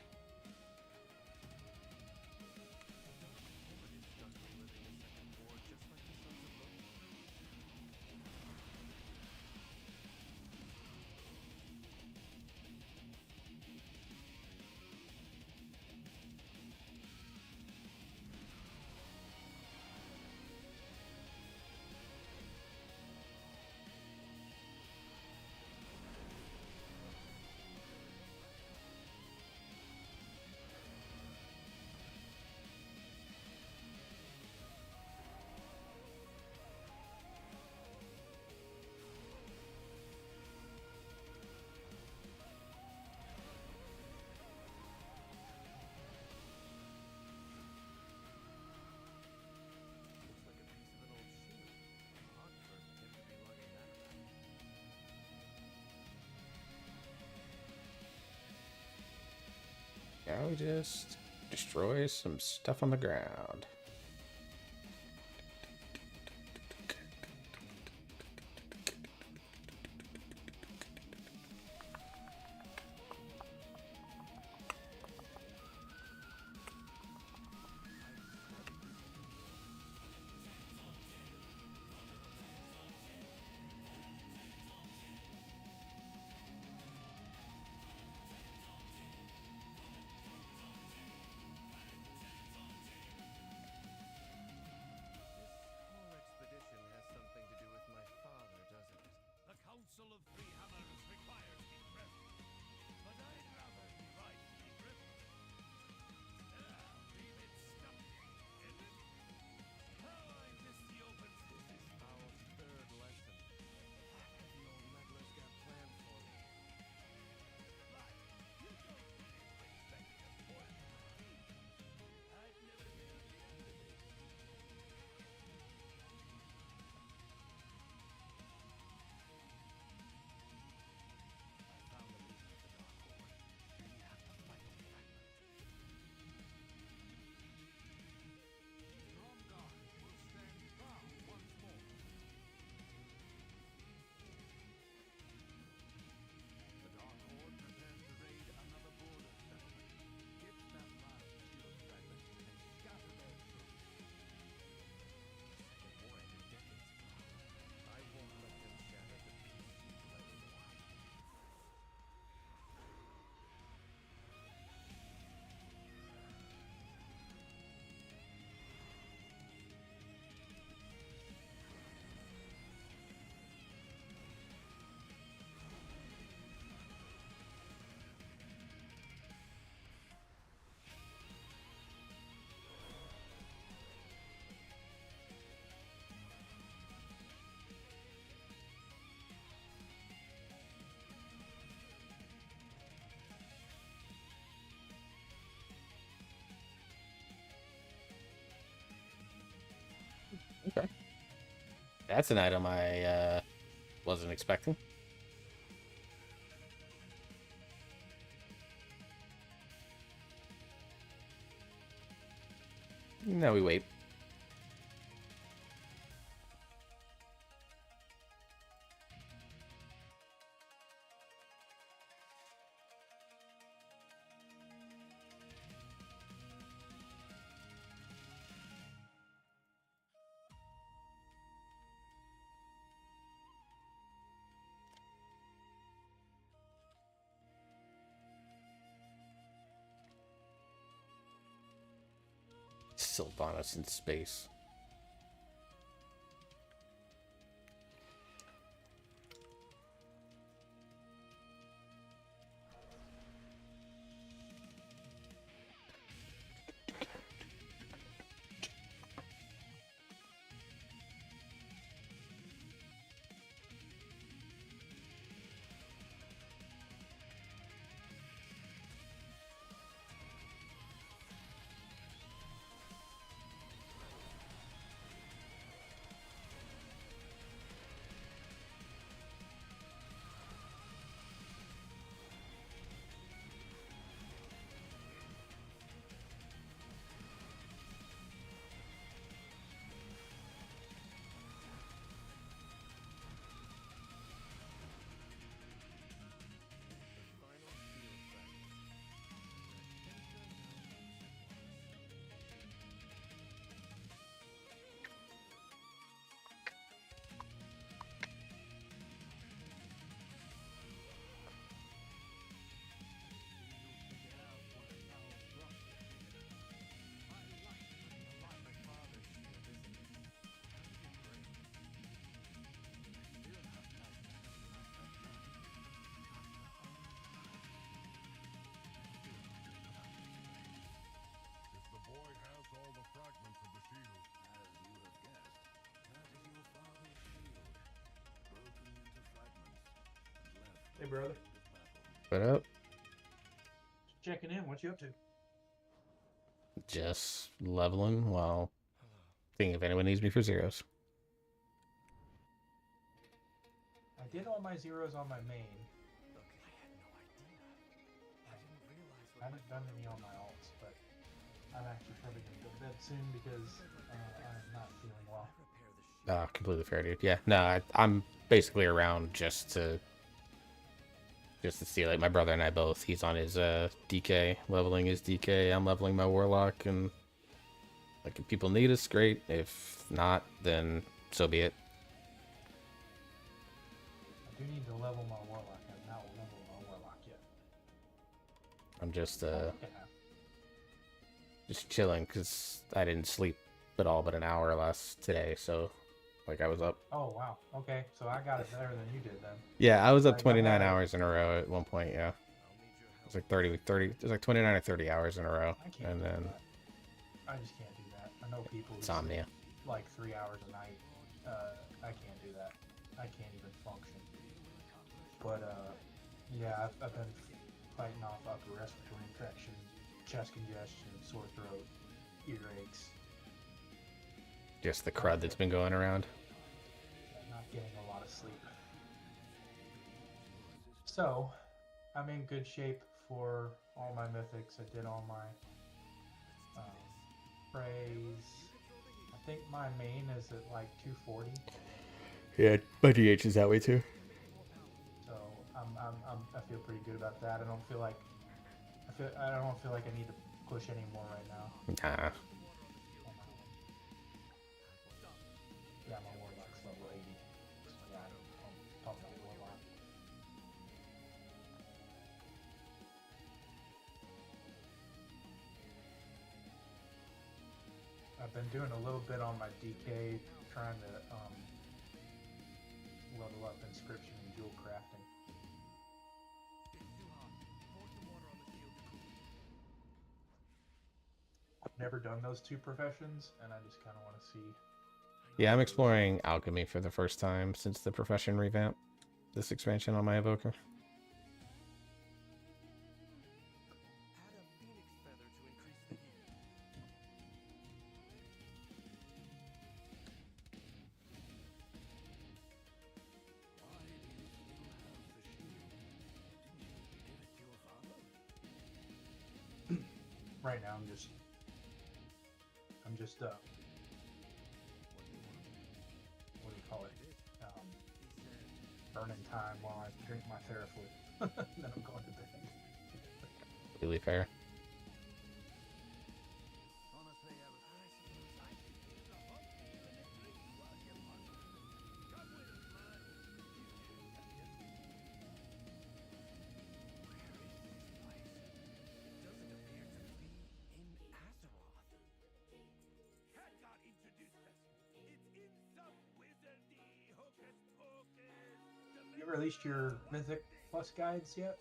Speaker 1: Now we just destroy some stuff on the ground.
Speaker 7: Whole expedition has something to do with my father, doesn't it?
Speaker 3: The Council of Three Hammers requires me present, but I'd rather be right be driven. Leave it stumped, isn't it? How I miss the open
Speaker 7: This is our third lesson. What have the old meddlers got planned for me?
Speaker 3: Lad, you don't really expect me to spoil your mind. I've never been a fan of it.
Speaker 7: I found the leader of the Dark Horde. We have the final fragment.
Speaker 6: Stromgar will stand proud once more. The Dark Horde prepares to raid another border settlement. Get that last shield fragment and scatter their troops.
Speaker 7: The war ended decades ago. I won't let them shatter the peace you've led me.
Speaker 1: Okay. That's an item I wasn't expecting. Now we wait. Sylvanas in space.
Speaker 7: Final shield fragment.
Speaker 4: If the boy has all the fragments of the shield,
Speaker 6: As you have guessed, that is your father's shield, broken into fragments and left
Speaker 8: Hey, brother.
Speaker 6: on the battle.
Speaker 1: What up?
Speaker 8: Just checking in. What you up to?
Speaker 1: Just leveling while seeing if anyone needs me for zeros.
Speaker 8: I did all my zeros on my main.
Speaker 7: Look, I had no idea. I didn't realize
Speaker 8: I
Speaker 7: what
Speaker 8: haven't done any on my alts, but I'm actually probably gonna go to bed soon because I'm not feeling well.
Speaker 7: repair the shield.
Speaker 1: Completely fair, dude. Yeah, no, I'm basically around just to see, like, my brother and I both. He's on his DK, leveling his DK. I'm leveling my warlock, and like, if people need us, great. If not, then so be it.
Speaker 8: I do need to level my warlock. I've not leveled my warlock yet.
Speaker 1: I'm just
Speaker 8: I think I have.
Speaker 1: just chilling because I didn't sleep at all but an hour today, so like I was up.
Speaker 8: Oh wow. Okay, so I got it better than you did then.
Speaker 1: Yeah, I was up
Speaker 8: Like, I
Speaker 1: 29
Speaker 8: had-
Speaker 1: hours in a row at one point. Yeah,
Speaker 7: I'll need your
Speaker 1: it was
Speaker 7: help.
Speaker 1: like 30. It was like 29 or 30 hours in a row,
Speaker 8: I can't
Speaker 1: and
Speaker 8: do
Speaker 1: then
Speaker 8: that. I just can't do that. I know people who
Speaker 1: insomnia.
Speaker 8: sleep like 3 hours a night. I can't do that. I can't even function. But yeah, I've been fighting off upper respiratory infection, chest congestion, sore throat, earaches.
Speaker 1: Just the crud that's been going around.
Speaker 8: Not getting a lot of sleep. So, I'm in good shape for all my mythics. I did all my praise. I think my main is at like 240.
Speaker 1: Yeah, my DH is that way too.
Speaker 8: So I feel pretty good about that. I don't feel like I need to push any more right now.
Speaker 1: Nah,
Speaker 8: Yeah, my warlock's level 80. So yeah, I'll pump my warlock. I've been doing a little bit on my DK, trying to level up inscription and jewel crafting.
Speaker 7: It's too hot. Pour some water on the shield to cool it.
Speaker 8: I've never done those two professions, and I just kind of want to see.
Speaker 1: yeah, I'm exploring alchemy for the first time since the profession revamp. This expansion on my evoker.
Speaker 7: Add a phoenix feather to increase the heat.
Speaker 6: Why do you still have the shield? Didn't you give it to your father?
Speaker 8: Right now, I'm just what do you call it? Burning time while I drink my Therafluid. Then I'm going to bed.
Speaker 1: Completely fair.
Speaker 6: Honestly, I
Speaker 7: Doesn't appear to be in Azeroth.
Speaker 8: released your Mythic Plus guides yet?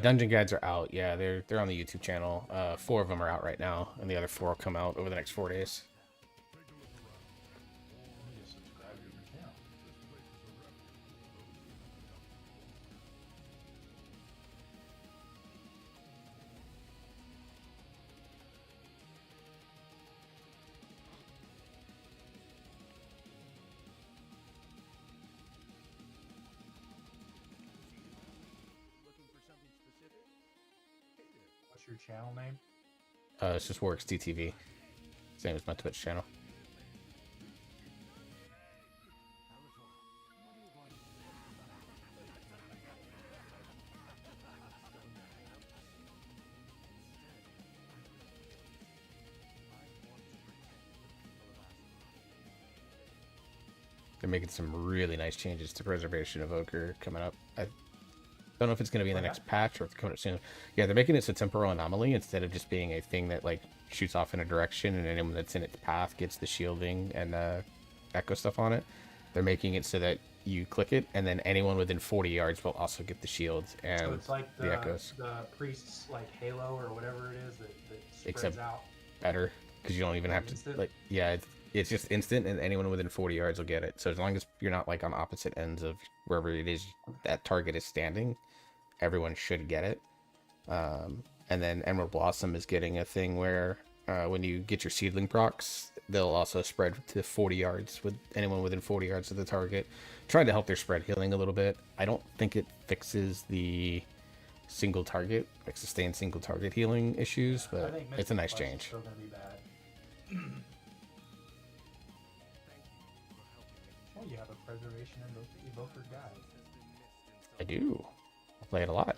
Speaker 1: Dungeon guides are out. Yeah, they're on the YouTube channel. 4 of them are out right now, and the other 4 will come out over the next 4 days.
Speaker 8: I need to subscribe to your channel.
Speaker 5: Looking for something specific?
Speaker 8: What's your channel name?
Speaker 1: It's just Works DTV, same as my Twitch channel. They're making some really nice changes to Preservation Evoker coming up. I don't know if it's going to be in the next patch or if it's coming up soon. Yeah, they're making it a temporal anomaly instead of just being a thing that like shoots off in a direction and anyone that's in its path gets the shielding and echo stuff on it. They're making it so that you click it and then anyone within 40 yards will also get the shields and
Speaker 8: So it's like
Speaker 1: the echoes.
Speaker 8: the priest's like halo or whatever it is that spreads
Speaker 1: Except
Speaker 8: out.
Speaker 1: better because you don't even have to
Speaker 8: Instant?
Speaker 1: like it's just instant and anyone within 40 yards will get it. So as long as you're not like on opposite ends of wherever it is that target is standing, everyone should get it. And then Emerald Blossom is getting a thing where when you get your seedling procs, they'll also spread to 40 yards with anyone within 40 yards of the target, trying to help their spread healing a little bit. I don't think it fixes the single target, like sustained single target healing issues,
Speaker 8: I
Speaker 1: but
Speaker 8: think
Speaker 1: it's a
Speaker 8: Mythic
Speaker 1: nice
Speaker 8: Plus is
Speaker 1: change.
Speaker 8: still gonna be bad. Well, you have a Preservation and Evoker guide.
Speaker 1: I do. I play it a lot.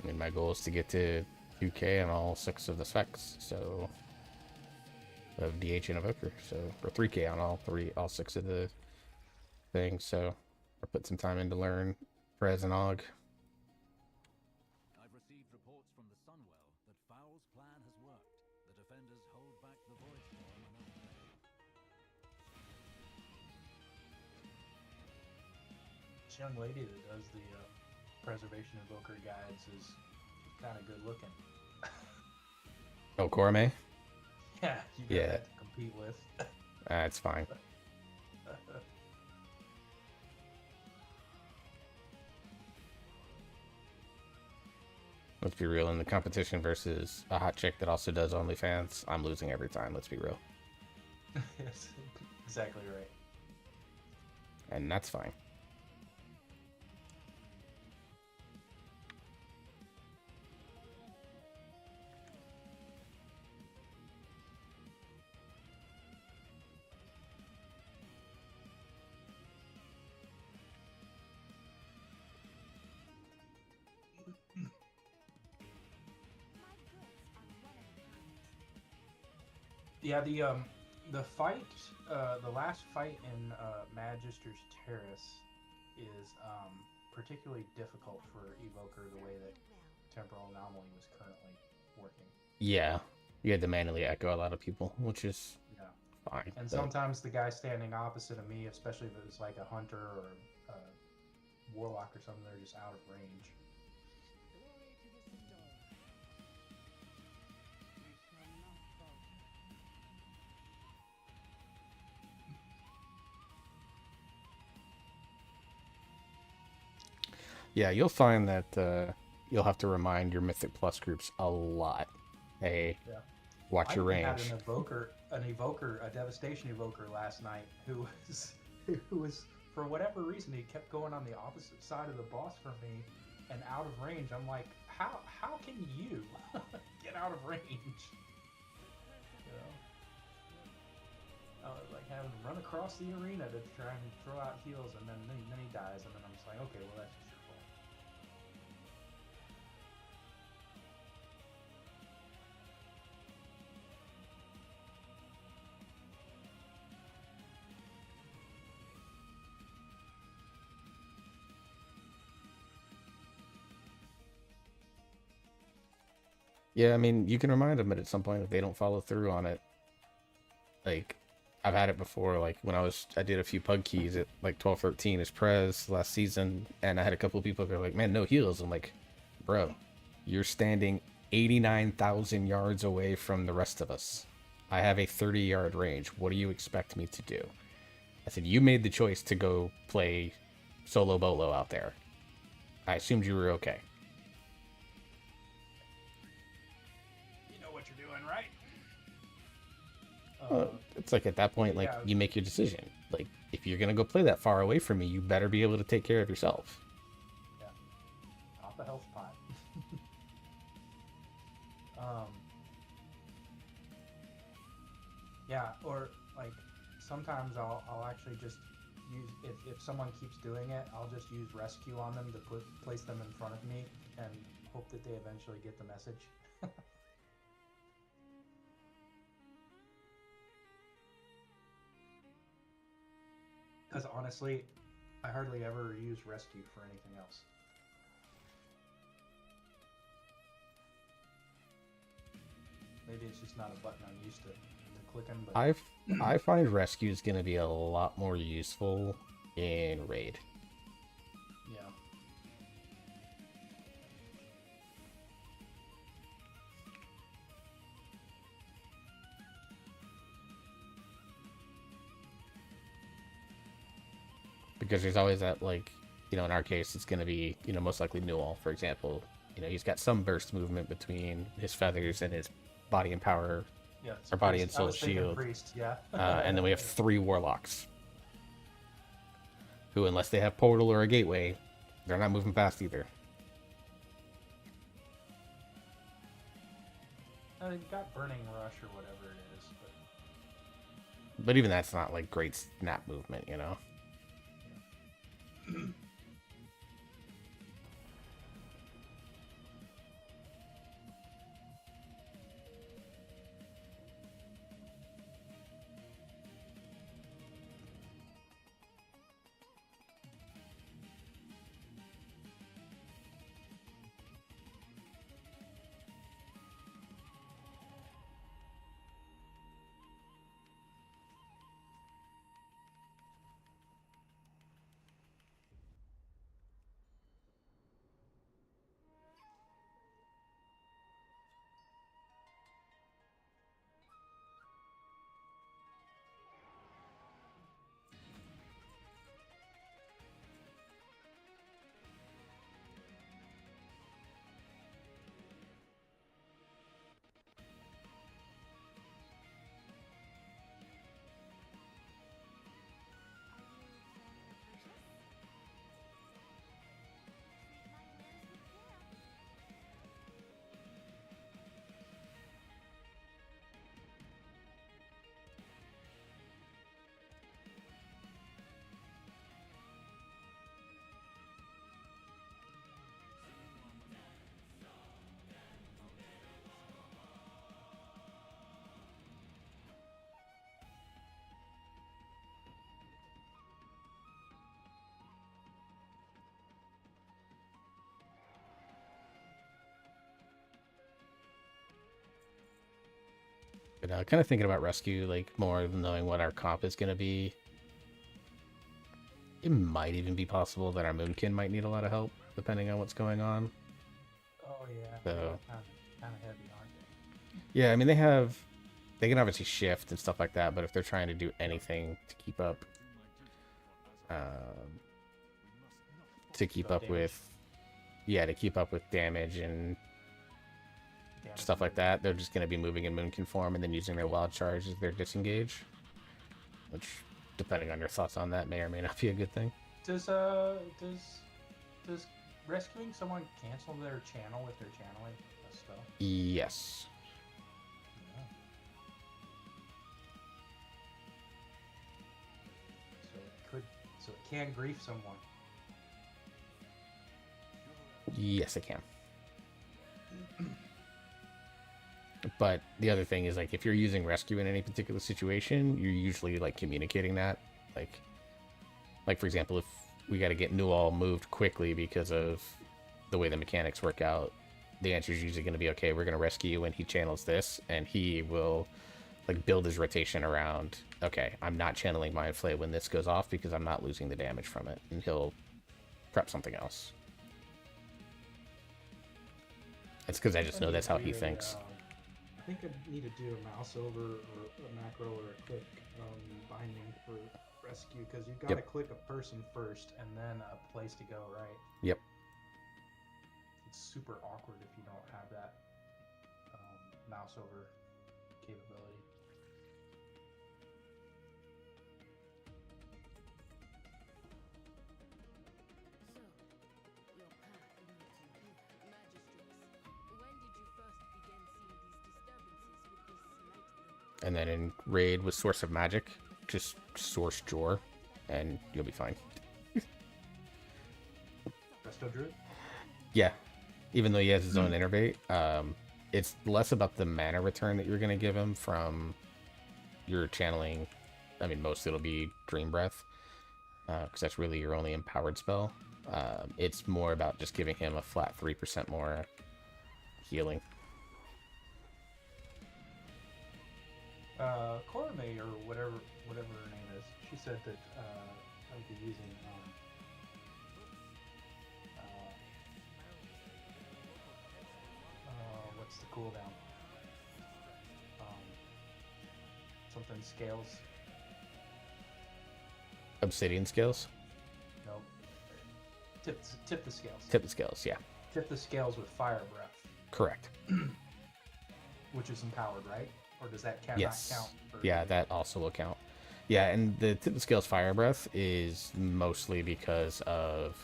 Speaker 1: I mean, my goal is to get to 2K on all 6 of the specs, so of DH and Evoker, so or 3K on all 6 of the things. So I put some time in to learn Prez and Og.
Speaker 5: I've received reports from the Sunwell that Foul's plan has worked. The defenders hold back the Void Storm another day.
Speaker 8: This young lady that does the Preservation Evoker guides is kind of good looking.
Speaker 1: Oh, Corme?
Speaker 8: Yeah, you got
Speaker 1: Yeah.
Speaker 8: that to compete with.
Speaker 1: It's fine. Let's be real. In the competition versus a hot chick that also does OnlyFans, I'm losing every time. Let's be real.
Speaker 8: Yes, exactly right.
Speaker 1: And that's fine.
Speaker 8: Yeah, the fight, the last fight in Magister's Terrace is particularly difficult for Evoker the way that Temporal Anomaly was currently working.
Speaker 1: Yeah. You had to manually echo a lot of people, which is
Speaker 8: Yeah.
Speaker 1: fine.
Speaker 8: And
Speaker 1: but-
Speaker 8: sometimes the guy standing opposite of me, especially if it was like a hunter or a warlock or something, they're just out of range.
Speaker 2: Glory to the storm. We shall not falter.
Speaker 1: Yeah, you'll find that you'll have to remind your Mythic Plus groups a lot. Hey,
Speaker 8: Yeah.
Speaker 1: watch your
Speaker 8: I even
Speaker 1: range.
Speaker 8: had an evoker, a devastation evoker last night who was for whatever reason he kept going on the opposite side of the boss from me and out of range. I'm like, how can you get out of range? You know? I was like having to run across the arena to try and throw out heals, and then he dies, and then I'm just like, okay, well that's just your fault.
Speaker 1: Yeah, I mean, you can remind them, but at some point, if they don't follow through on it, like, I've had it before. Like when I did a few pug keys at like 12, 13 as Prez last season, and I had a couple of people go like, "Man, no heals." I'm like, "Bro, you're standing 89,000 yards away from the rest of us. I have a 30-yard range. What do you expect me to do?" I said, "You made the choice to go play solo bolo out there. I assumed you were okay."
Speaker 8: You know what you're doing, right?
Speaker 1: It's like at that point, like
Speaker 8: yeah.
Speaker 1: you make your decision. Like if you're gonna go play that far away from me, you better be able to take care of yourself.
Speaker 8: Yeah. Pop a health pot. um. Yeah, or like sometimes I'll actually just use if someone keeps doing it, I'll just use rescue on them to place them in front of me and hope that they eventually get the message. Because honestly, I hardly ever use rescue for anything else. Maybe it's just not a button I'm used to clicking, but
Speaker 1: I find rescue is gonna be a lot more useful in raid.
Speaker 8: yeah.
Speaker 1: Because there's always that, like, you know, in our case, it's going to be, you know, most likely Newell, for example. You know, he's got some burst movement between his feathers and his body and power,
Speaker 8: Yeah,
Speaker 1: or body and
Speaker 8: priest. I
Speaker 1: soul
Speaker 8: was thinking
Speaker 1: shield.
Speaker 8: priest, yeah.
Speaker 1: And then we have 3 warlocks, who, unless they have portal or a gateway, they're not moving fast either.
Speaker 8: They've got burning rush or whatever it is,
Speaker 1: But even that's not, like, great snap movement, you know? But kind of thinking about rescue, like, more than knowing what our comp is going to be. It might even be possible that our Moonkin might need a lot of help, depending on what's going on.
Speaker 8: oh yeah,
Speaker 1: So-
Speaker 8: kind of heavy, aren't
Speaker 1: Yeah, I mean, they can obviously shift and stuff like that, but if they're trying to do anything to keep up, to keep up
Speaker 8: Damage.
Speaker 1: with, yeah, to keep up with damage and
Speaker 8: they? Damn
Speaker 1: stuff like that, they're just going to be moving in Moonkin form and then using their wild charge as their disengage, which, depending on your thoughts on that, may or may not be a good thing.
Speaker 8: Does rescuing someone cancel their channel with their channeling a spell?
Speaker 1: Yes.
Speaker 8: Yeah. So it can grief someone.
Speaker 1: Yes, it can. But the other thing is, like, if you're using rescue in any particular situation, you're usually, like, communicating that. Like for example, if we got to get Newall moved quickly because of the way the mechanics work out, the answer is usually going to be, okay, we're going to rescue you when he channels this, and he will like build his rotation around, okay, I'm not channeling Mind Flay when this goes off because I'm not losing the damage from it, and he'll prep something else. It's because I just know that's how he thinks.
Speaker 8: I think I need to do a mouse over or a macro or a click binding for rescue, because you've got to click a person first and then a place to go, right?
Speaker 1: Yep.
Speaker 8: It's super awkward if you don't have that mouse over capability.
Speaker 2: So, your path leads you here, Magistrix. When did you first begin seeing these disturbances with this light?
Speaker 1: And then in raid with Source of Magic, just source Jor, and you'll be fine.
Speaker 8: Resto Druid?
Speaker 1: Yeah, even though he has his own innervate, it's less about the mana return that you're going to give him from your channeling. I mean, most it'll be Dream Breath, because that's really your only empowered spell. It's more about just giving him a flat 3% more healing.
Speaker 8: Korame, or whatever her name is, she said that I would be using what's the cooldown? Something scales.
Speaker 1: Obsidian scales?
Speaker 8: Nope. Tip the scales.
Speaker 1: Tip the scales, yeah.
Speaker 8: Tip the scales with fire breath,
Speaker 1: Correct.
Speaker 8: which is empowered, right? Or does that
Speaker 1: Yes.
Speaker 8: not count? For
Speaker 1: Yeah, that also will count. Yeah, and the Tip the Scales Fire Breath is mostly because of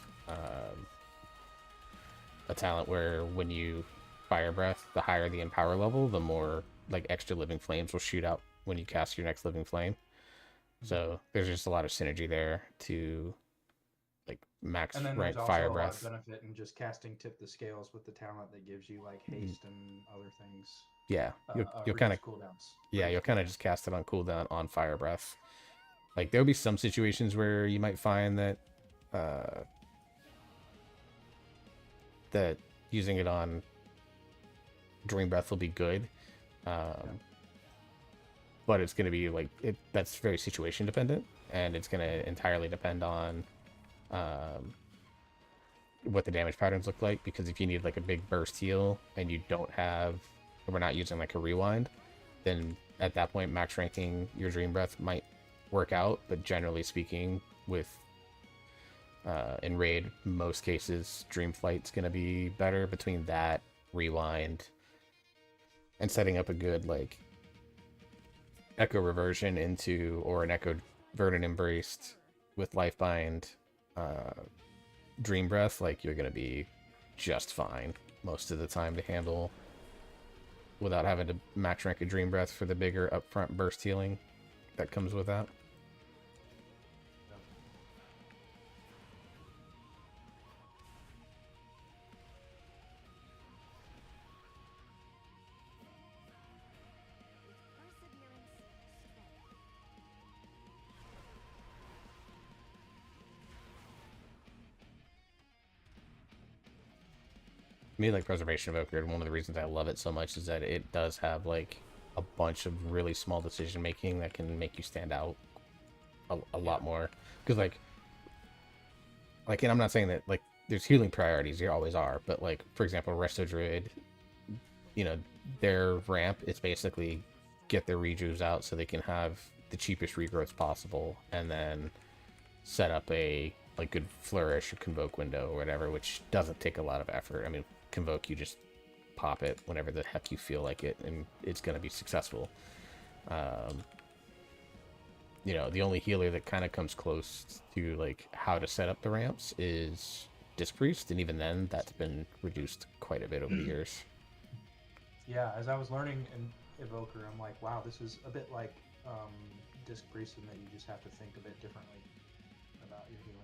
Speaker 1: a talent where when you Fire Breath, the higher the Empower level, the more like extra living flames will shoot out when you cast your next living flame. So there's just a lot of synergy there to like max
Speaker 8: And then
Speaker 1: rank
Speaker 8: there's also
Speaker 1: Fire
Speaker 8: a lot
Speaker 1: Breath.
Speaker 8: of benefit in just casting Tip the Scales with the talent that gives you like haste and other things.
Speaker 1: Yeah, you'll
Speaker 8: Reduce
Speaker 1: kind of
Speaker 8: cooldowns.
Speaker 1: Yeah, you'll kind of just cast it on cooldown on Fire Breath. Like, there'll be some situations where you might find that that using it on Dream Breath will be good. But it's going to be, like, that's very situation dependent, and it's going to entirely depend on what the damage patterns look like, because if you need, like, a big burst heal, and you don't have, or we're not using, like, a rewind, then at that point, max ranking your Dream Breath might work out, but generally speaking, with in raid, most cases, Dream Flight's going to be better between that, rewind, and setting up a good, like, Echo Reversion into, or an Echo Verdant Embraced with Lifebind, Dream Breath, like, you're going to be just fine most of the time to handle without having to max rank a Dream Breath for the bigger upfront burst healing that comes with that. Me, like Preservation Evoker, one of the reasons I love it so much is that it does have like a bunch of really small decision making that can make you stand out a lot more. Because and I'm not saying that like there's healing priorities, there always are, but like for example, Resto Druid, you know, their ramp is basically get their rejuves out so they can have the cheapest regrowths possible, and then set up a like good flourish or convoke window or whatever, which doesn't take a lot of effort. I mean, convoke, you just pop it whenever the heck you feel like it, and it's going to be successful. You know, the only healer that kind of comes close to like how to set up the ramps is Disc Priest, and even then, that's been reduced quite a bit over the years.
Speaker 8: Yeah, as I was learning in Evoker, I'm like, wow, this is a bit like Disc Priest in that you just have to think a bit differently about your healing.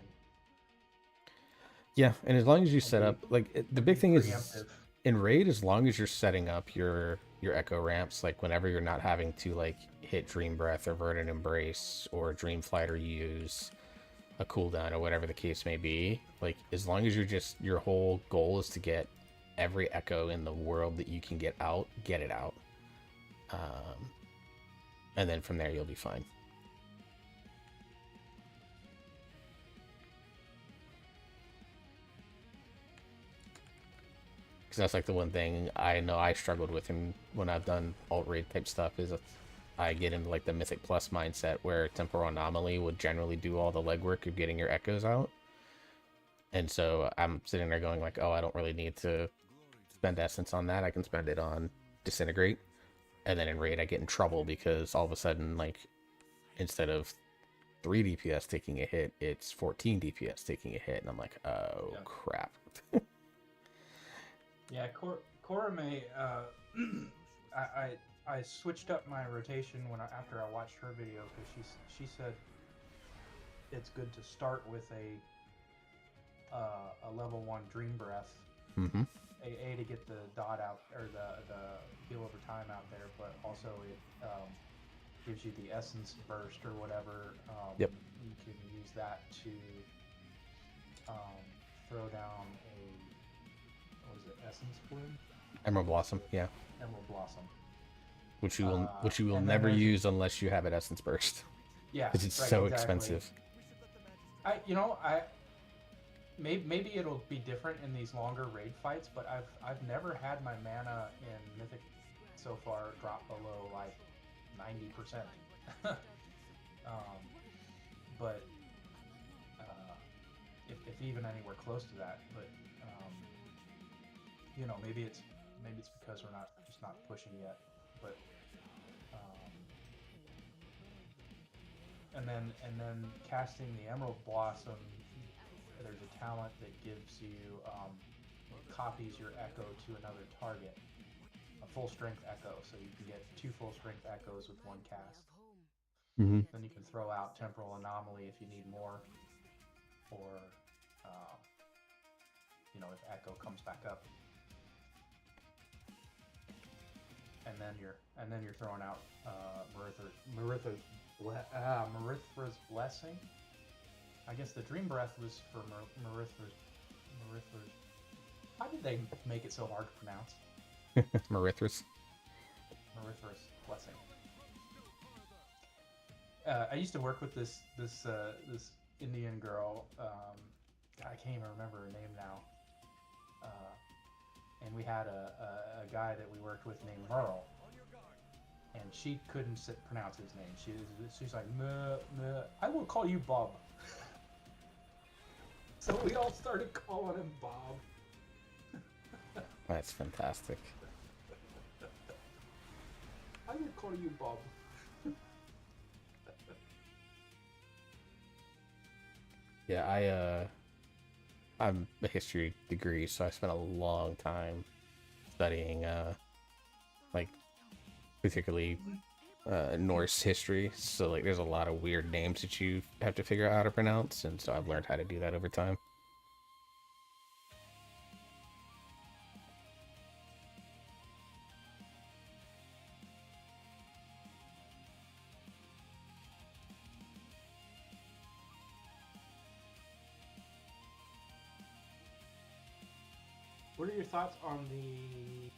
Speaker 1: Yeah, and as long as you set up, like, the big thing is
Speaker 8: Preemptive.
Speaker 1: in raid, as long as you're setting up your Echo ramps, like whenever you're not having to like hit Dream Breath or Verdant Embrace or Dream Flight or use a cooldown or whatever the case may be, like as long as you're just, your whole goal is to get every echo in the world that you can get out, get it out. And then from there you'll be fine. Because that's like the one thing I know I struggled with when I've done alt raid type stuff is I get into like the Mythic Plus mindset where Temporal Anomaly would generally do all the legwork of getting your echoes out. And so I'm sitting there going like, oh, I don't really need to spend essence on that. I can spend it on Disintegrate. And then in raid I get in trouble because all of a sudden, like, instead of 3 DPS taking a hit, it's 14 DPS taking a hit. And I'm like, oh,
Speaker 8: Yeah.
Speaker 1: crap.
Speaker 8: Yeah, Korame, I switched up my rotation after I watched her video because she said it's good to start with a level 1 Dream Breath.
Speaker 1: Mm-hmm.
Speaker 8: A to get the dot out, or the heal over time out there, but also it gives you the essence burst or whatever.
Speaker 1: Yep.
Speaker 8: You can use that to throw down what was it, essence bloom?
Speaker 1: Emerald Blossom, yeah.
Speaker 8: Emerald Blossom.
Speaker 1: Which you will
Speaker 8: and then
Speaker 1: never
Speaker 8: there's-
Speaker 1: use unless you have an Essence Burst.
Speaker 8: Yeah,
Speaker 1: Because it's
Speaker 8: right,
Speaker 1: so
Speaker 8: exactly.
Speaker 1: expensive.
Speaker 8: Maybe it'll be different in these longer raid fights, but I've never had my mana in Mythic so far drop below like 90%. But if even anywhere close to that, but maybe it's because we're just not pushing yet, but and then casting the Emerald Blossom, there's a talent that gives you copies your echo to another target, a full strength echo, so you can get 2 full strength echoes with 1 cast.
Speaker 1: Mm-hmm.
Speaker 8: Then you can throw out Temporal Anomaly if you need more, or if echo comes back up, and then you're throwing out Marithra's Blessing. I guess the Dream Breath was for Marithra's. How did they make it so hard to pronounce?
Speaker 1: Marithras.
Speaker 8: Marithra's Blessing. I used to work with this Indian girl. I can't even remember her name now. And we had a guy that we worked with named Merle, and she couldn't pronounce his name. She's like, I will call you Bob. So we all started calling him Bob.
Speaker 1: That's fantastic.
Speaker 8: I will call you Bob.
Speaker 1: Yeah, I'm a history degree, so I spent a long time studying, like, particularly Norse history. So, like, there's a lot of weird names that you have to figure out how to pronounce, and so I've learned how to do that over time.
Speaker 8: What are your thoughts on the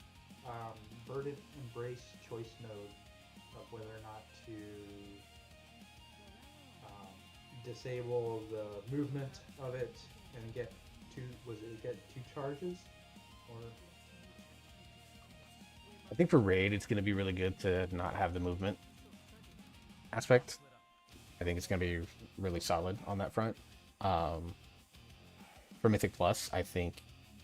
Speaker 8: Verdant Embrace choice node of whether or not to disable the movement of it and get 2 charges? Or
Speaker 1: I think for raid, it's going to be really good to not have the movement aspect. I think it's going to be really solid on that front. For Mythic Plus, I think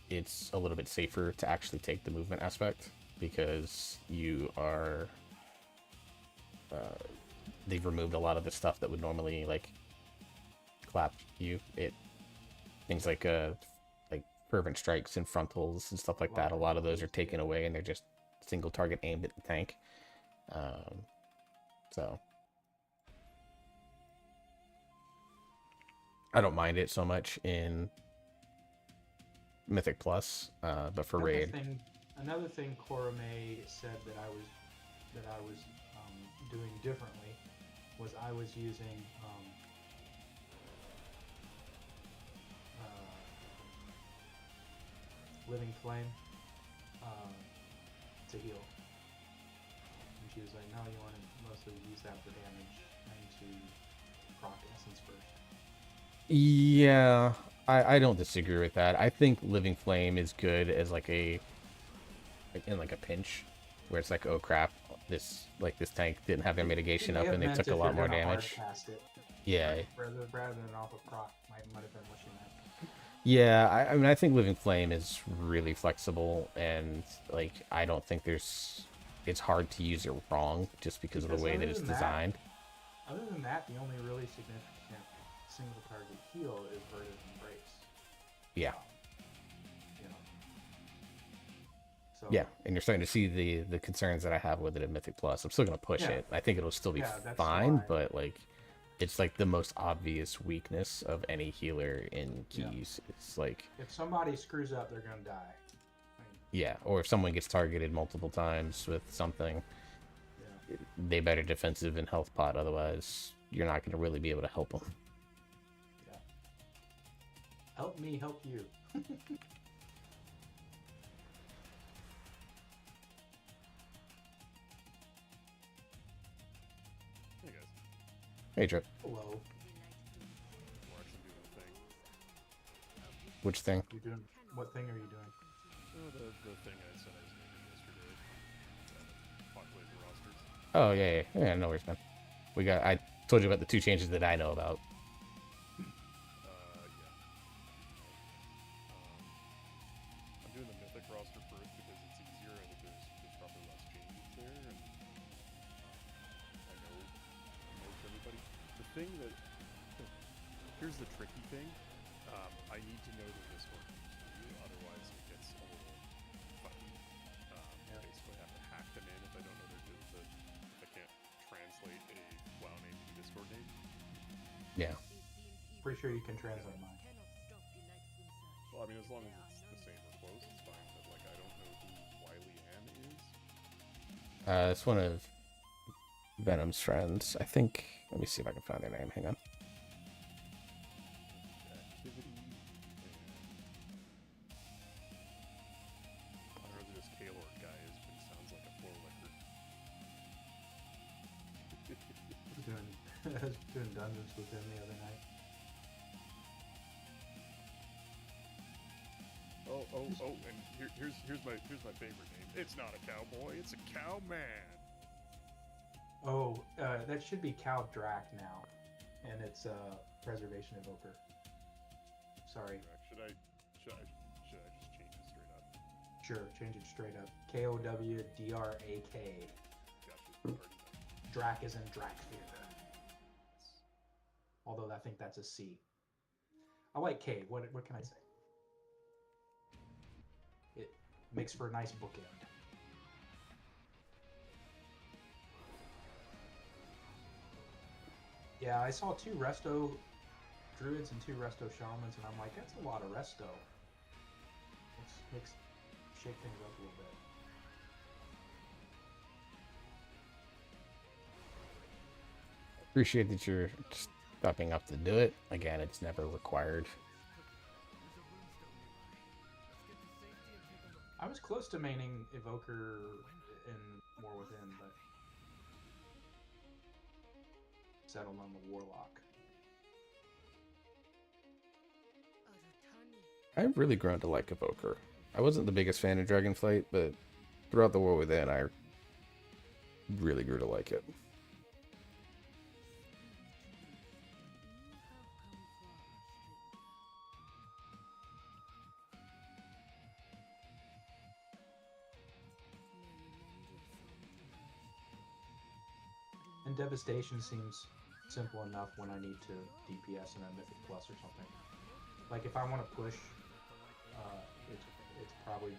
Speaker 1: it's a little bit safer to actually take the movement aspect because you are they've removed a lot of the stuff that would normally like clap you. Things like fervent strikes and frontals and stuff like that, a lot of those are taken away and they're just single target aimed at the tank. So I don't mind it so much in Mythic Plus, but for raid,
Speaker 8: another thing Korame said that I was doing differently was I was using Living Flame to heal. And she was like, no, you want to mostly use that for damage and to proc essence first.
Speaker 1: Yeah, I don't disagree with that. I think Living Flame is good as like in like a pinch, where it's like, oh crap, this tank didn't have their mitigation
Speaker 8: She may
Speaker 1: up
Speaker 8: have
Speaker 1: and they
Speaker 8: meant
Speaker 1: took a
Speaker 8: if
Speaker 1: lot
Speaker 8: you're
Speaker 1: more
Speaker 8: gonna hard
Speaker 1: damage.
Speaker 8: cast it.
Speaker 1: Yeah,
Speaker 8: Rather than off a proc, might have been what she meant.
Speaker 1: yeah. I mean, I think Living Flame is really flexible, and like I don't think it's hard to use it wrong just because of the way that it's designed.
Speaker 8: Other than that, the only really significant single target heal is Verdant Embrace.
Speaker 1: Yeah.
Speaker 8: You know. So
Speaker 1: Yeah, and you're starting to see the concerns that I have with it at Mythic Plus. I'm still gonna push
Speaker 8: Yeah.
Speaker 1: it. I think it'll still be
Speaker 8: that's
Speaker 1: fine,
Speaker 8: why.
Speaker 1: but like, it's like the most obvious weakness of any healer in keys. It's like,
Speaker 8: if somebody screws up, they're gonna die.
Speaker 1: yeah, or if someone gets targeted multiple times with something, they better defensive and health pot. Otherwise, you're not gonna really be able to help them.
Speaker 8: Yeah. Help me, help you.
Speaker 9: Hey guys,
Speaker 1: Hey, Trip.
Speaker 8: Hello.
Speaker 9: we're actually doing a thing.
Speaker 1: Which thing?
Speaker 8: You doing? What thing are you doing?
Speaker 9: Oh, the thing I said I was making yesterday. Populate the rosters.
Speaker 1: Oh yeah. No worries, man. I told you about the 2 changes that I know about.
Speaker 9: Yeah. I'm doing the mythic roster first because it's easier. I think there's probably less changes there, and I know most everybody. The thing that here's the tricky thing. I need to know the Discord names for you, otherwise it gets a little funky. Basically, I have to hack them in if I don't know if I can't translate a WoW name to a Discord name.
Speaker 1: Yeah.
Speaker 8: Pretty sure you can translate mine.
Speaker 9: Well, I mean, as long as it's the same or close, it's fine. But like, I don't know who Wiley Ann is.
Speaker 1: It's one of Venom's friends. I think. Let me see if I can find their name. Hang on.
Speaker 9: Activity. And I don't know who this Kalord guy is, but he sounds like a floor licker.
Speaker 8: doing dungeons with him the other night.
Speaker 9: Oh, and here's my favorite name. It's not a cowboy, it's a cowman.
Speaker 8: Oh, that should be Cal Drac now, and it's Preservation Evoker. Sorry.
Speaker 9: Should I just change it straight up?
Speaker 8: Sure, change it straight up. KOWDRAK.
Speaker 9: Gotcha. Already done.
Speaker 8: Drac is in Drakfear. Although I think that's a C. I like K. What can I say? It makes for a nice bookend. Yeah, I saw 2 Resto Druids and 2 Resto Shamans, and I'm like, that's a lot of Resto. Let's shake things up a little bit.
Speaker 1: Appreciate that you're stepping up to do it. Again, it's never required.
Speaker 8: I was close to maining Evoker in War Within, but settled on the Warlock.
Speaker 1: I've really grown to like Evoker. I wasn't the biggest fan of Dragonflight, but throughout the War Within, I really grew to like it.
Speaker 8: And Devastation seems simple enough when I need to DPS in a Mythic Plus or something. Like if I want to push, it's probably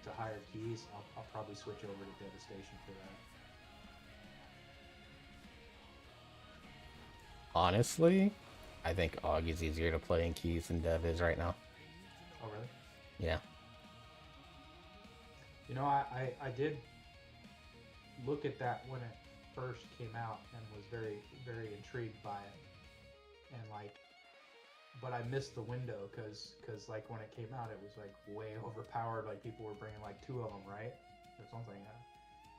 Speaker 8: to higher keys. I'll probably switch over to Devastation for that.
Speaker 1: Honestly, I think Og is easier to play in keys than Dev is right now.
Speaker 8: Oh really?
Speaker 1: Yeah.
Speaker 8: You know, I did look at that when it first came out and was very, very intrigued by it. And like but I missed the window because like when it came out, it was like way overpowered. Like people were bringing like 2 of them, right, or something.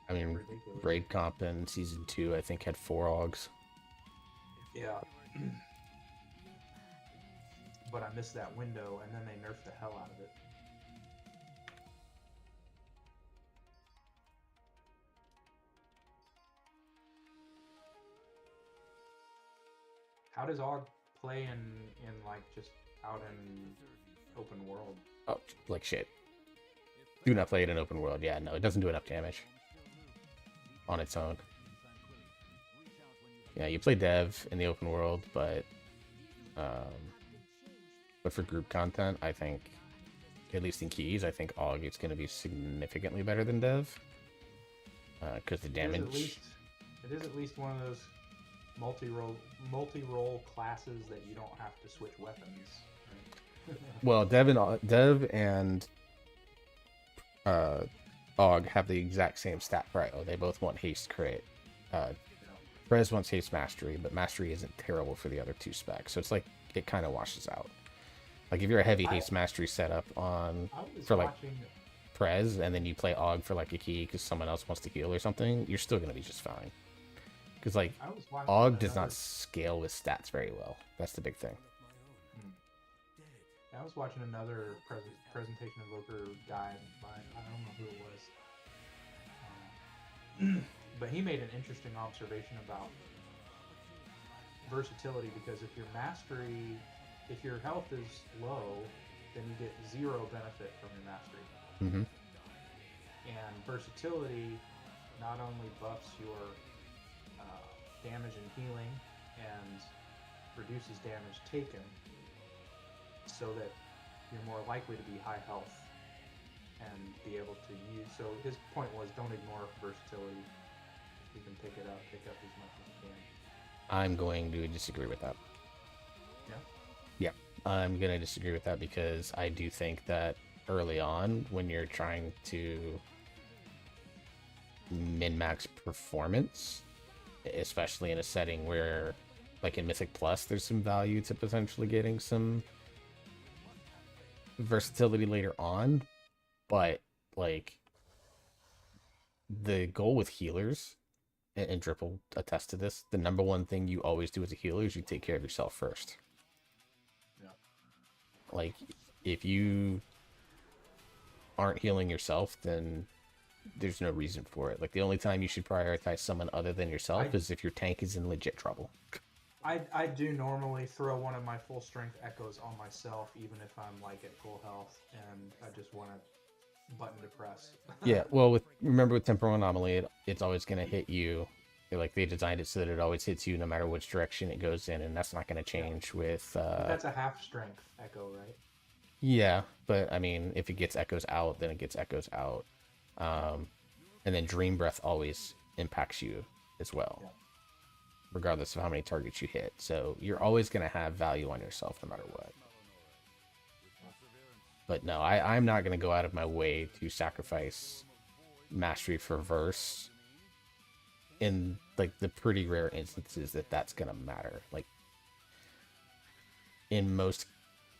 Speaker 1: I mean,
Speaker 8: Ridiculous.
Speaker 1: raid comp in season 2, I think, had 4 Augs.
Speaker 8: Yeah. But I missed that window, and then they nerfed the hell out of it. How does Og play in like just out in open world?
Speaker 1: Oh, like shit. Do not play it in open world. Yeah, no, it doesn't do enough damage on its own. Yeah, you play dev in the open world, but for group content, I think, at least in keys, I think Og is going to be significantly better than dev. Because the damage...
Speaker 8: It is at least one of those multi-role classes that you don't have to switch weapons. Right?
Speaker 1: Well, dev and Og have the exact same stat prio. They both want haste crit. Prez wants haste mastery, but mastery isn't terrible for the other 2 specs, so it's like it kind of washes out. Like if you're a heavy haste mastery setup for like Prez, and then you play Og for like a key because someone else wants to heal or something, you're still gonna be just fine. Because like Og does not scale with stats very well. That's the big thing.
Speaker 8: I was watching another presentation Evoker guy by, I don't know who it was, but he made an interesting observation about versatility, because if your health is low, then you get 0 benefit from your mastery.
Speaker 1: Mm-hmm.
Speaker 8: And versatility not only buffs your damage and healing and reduces damage taken, so that you're more likely to be high health and be able to use. So his point was, don't ignore versatility. You can pick up as much as you can.
Speaker 1: I'm going to disagree with that. Yeah, I'm going to disagree with that because I do think that early on, when you're trying to min-max performance, especially in a setting where, like in Mythic Plus, there's some value to potentially getting some versatility later on, but like the goal with healers, and Drip will attest to this, the number one thing you always do as a healer is you take care of yourself first.
Speaker 8: Yeah.
Speaker 1: Like if you aren't healing yourself, then there's no reason for it. Like the only time you should prioritize someone other than yourself is if your tank is in legit trouble.
Speaker 8: I do normally throw one of my full strength echoes on myself, even if I'm like at full health and I just want to button to press.
Speaker 1: Yeah, well, remember with temporal anomaly, it's always going to hit you. Like they designed it so that it always hits you no matter which direction it goes in, and that's not going to change with.
Speaker 8: That's a half strength echo, right?
Speaker 1: Yeah, but I mean, if it gets echoes out, then it gets echoes out. And then Dream Breath always impacts you as well, regardless of how many targets you hit. So you're always going to have value on yourself no matter what. But no, I'm not going to go out of my way to sacrifice mastery for verse in like the pretty rare instances that's going to matter. Like in most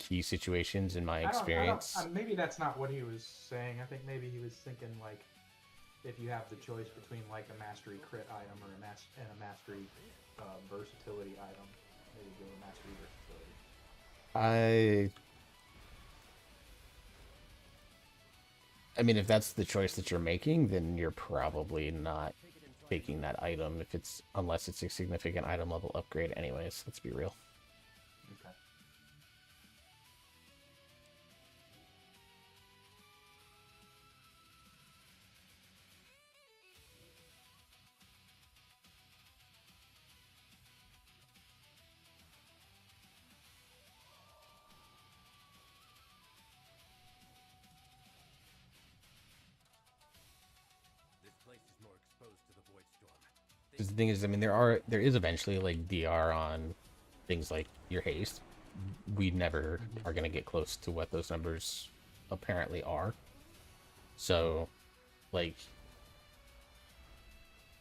Speaker 1: key situations, in my experience.
Speaker 8: Maybe that's not what he was saying. I think maybe he was thinking like if you have the choice between like a mastery crit item or a mastery versatility item, maybe go with mastery versatility.
Speaker 1: I mean, if that's the choice that you're making, then you're probably not taking that item unless it's a significant item level upgrade anyways. Let's be real.
Speaker 8: Okay.
Speaker 1: Because the thing is, I mean, there is eventually like DR on things like your haste. We never are going to get close to what those numbers apparently are. So, like,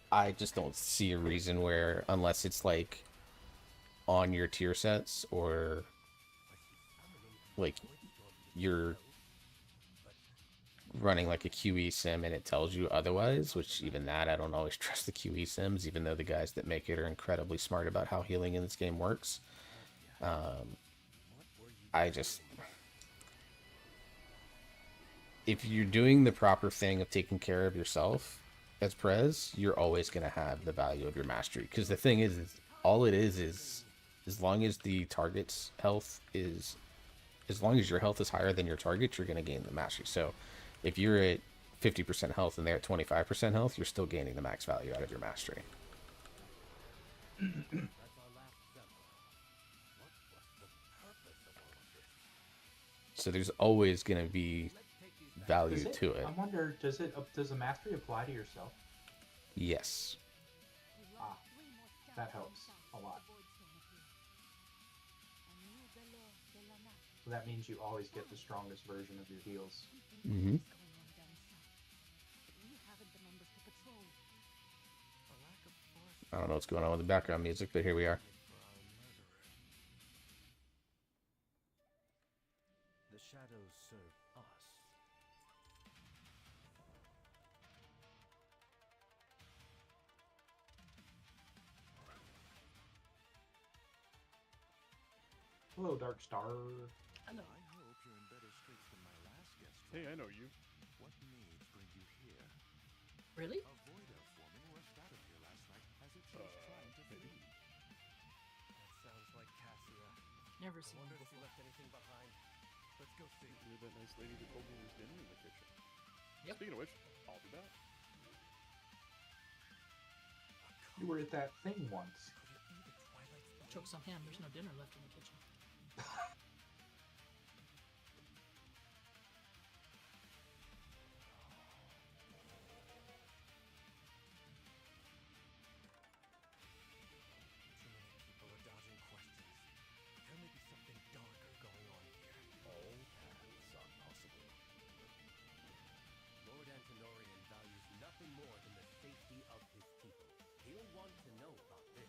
Speaker 1: I just don't see a reason where, unless it's like on your tier sets or like you're running like a QE sim and it tells you otherwise, which even that I don't always trust the QE sims, even though the guys that make it are incredibly smart about how healing in this game works. I just, if you're doing the proper thing of taking care of yourself as Prez, you're always going to have the value of your mastery. Because the thing is all it is as long as the target's health is, as long as your health is higher than your target, you're going to gain the mastery. So if you're at 50% health and they're at 25% health, you're still gaining the max value out of your mastery.
Speaker 3: That's our last zephyr. What was the purpose of all of this?
Speaker 1: So there's always going to be
Speaker 3: Let's take these
Speaker 1: value to it.
Speaker 8: I wonder, does the mastery apply to yourself?
Speaker 1: Yes.
Speaker 8: Ah, that helps a lot. So that means you always get the strongest version of your heals.
Speaker 1: Mm-hmm. I don't know what's going on with the background music, but here we are.
Speaker 7: The shadows serve us.
Speaker 8: Hello, Dark Star.
Speaker 6: Hello. I hope you're in better spirits than my last guest.
Speaker 9: Hey, I know you.
Speaker 6: What mage bring you here?
Speaker 2: Really?
Speaker 6: A voida forming rushed out of here last night as it chose trying to
Speaker 9: maybe.
Speaker 6: flee.
Speaker 7: That sounds like Cassia.
Speaker 2: Never
Speaker 7: I
Speaker 2: seen
Speaker 7: wonder
Speaker 2: him
Speaker 7: if she
Speaker 2: before.
Speaker 7: left anything behind. Let's go see.
Speaker 9: You're that nice lady that told me there's dinner in the kitchen.
Speaker 2: Yep.
Speaker 9: Speaking of which, I'll be back.
Speaker 8: You were at that thing once.
Speaker 7: Could it be the Twilight Spirit?
Speaker 2: Choke some ham. There's no dinner left in the kitchen.
Speaker 7: Too many people are dodging questions. There may be something darker going on here.
Speaker 3: All paths are possible. Lord Antonorian values nothing more than the safety of his people. He'll want to know about this.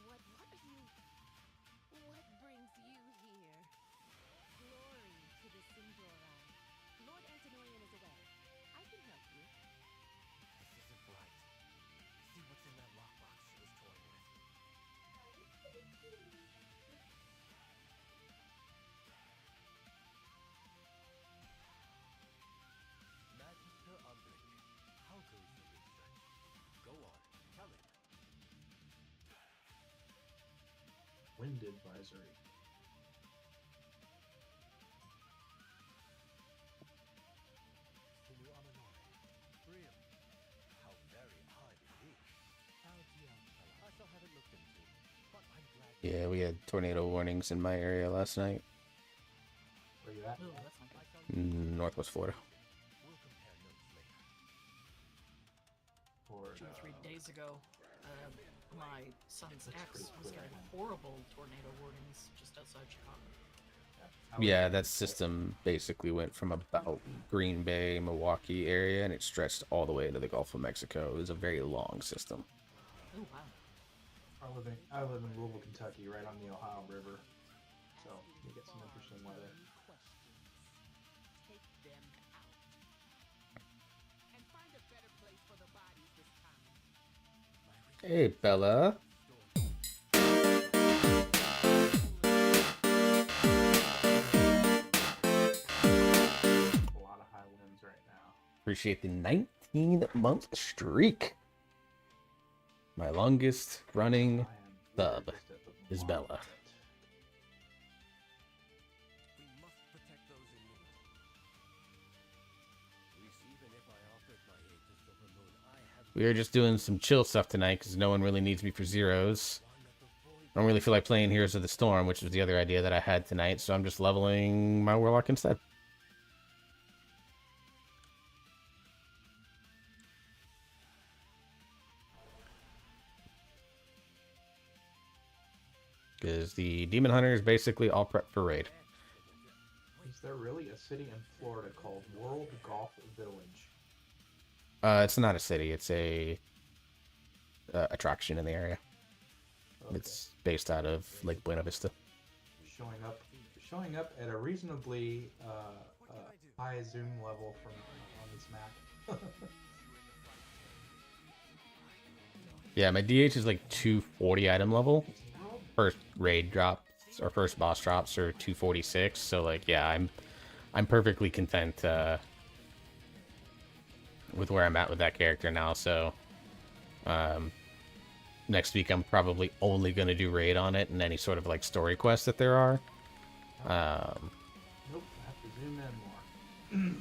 Speaker 2: What are you? What brings you here? Glory to the Sindora. Lord Antonorian is away. I can help you.
Speaker 7: This isn't right. See what's in that lockbox she was toying with.
Speaker 3: Magister Umbric, how goes the research? Go on, tell him.
Speaker 8: Wind advisory.
Speaker 3: Sinu Amanore. Really? How very odd it is. I shall have it looked into, but I'm glad.
Speaker 1: Yeah, we had tornado warnings in my area last night.
Speaker 8: Where you at?
Speaker 2: Oh, that's not good.
Speaker 1: Northwest Florida.
Speaker 3: We'll compare notes later.
Speaker 8: Or
Speaker 2: 2 or 3 days ago, my son's
Speaker 8: That's
Speaker 2: ex
Speaker 8: pretty
Speaker 2: was
Speaker 8: cool.
Speaker 2: getting horrible tornado warnings just outside Chicago.
Speaker 1: Yeah, that system basically went from about Green Bay, Milwaukee area, and it stretched all the way into the Gulf of Mexico. It was a very long system.
Speaker 2: Oh wow.
Speaker 8: I live in Louisville, Kentucky, right on the Ohio River. So you get some interesting weather.
Speaker 2: Take them out. And find a better place for the bodies this time.
Speaker 1: Hey, Bella.
Speaker 8: A lot of high winds right now.
Speaker 1: Appreciate the 19-month streak. My longest running
Speaker 8: I am
Speaker 1: sub
Speaker 8: just at the
Speaker 1: is
Speaker 8: bottom
Speaker 1: Bella.
Speaker 8: of it.
Speaker 7: We must protect those in need.
Speaker 3: Even if I offered my aid to Silver Moon, I have
Speaker 1: We are just doing some chill stuff tonight because no one really needs me for zeros.
Speaker 3: one that the void
Speaker 1: I don't really feel like playing Heroes of the Storm, which was the other idea that I had tonight, so I'm just leveling my Warlock instead. Because the Demon Hunter is basically all prep for raid.
Speaker 8: Is there really a city in Florida called World Golf Village?
Speaker 1: It's not a city; it's a attraction in the area.
Speaker 8: Okay.
Speaker 1: It's based out of Lake Buena Vista.
Speaker 8: Showing up at a reasonably high zoom level from on this map.
Speaker 1: Yeah, my DH is like 240 item level. First raid drops or first boss drops are 246. So like, yeah, I'm perfectly content with where I'm at with that character now. So next week I'm probably only gonna do raid on it and any sort of like story quests that there are.
Speaker 8: Nope, I have to zoom in more.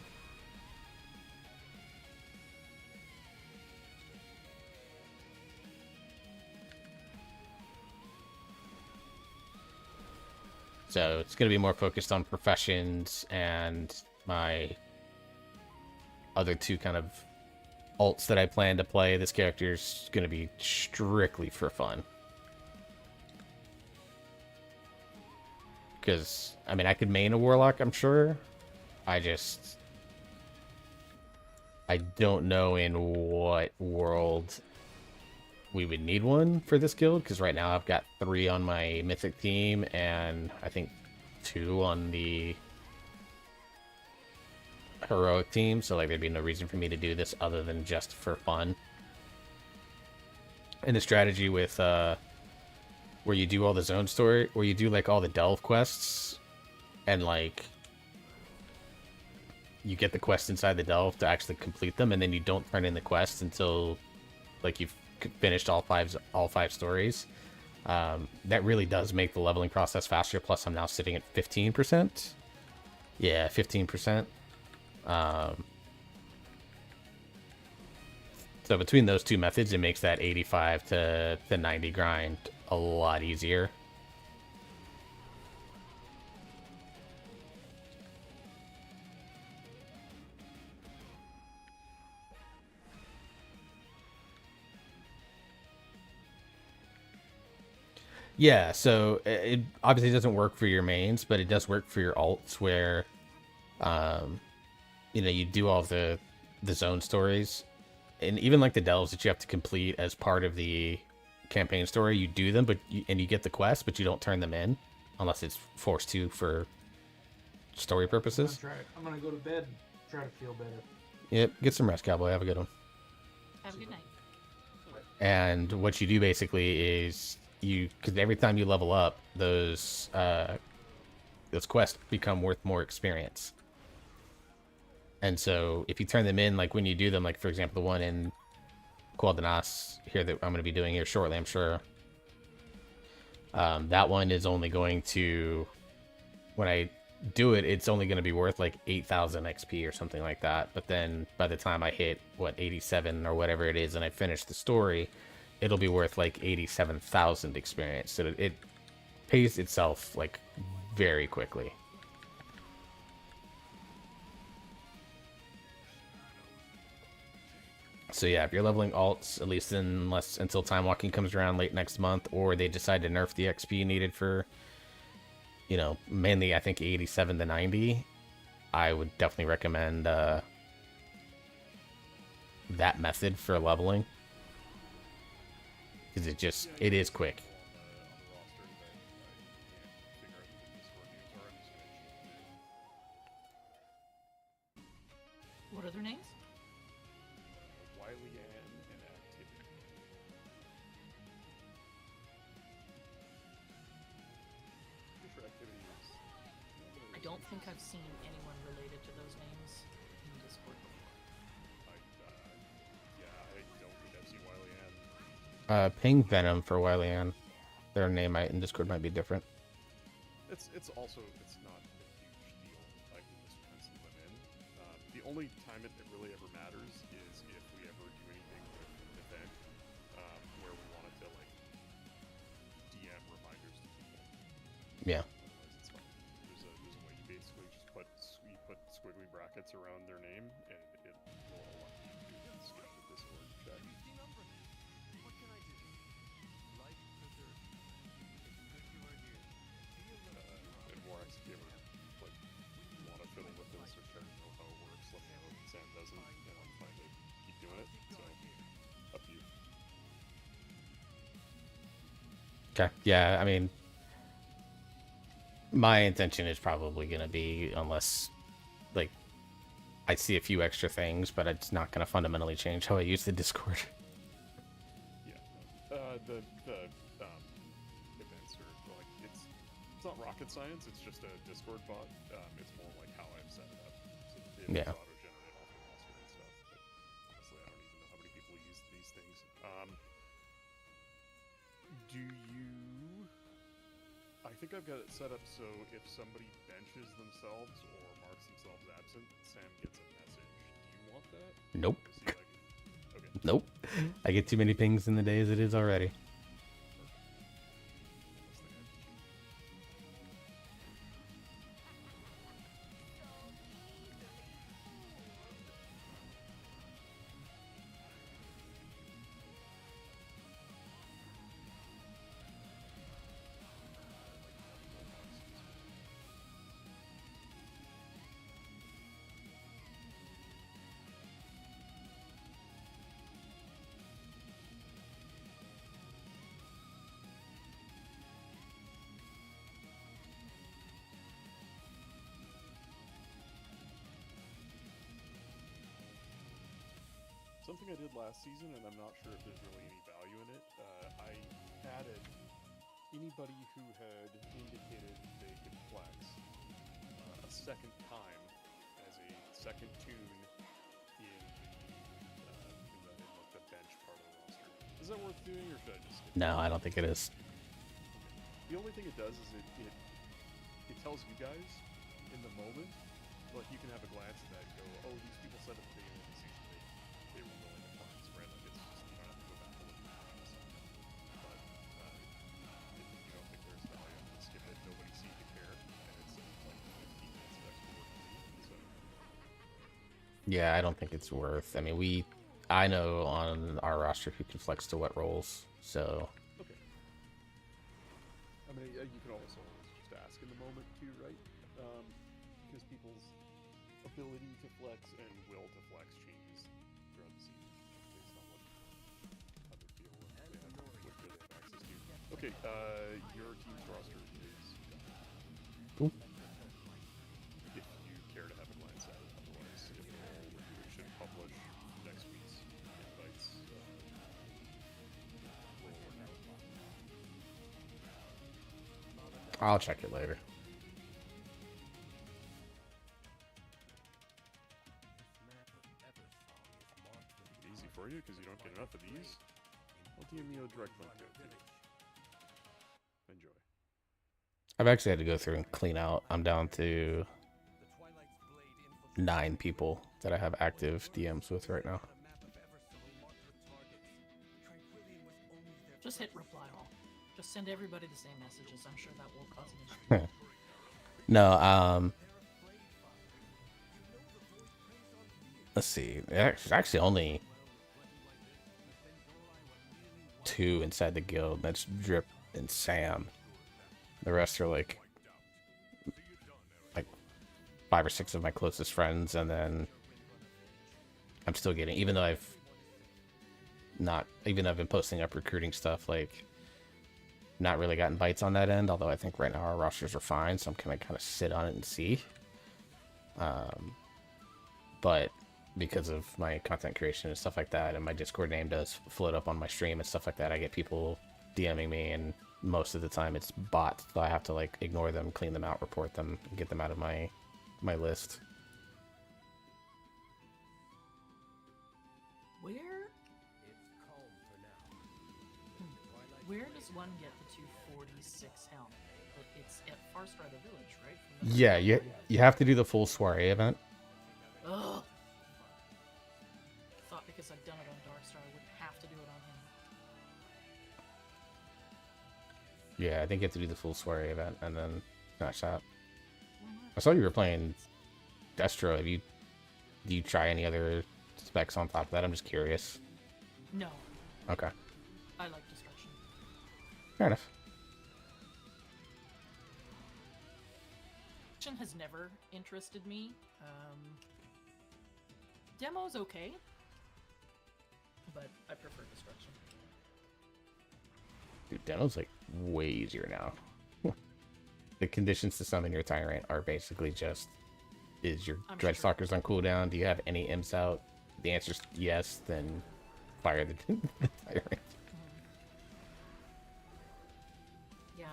Speaker 1: So it's going to be more focused on professions, and my other two kind of alts that I plan to play. This character's going to be strictly for fun. Because, I mean, I could main a warlock, I'm sure. I don't know in what world we would need one for this guild, because right now I've got 3 on my mythic team and I think 2 on the heroic team, so like there'd be no reason for me to do this other than just for fun. And the strategy with where you do all the zone story, where you do like all the delve quests and like you get the quest inside the delve to actually complete them, and then you don't turn in the quest until like you've finished all five stories. That really does make the leveling process faster. Plus, I'm now sitting at 15%. Yeah, 15%. So between those two methods, it makes that 85 to 90 grind a lot easier. Yeah, so it obviously doesn't work for your mains, but it does work for your alts where, you know, you do all the zone stories, and even like the delves that you have to complete as part of the campaign story, you do them, but you get the quest, but you don't turn them in unless it's forced to for story purposes.
Speaker 8: I'm gonna go to bed and try to feel better.
Speaker 1: Yep, get some rest, cowboy. Have a good one.
Speaker 2: Have a good night.
Speaker 1: And what you do basically is because every time you level up, those quests become worth more experience. And so if you turn them in, like when you do them, like for example, the one in Qualdanas here that I'm going to be doing here shortly, I'm sure. That one is only going to, when I do it, it's only going to be worth like 8,000 XP or something like that. But then by the time I hit, 87 or whatever it is, and I finish the story, it'll be worth like 87,000 experience. So it pays itself like very quickly. So yeah, if you're leveling alts, at least until time walking comes around late next month, or they decide to nerf the XP needed for, you know, mainly I think 87 to 90, I would definitely recommend that method for leveling. Because it is quick.
Speaker 2: What are their names?
Speaker 9: Wiley Ann and Activity. For activities.
Speaker 2: I don't think I've seen anyone related to those names in Discord before.
Speaker 9: Yeah, I don't think I've seen Wiley Ann.
Speaker 1: Ping Venom for Wiley Ann. Their name in Discord might be different.
Speaker 9: It's also not a huge deal. I can just pencil them in. The only time it really ever matters is if we ever do anything with an event where we wanted to like DM reminders to people.
Speaker 1: Yeah.
Speaker 9: Otherwise, it's fine. There's a way you basically just put squiggly brackets around their name, and it will allow you to skip the Discord chat.
Speaker 7: What can I do? Life preserve. It's good you are here.
Speaker 9: And more if you ever like want to fiddle with this or try to know how it works, let me know. Sam doesn't, and I'm fine to keep doing it. So up to you.
Speaker 1: Okay. Yeah, I mean, my intention is probably gonna be, unless like I see a few extra things, but it's not gonna fundamentally change how I use the Discord.
Speaker 9: Yeah. The events are like it's not rocket science. It's just a Discord bot. It's more like how I've set it up. So the events
Speaker 1: Yeah.
Speaker 9: auto-generate off the roster and stuff. But honestly, I don't even know how many people use these things. Do you? I think I've got it set up so if somebody benches themselves or marks themselves absent, Sam gets a message. Do you want that?
Speaker 1: Nope.
Speaker 9: Let me see if I can. Okay.
Speaker 1: Nope. I get too many pings in the day as it is already.
Speaker 9: Something I did last season, and I'm not sure if there's really any value in it. I added anybody who had indicated they could flex a second time as a second tune in the bench part of the roster. Is that worth doing, or should I just skip it?
Speaker 1: No, I don't think it is.
Speaker 9: The only thing it does is it tells you guys in the moment, like you can have a glance at that and go, oh, these people said at the beginning of the season they were willing to flex, right? Like it's just, you don't have to go back and look at the names. But if you don't think there's value, I'm gonna skip it. Nobody seemed to care, and it's like 15 minutes of extra work for me. So
Speaker 1: Yeah, I don't think it's worth. I mean, I know on our roster who can flex to what roles, so
Speaker 9: okay. I mean, you can also always just ask in the moment too, right? Because people's ability to flex and will to flex changes throughout the season based on how they feel and what gear they have access to. Okay, your team's roster is
Speaker 1: cool.
Speaker 9: if you care to have a glance at it. Otherwise, we should publish next week's invites.
Speaker 1: I'll check it later.
Speaker 9: Easy for you because you don't get enough of these. I'll DM you a direct link to it. Enjoy.
Speaker 1: I've actually had to go through and clean out. I'm down to 9 people that I have active DMs with right now.
Speaker 10: Just hit reply all. Just send everybody the same messages. I'm sure that will cause an issue.
Speaker 1: No, let's see. There's actually only 2 inside the guild. That's Drip and Sam. The rest are like 5 or 6 of my closest friends, and then I'm still getting, even though I've been posting up recruiting stuff, like not really gotten bites on that end, although I think right now our rosters are fine, so I'm gonna kind of sit on it and see. But because of my content creation and stuff like that, and my Discord name does float up on my stream and stuff like that, I get people DMing me, and most of the time it's bots, so I have to like ignore them, clean them out, report them, and get them out of my list.
Speaker 10: Where does one get the 246 helm? But it's at Farstrider Village, right?
Speaker 1: Yeah, you have to do the full soiree event.
Speaker 10: Ugh. Thought because I've done it on Darkstar, I wouldn't have to do it on him.
Speaker 1: Yeah, I think you have to do the full soiree event and then finish that. I saw you were playing Destro. Do you try any other specs on top of that? I'm just curious.
Speaker 10: No.
Speaker 1: Okay.
Speaker 10: I like Destruction.
Speaker 1: Fair enough.
Speaker 10: Destruction has never interested me. Demo's okay, but I prefer Destruction.
Speaker 1: Dude, demo's like way easier now. The conditions to summon your tyrant are basically just, is your
Speaker 10: I'm
Speaker 1: Dreadstalkers on cooldown? Do you have any imps out? The answer's yes, then fire the, the tyrant.
Speaker 10: Yeah,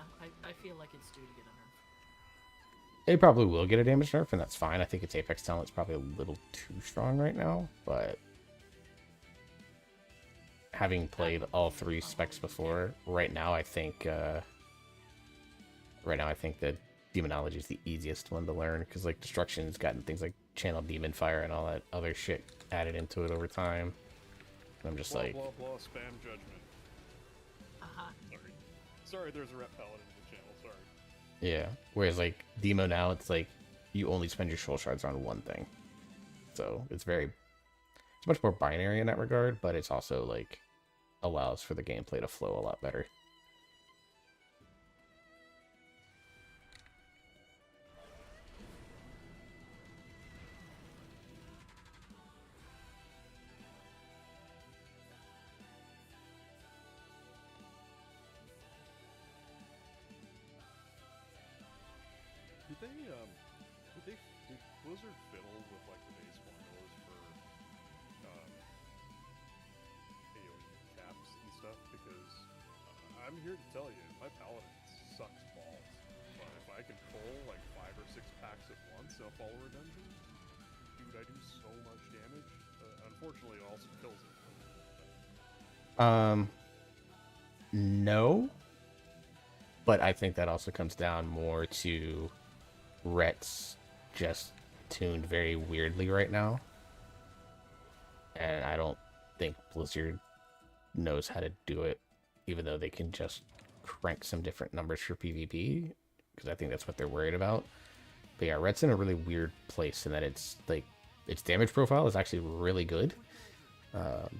Speaker 10: I feel like it's due to get a nerf.
Speaker 1: It probably will get a damage nerf, and that's fine. I think its Apex talent's probably a little too strong right now, but having played all 3 specs before, right now I think that Demonology is the easiest one to learn, because like Destruction's gotten things like Channel Demon Fire and all that other shit added into it over time. And I'm just
Speaker 9: blah,
Speaker 1: like,
Speaker 9: blah, blah, spam judgment.
Speaker 10: Uh-huh.
Speaker 9: Sorry, there's a rep paladin in the channel, sorry.
Speaker 1: yeah. Whereas like Demo now, it's like you only spend your soul shards on one thing. So it's much more binary in that regard, but it's also like allows for the gameplay to flow a lot better.
Speaker 9: Did Blizzard fiddle with like the base formulas for AoE caps and stuff? Because I'm here to tell you, my paladin sucks balls. But if I can pull like 5 or 6 packs at once in a follower dungeon, dude, I do so much damage. Unfortunately, it also kills it.
Speaker 1: No. But I think that also comes down more to Rets just tuned very weirdly right now. And I don't think Blizzard knows how to do it, even though they can just crank some different numbers for PvP, because I think that's what they're worried about. But yeah, Ret's in a really weird place in that it's like its damage profile is actually really good.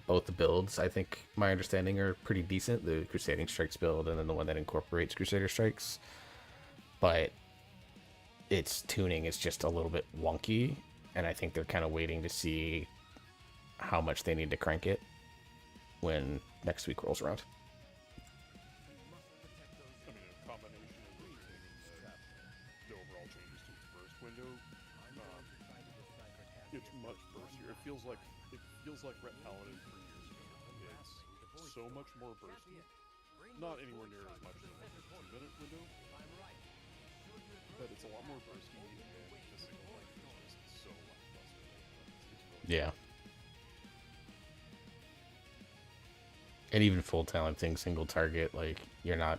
Speaker 1: Both the builds, I think, my understanding, are pretty decent. The Crusading Strikes build and then the one that incorporates Crusader Strikes. But its tuning is just a little bit wonky, and I think they're kind of waiting to see how much they need to crank it when next week rolls around.
Speaker 9: I mean, a combination of the overall changes to its burst window, it's much burstier. It feels like Ret Paladin 3 years ago. It's so much more bursty. Not anywhere near as much as a 2-minute window, but it's a lot more bursty, and the single life is just so lackluster. It's really
Speaker 1: Yeah. And even full talenting single target, like, you're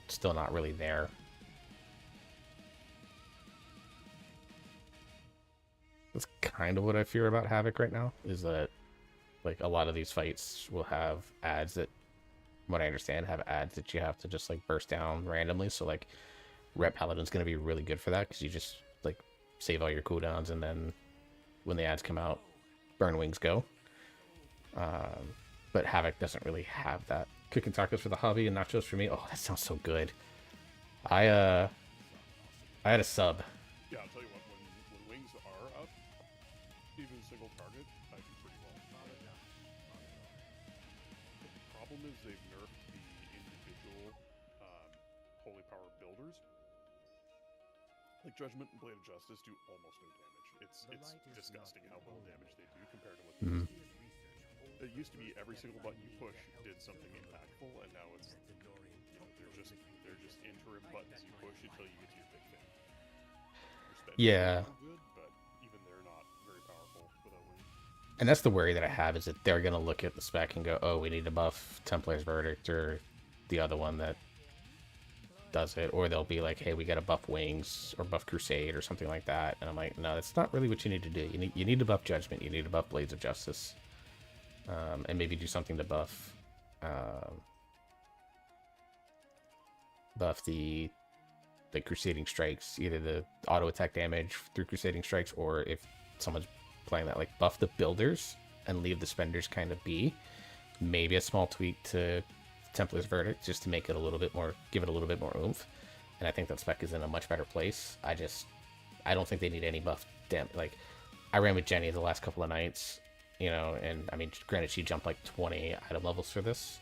Speaker 1: still not really there. That's kind of what I fear about Havoc right now, is that like a lot of these fights will have ads that, from what I understand, have ads that you have to just like burst down randomly. So like Rep Paladin's going to be really good for that, because you just like save all your cooldowns, and then when the ads come out, burn wings go. But Havoc doesn't really have that. Cooking tacos for the hobby and nachos for me. Oh, that sounds so good. I had a sub.
Speaker 9: Yeah, I'll tell you what, when wings are up, even single target, I do pretty well. The problem is they've nerfed the individual holy power builders. Like Judgment and Blade of Justice do almost no damage. It's disgusting how little damage they do compared to what they used to be. It used to be every single button you push did something impactful, and now it's, they're just interim buttons you push until you get to your big thing.
Speaker 1: Yeah.
Speaker 9: Good, but even they're not very powerful without wings.
Speaker 1: And that's the worry that I have, is that they're going to look at the spec and go, oh, we need to buff Templar's Verdict or the other one that does it. Or they'll be like, hey, we got to buff Wings or buff Crusade or something like that. And I'm like, no, that's not really what you need to do. You need to buff Judgment. You need to buff Blades of Justice. And maybe do something to buff the Crusading Strikes, either the auto attack damage through Crusading Strikes, or if someone's playing that, like buff the builders and leave the spenders kind of be. Maybe a small tweak to Templar's Verdict just to make it a little bit more, give it a little bit more oomph. And I think that spec is in a much better place. I don't think they need any buff. Like, I ran with Jenny the last couple of nights, you know, and I mean, granted, she jumped like 20 item levels for this.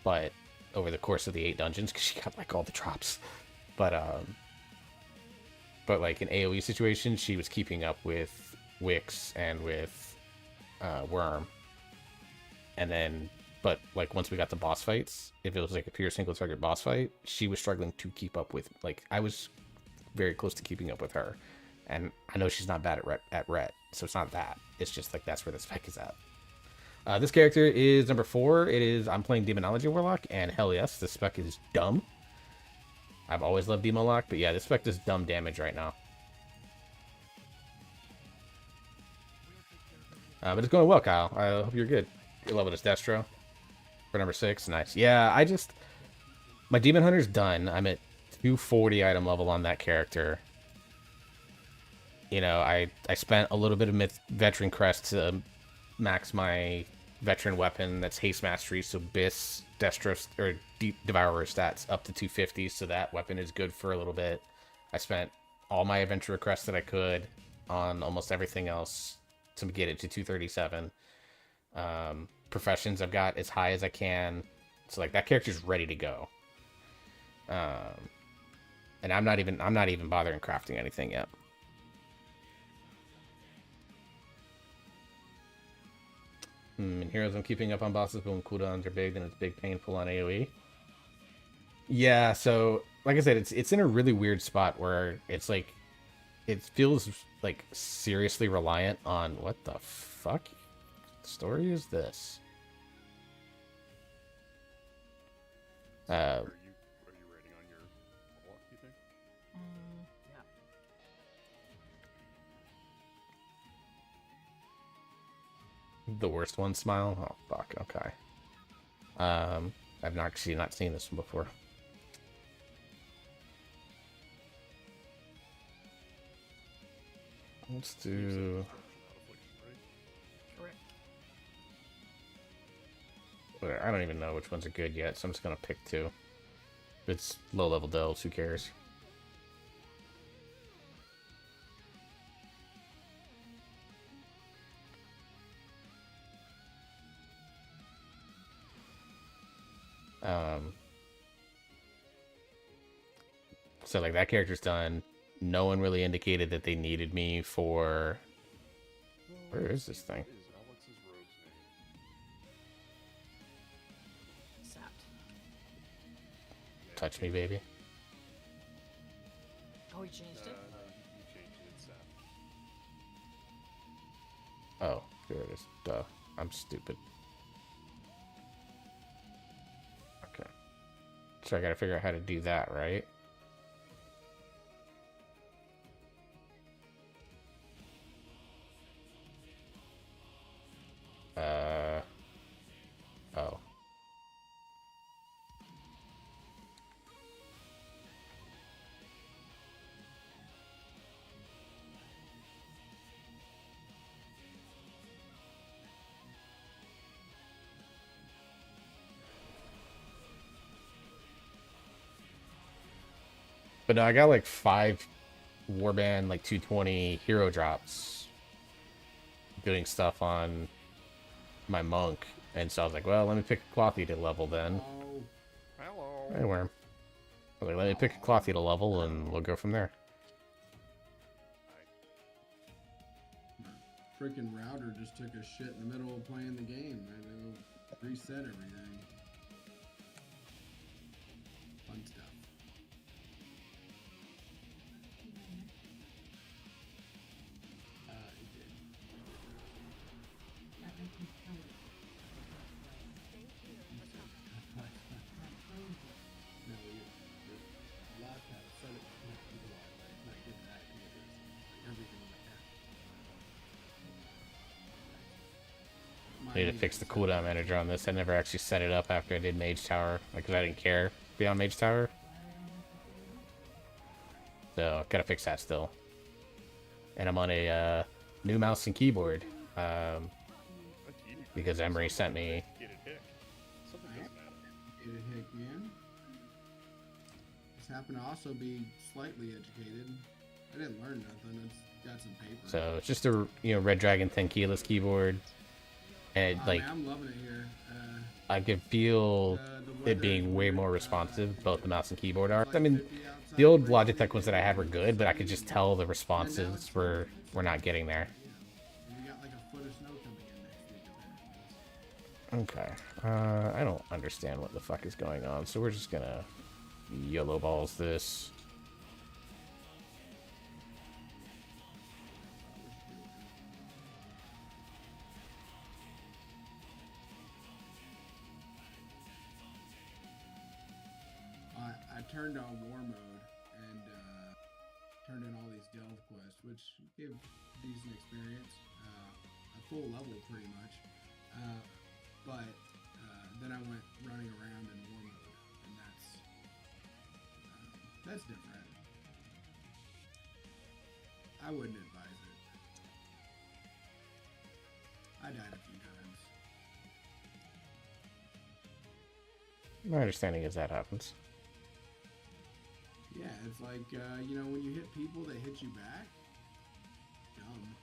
Speaker 1: but over the course of the 8 dungeons, because she got like all the drops. But like in AoE situations, she was keeping up with Wix and with Worm. And then, but like once we got to boss fights, if it was like a pure single target boss fight, she was struggling to keep up with, like, I was very close to keeping up with her. And I know she's not bad at ret, so it's not that. It's just like that's where the spec is at. This character is number 4. I'm playing Demonology Warlock, and hell yes, this spec is dumb. I've always loved Demo Lock, but yeah, this spec does dumb damage right now. But it's going well, Kyle. I hope you're good. Your level is Destro for number 6. Nice. Yeah, my Demon Hunter's done. I'm at 240 item level on that character. You know, I spent a little bit of Veteran Crest to max my Veteran weapon that's Haste Mastery, so Biss, Destro, or Deep Devourer stats up to 250, so that weapon is good for a little bit. I spent all my Adventurer Crest that I could on almost everything else to get it to 237. Professions I've got as high as I can, so like that character's ready to go. And I'm not even bothering crafting anything yet. In Heroes, I'm keeping up on bosses, but when cooldowns are big, then it's big painful on AoE. Yeah, so like I said, it's in a really weird spot where it's like it feels like seriously reliant on what the fuck story is this?
Speaker 9: Are you writing on your Warlock, you think?
Speaker 10: Yeah.
Speaker 1: The worst one, Smile? Oh, fuck, okay. I've actually not seen this one before. Let's do...
Speaker 10: Correct.
Speaker 1: I don't even know which ones are good yet, so I'm just gonna pick 2. If it's low-level delves, who cares? So like that character's done. No one really indicated that they needed me for... Where is this thing?
Speaker 9: What is Alex's rogue's name?
Speaker 10: Sapped.
Speaker 1: Touch me, baby.
Speaker 10: Oh, he changed it?
Speaker 9: No, you changed it, it's Sap.
Speaker 1: Oh, here it is. Duh. I'm stupid. Okay. So I gotta figure out how to do that, right? Oh. But no, I got like 5 Warband, like 220 hero drops doing stuff on my monk, and so I was like, well, let me pick a Clothy to level then.
Speaker 9: Hello.
Speaker 1: Hey, Worm. I was like, let me pick a Clothy to level, and we'll go from there.
Speaker 11: Freaking router just took a shit in the middle of playing the game. I had to reset everything. Fun stuff. It did. No, your laptop set it not getting that everything like that.
Speaker 1: I need to fix the cooldown manager on this. I never actually set it up after I did Mage Tower, because I didn't care beyond Mage Tower. So, gotta fix that still. And I'm on a new mouse and keyboard, because Emery sent me...
Speaker 9: Get it hick. Something doesn't add up.
Speaker 11: Get it, hick, man. Just happen to also be slightly educated. I didn't learn nothing. It's got some paper.
Speaker 1: So, it's just a Red Dragon 10 keyless keyboard. and
Speaker 11: Man,
Speaker 1: like
Speaker 11: I'm loving it here.
Speaker 1: I could feel
Speaker 11: The
Speaker 1: it
Speaker 11: weather is
Speaker 1: being way
Speaker 11: weird.
Speaker 1: more responsive. Both the mouse and keyboard
Speaker 11: It's
Speaker 1: are. I
Speaker 11: like
Speaker 1: mean,
Speaker 11: 50
Speaker 1: the
Speaker 11: outside,
Speaker 1: old
Speaker 11: breezy,
Speaker 1: Logitech ones that I had were
Speaker 11: maybe
Speaker 1: good, but I could
Speaker 11: 70,
Speaker 1: just tell the
Speaker 11: and now
Speaker 1: responses
Speaker 11: it's
Speaker 1: were
Speaker 11: sunny.
Speaker 1: not getting there.
Speaker 11: You know, and we got like a foot of snow coming in next week apparently.
Speaker 1: Okay. I don't understand what the fuck is going on, so we're just gonna yellow balls this.
Speaker 11: I turned on war mode and turned in all these delve quests, which give decent experience, a full level pretty much. But then I went running around in war mode, and that's different. I wouldn't advise it. I died a few times.
Speaker 1: My understanding is that happens.
Speaker 11: Yeah, it's like, you know, when you hit people, they hit you back. Dumb.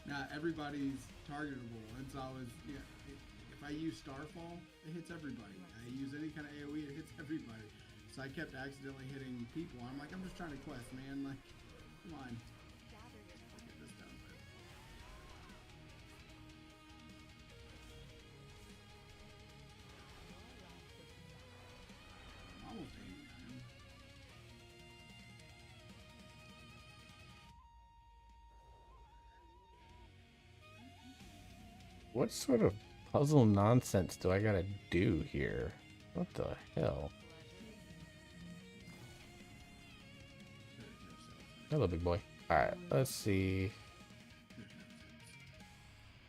Speaker 11: Not everybody's targetable, and so I was, yeah, if I use Starfall, it hits everybody. I use any kind of AoE, it hits everybody. So I kept accidentally hitting people. I'm like, I'm just trying to quest, man. Like, come on. Let's get this done with. I'm almost 89.
Speaker 1: What sort of puzzle nonsense do I gotta do here? What the hell? Hello, big boy. Alright, let's see.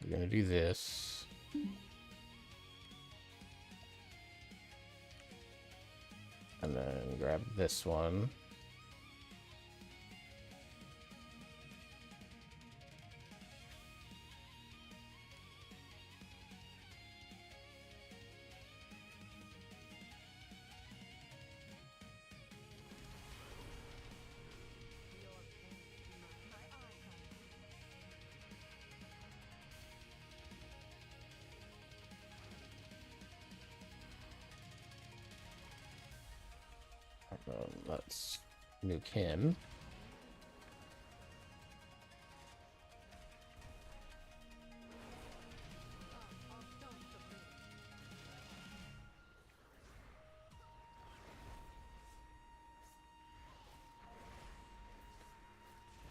Speaker 1: We're gonna do this. And then grab this one. Let's nuke him.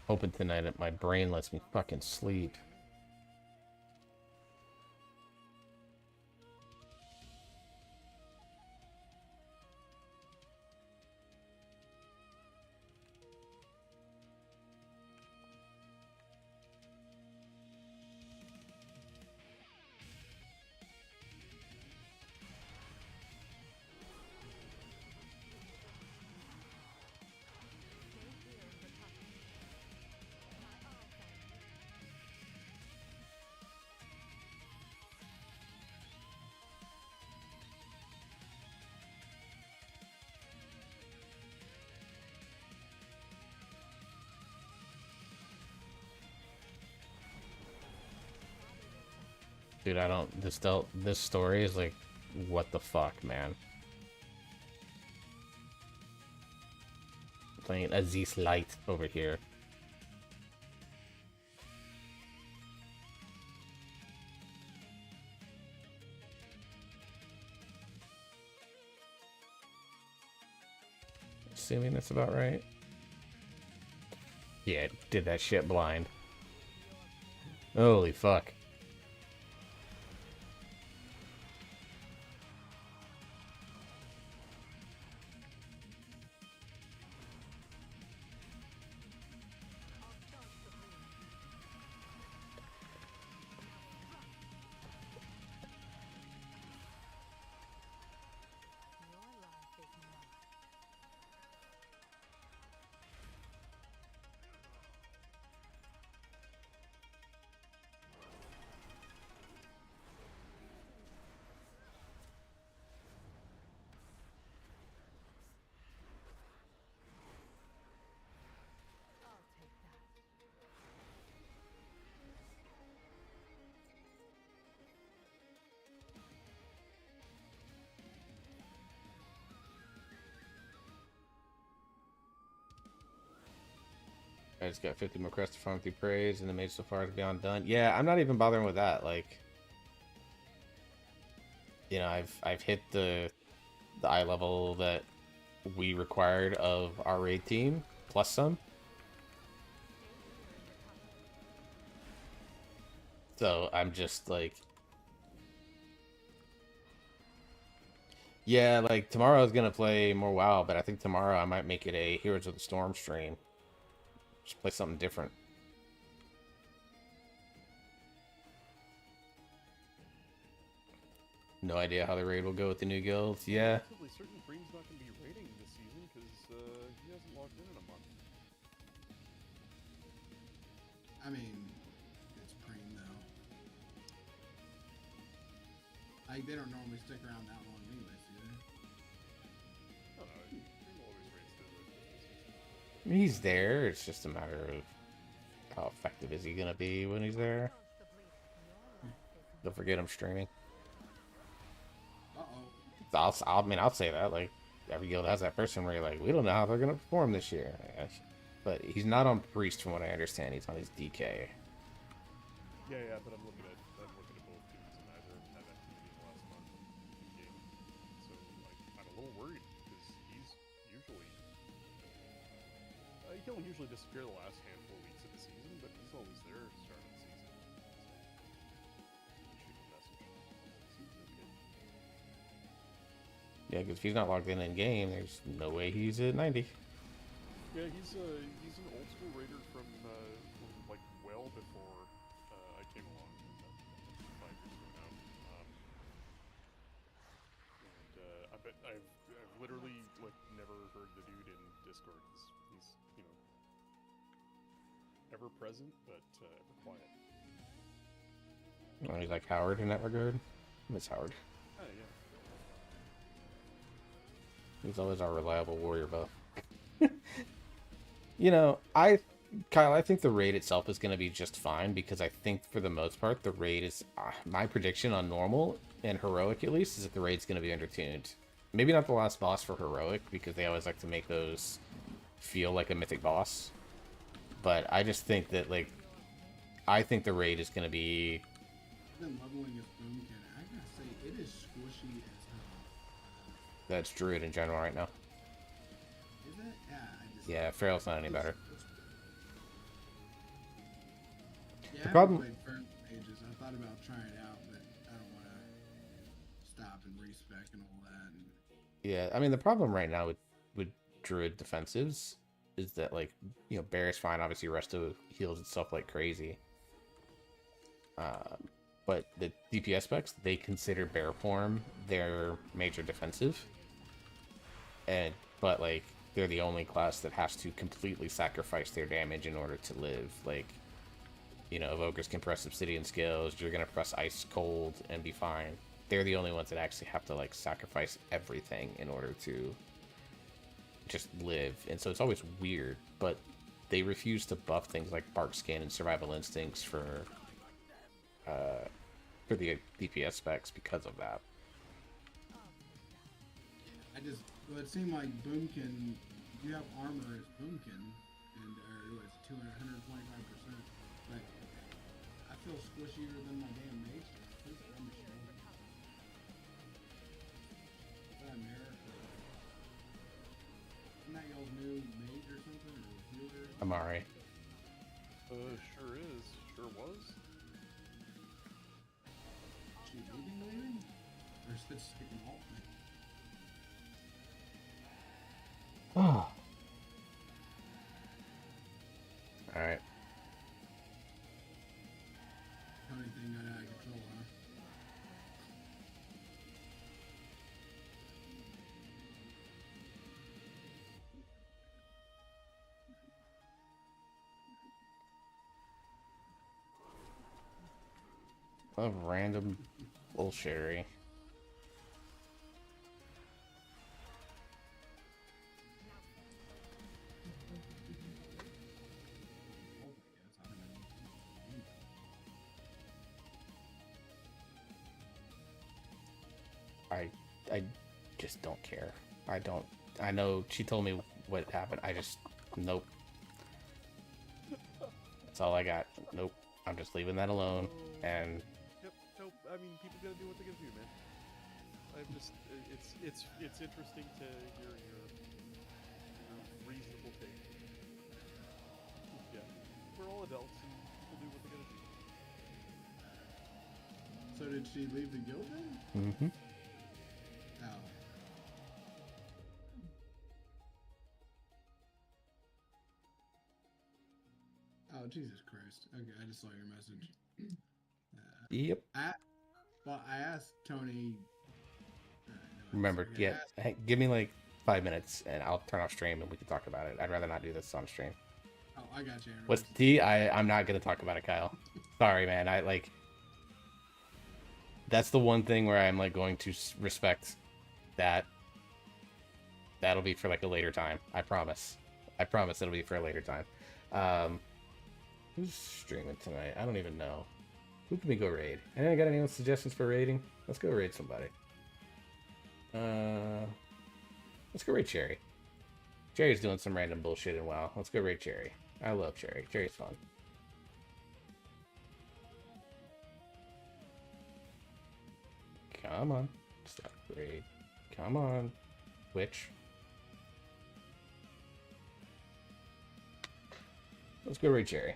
Speaker 1: Hoping tonight that my brain lets me fucking sleep. Dude, I don't. This story is like, what the fuck, man? I'm playing Aziz Light over here. Assuming that's about right. Yeah, did that shit blind. Holy fuck. I just got 50 more crests to farm through praise, and the mage so far is beyond done. Yeah, I'm not even bothering with that. Like, you know, I've hit the eye level that we required of our raid team, plus some. So I'm just like, yeah, like tomorrow I was gonna play more WoW, but I think tomorrow I might make it a Heroes of the Storm stream. Just play something different. No idea how the raid will go with the new guilds. Yeah.
Speaker 9: Relatively certain Bream's not going to be raiding this season because he hasn't logged in a month.
Speaker 11: I mean, it's Preem though. Like they don't normally stick around that long anyways, do they?
Speaker 9: No, Bream always raids the season.
Speaker 1: He's there. It's just a matter of how effective is he gonna be when he's there. Don't forget I'm streaming. I mean, I'll say that. Like, every guild has that person where you're like, we don't know how they're gonna perform this year. But he's not on Priest, from what I understand. He's on his DK.
Speaker 9: Yeah, but I'm looking at both teams, and neither of them had activity in the last month in game. So, like, I'm a little worried because he's usually he'll usually disappear the last handful of weeks of the season, but he's always there at the start of the season. So, shoot him a message. See if he's okay.
Speaker 1: Yeah, because if he's not logged in game, there's no way he's at 90.
Speaker 9: Yeah, he's an old school raider from like well before I came along, about 5 years ago now. I bet I've literally like never heard the dude in Discord. He's you know ever present but ever quiet.
Speaker 1: Oh, he's like Howard in that regard. Miss Howard.
Speaker 9: Oh yeah.
Speaker 1: He's always our reliable warrior buff. You know, Kyle, I think the raid itself is going to be just fine because I think for the most part, the raid is... my prediction on normal and heroic, at least, is that the raid's going to be undertuned. Maybe not the last boss for heroic because they always like to make those feel like a mythic boss. But I just think that, like... I think the raid is going to be...
Speaker 11: I've been leveling his boomkin. I gotta say, it is squishy as hell.
Speaker 1: That's Druid in general right now.
Speaker 11: Is it?
Speaker 1: Yeah, Feral's not any better.
Speaker 11: Yeah,
Speaker 1: The
Speaker 11: I
Speaker 1: problem-
Speaker 11: haven't played Feral in ages. I thought about trying it out, but I don't want to stop and respec and all that. And...
Speaker 1: Yeah, I mean, the problem right now with Druid defensives is that, like, you know, Bear is fine. Obviously, Resto heals itself like crazy. But the DPS specs, they consider Bear form their major defensive. But, like, they're the only class that has to completely sacrifice their damage in order to live. Like, you know, Evokers can press Obsidian skills, you're gonna press Ice Cold and be fine. They're the only ones that actually have to, like, sacrifice everything in order to just live. And so it's always weird, but they refuse to buff things like Bark Skin and Survival Instincts for the DPS specs because of that.
Speaker 11: Well, it seemed like Boomkin, you have armor as Boomkin, and or it's 125%, but I feel squishier than my damn mage. Who's that machine? Is that America? Isn't that y'all's new mage or something, or healer?
Speaker 1: Amari.
Speaker 9: Sure is. Sure was.
Speaker 11: Is she leaving? Or is it sticking alt?
Speaker 1: Oh. Alright.
Speaker 11: Anything got out of control, huh?
Speaker 1: Love random bullshittery. I just don't care. I know she told me what happened. I just, nope. That's all I got. Nope. I'm just leaving that alone. And
Speaker 9: Yep. Nope. I mean, people gotta do what they gotta do, man. I'm just. It's interesting to hear your reasonable take. Yeah. We're all adults and people do what they gotta do.
Speaker 11: So did she leave the guild then?
Speaker 1: mm-hmm.
Speaker 11: Oh. Oh, Jesus Christ. Okay, I just saw your message.
Speaker 1: Yep.
Speaker 11: I asked Tony.
Speaker 1: Remember,
Speaker 11: Okay, I
Speaker 1: yeah.
Speaker 11: asked-
Speaker 1: Hey, give me like 5 minutes, and I'll turn off stream, and we can talk about it. I'd rather not do this on stream.
Speaker 11: Oh, I got you. Aaron.
Speaker 1: What's the? I'm not gonna talk about it, Kyle. Sorry, man. I like. That's the one thing where I'm like going to respect that. That'll be for like a later time. I promise. I promise it'll be for a later time. Who's streaming tonight? I don't even know. Who can we go raid? Anyone got any suggestions for raiding? Let's go raid somebody. Let's go raid Cherry. Cherry's doing some random bullshit and wow. Let's go raid Cherry. I love Cherry. Cherry's fun. Come on. Stop raid. Come on. Twitch. Let's go raid Cherry.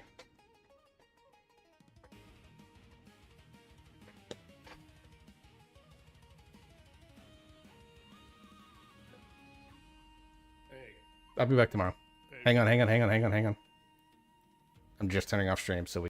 Speaker 9: Hey.
Speaker 1: I'll be back tomorrow.
Speaker 9: Hey.
Speaker 1: Hang on. I'm just turning off stream so we